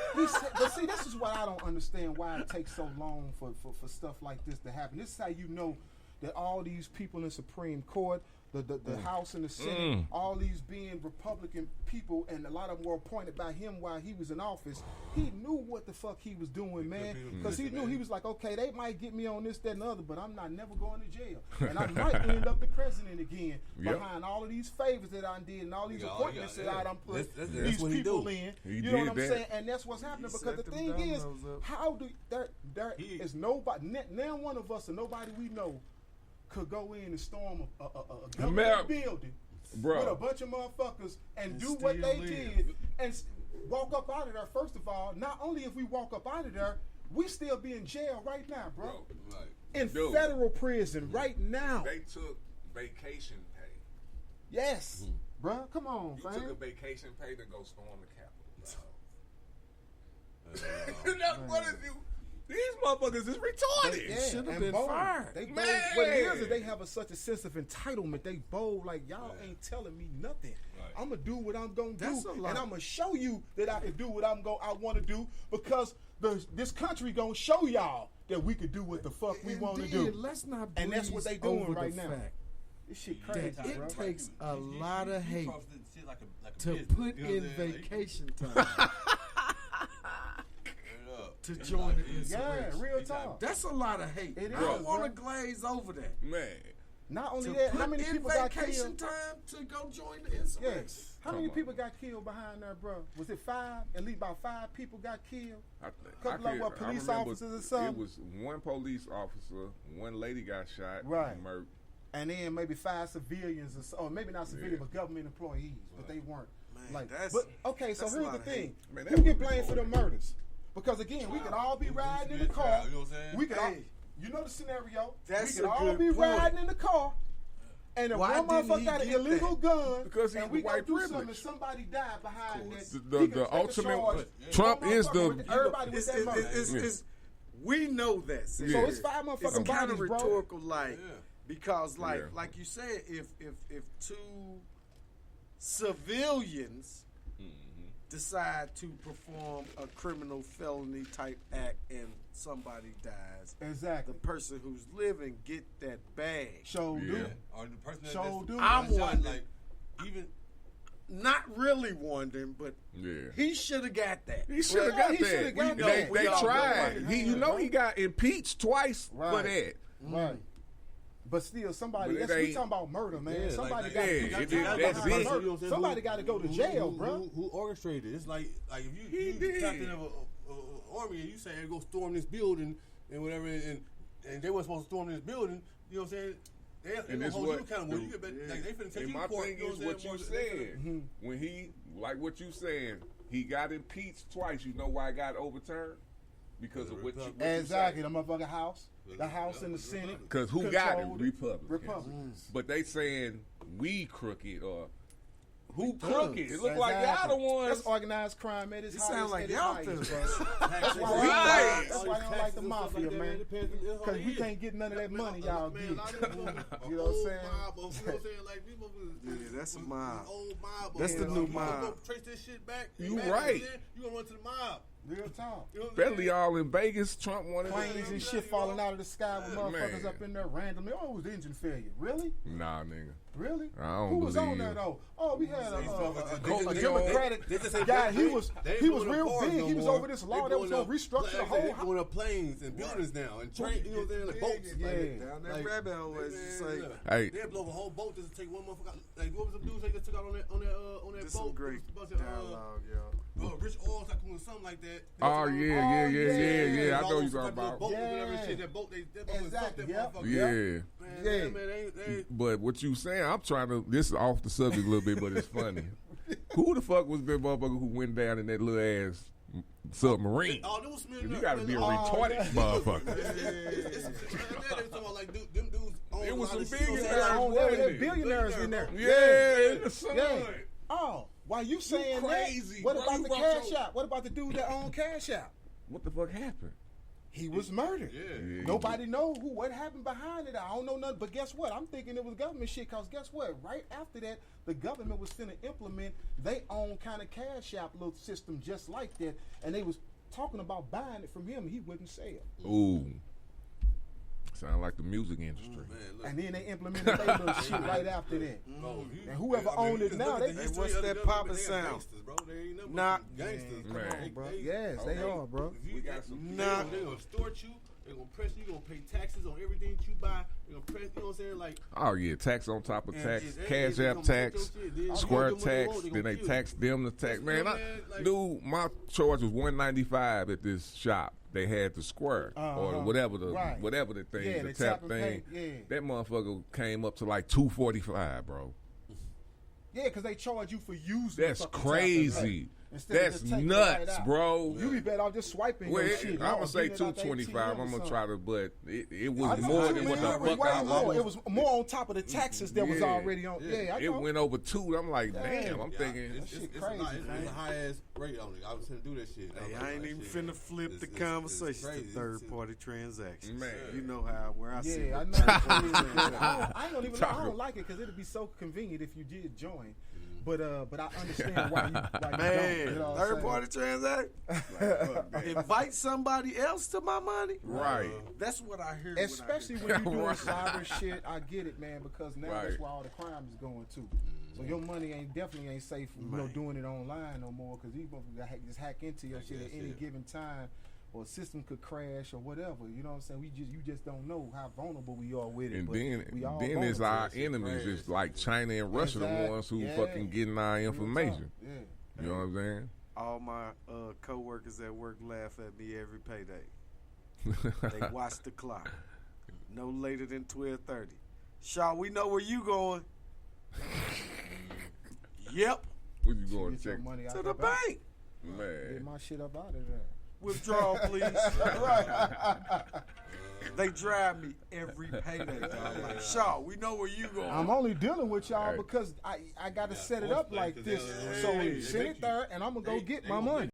but see, this is what I don't understand why it takes so long for stuff like this to happen. This is how you know that all these people in Supreme Court, the House and the Senate, all these being Republican people, and a lot of them were appointed by him while he was in office. He knew what the fuck he was doing, man, because he knew he was like, okay, they might get me on this, that, and the other, but I'm not never going to jail, and I might end up the president again behind all of these favors that I did and all these appointments that I done put these people in. You know what I'm saying? And that's what's happening because the thing is, how do there is nobody, now one of us or nobody we know could go in and storm a government building with a bunch of motherfuckers and do what they did and walk up out of there. First of all, not only if we walk up out of there, we still be in jail right now, bro. In federal prison right now. They took vacation pay. Yes, bro. Come on, You fam. took a vacation pay to go storm the Capitol. What is you? These motherfuckers is retarded. Should have been fired. They bold. What it is they have such a sense of entitlement. They bold like y'all ain't telling me nothing. I'm gonna do what I'm gonna do, and I'm gonna show you that I can do what I want to do because this country gonna show y'all that we could do what the fuck we want to do. Let's not and that's what they doing right now. Fact this shit crazy. that it bro. takes a lot of hate to put in vacation time. To join the insurrection. Yeah, real talk. That's a lot of hate. It I don't is, want to bro. glaze over that. Man. Not only To that, put how many in people got vacation killed? time to go join the insurrection? Yes. How many people got killed behind there, bro? Was it 5? At least about 5 people got killed. Couple of what, police officers or something? It was one police officer, one lady got shot, Right. murked. And then maybe 5 civilians, or maybe not civilians, but government employees, but they weren't. But okay, so here's the thing: who get blamed for the murders? Because again, we could all be riding in the car. You know what I'm saying? We could all, you know the scenario. That's we could a all good be point. riding in the car, and if Why one didn't motherfucker he got an get illegal that? gun, Because he's and we the go white do something, privilege. somebody died behind that. The ultimate Trump is the everybody with that murder. We know that. So it's 5 motherfucking It's kind bodies, of bro. rhetorical, because like you said, if 2 civilians decide to perform a criminal felony type act and somebody dies. Exactly. The person who's living get that bag. Or the person I'm wondering, like, even not really wondering, but he should have got that. He should have got that. They tried. He got impeached twice for that. Right. But still, somebody, we talking about murder, man. Yeah, somebody like, got to somebody got to go to jail, bro. Who orchestrated it? It's like if you captain of an army and you say, hey, go storm this building and whatever, and they weren't supposed to storm this building, you know what I'm saying? They gonna hold you accountable. You they finna take you to court. My thing is what you said. When he, like what you saying, he got impeached twice. You know why it got overturned? Because of what you exactly, the motherfucking House. The House and the Senate. Because who got it? Republicans. But they saying we crooked or who crooked? It look like y'all the ones. That's organized crime at its highest. It sounds like y'all That's why they don't like the mafia, man. Because we can't get none of that money y'all get. You know what I'm saying? Yeah, that's a mob. That's the new mob. Trace this shit back. You right. You gonna run to the mob. Real time. Especially all in Vegas, Trump wanted planes and shit falling out of the sky with motherfuckers up in there randomly. Oh, it was engine failure. Really? Nah, nigga. Really? I don't Who was believe on there though? Oh, we had a Democratic guy. He was real big. He was over this law that was gonna restructure the whole house. They going up planes and buildings now and train. You know what I'm saying? Like boats. Down that rabbit hole, as you say. Hey, they blow a whole boat just to take one motherfucker. Like what was the dudes they just took out on that boat? This some great dialogue, yo. Rich oil tycoon or something like that. Oh yeah. I know you talking about. That boat, exactly. Yeah. But what you saying? I'm trying to. This is off the subject a little bit, but it's funny. Who the fuck was that motherfucker who went down in that little ass submarine? You got to be a retarded motherfucker. It was some billionaires in there. Yeah. Oh, why you saying crazy? What about the Cash App? What about the dude that owned Cash App? What the fuck happened? He was murdered. Yeah. Nobody know what happened behind it. I don't know nothing. But guess what? I'm thinking it was government shit. Cause guess what? Right after that, the government was finna implement their own kind of Cash App little system just like that, and they was talking about buying it from him. He wouldn't sell. Ooh. Sound like the music industry. And then they implemented their little shit right after that. And whoever owned it now, what's that poppin' sound? Not gangsters. Come on, bro. Yes, they are, bro. We got some. They're gonna extort you. They're gonna press you. You're gonna pay taxes on everything that you buy. They're gonna press. You know what I'm saying? Like. Oh yeah, tax on top of tax, Cash App tax, Square tax. Then they tax them the tax. Man, dude, my charge was $195 at this shop. They had the Square or whatever the thing, the tap thing. That motherfucker came up to like $245, bro. Yeah, because they charge you for using. That's crazy. That's nuts, right, bro. You be better off just swiping your shit. I'm gonna say $225. I'm gonna try to, but it was more than what the fuck I was. It was more on top of the taxes that was already on. Yeah, I know. It went over $2. I'm like, damn. I'm thinking it's crazy. It's a high ass rate on it. I was gonna do that shit. Hey, I ain't even finna flip the conversation to third party transactions. Man, you know where I see. Yeah, I know. I don't even know. I don't like it because it'd be so convenient if you did join. But I understand why you don't. You know third party transaction. Invite somebody else to my money. Right. That's what I hear. Especially when you doing cyber shit. I get it, man, because now that's where all the crime is going to. So your money definitely ain't safe. Doing it online no more because these motherfuckers just hack into your shit at any given time. Or a system could crash or whatever. You know what I'm saying? You just don't know how vulnerable we are with it. And but then it's our enemies. It's like China and Russia, the ones who fucking getting our information. You know what I'm saying? All my co-workers at work laugh at me every payday. They watch the clock. No later than 12:30. Shaw, we know where you going. Yep. Where you going? Check to the bank. Man, get my shit up out of there. Withdrawal, please. They drive me every payday, dog. Like, Shaw, we know where you going. I'm only dealing with y'all because I got to set it up like this. So send it there, and I'm going to go get my money.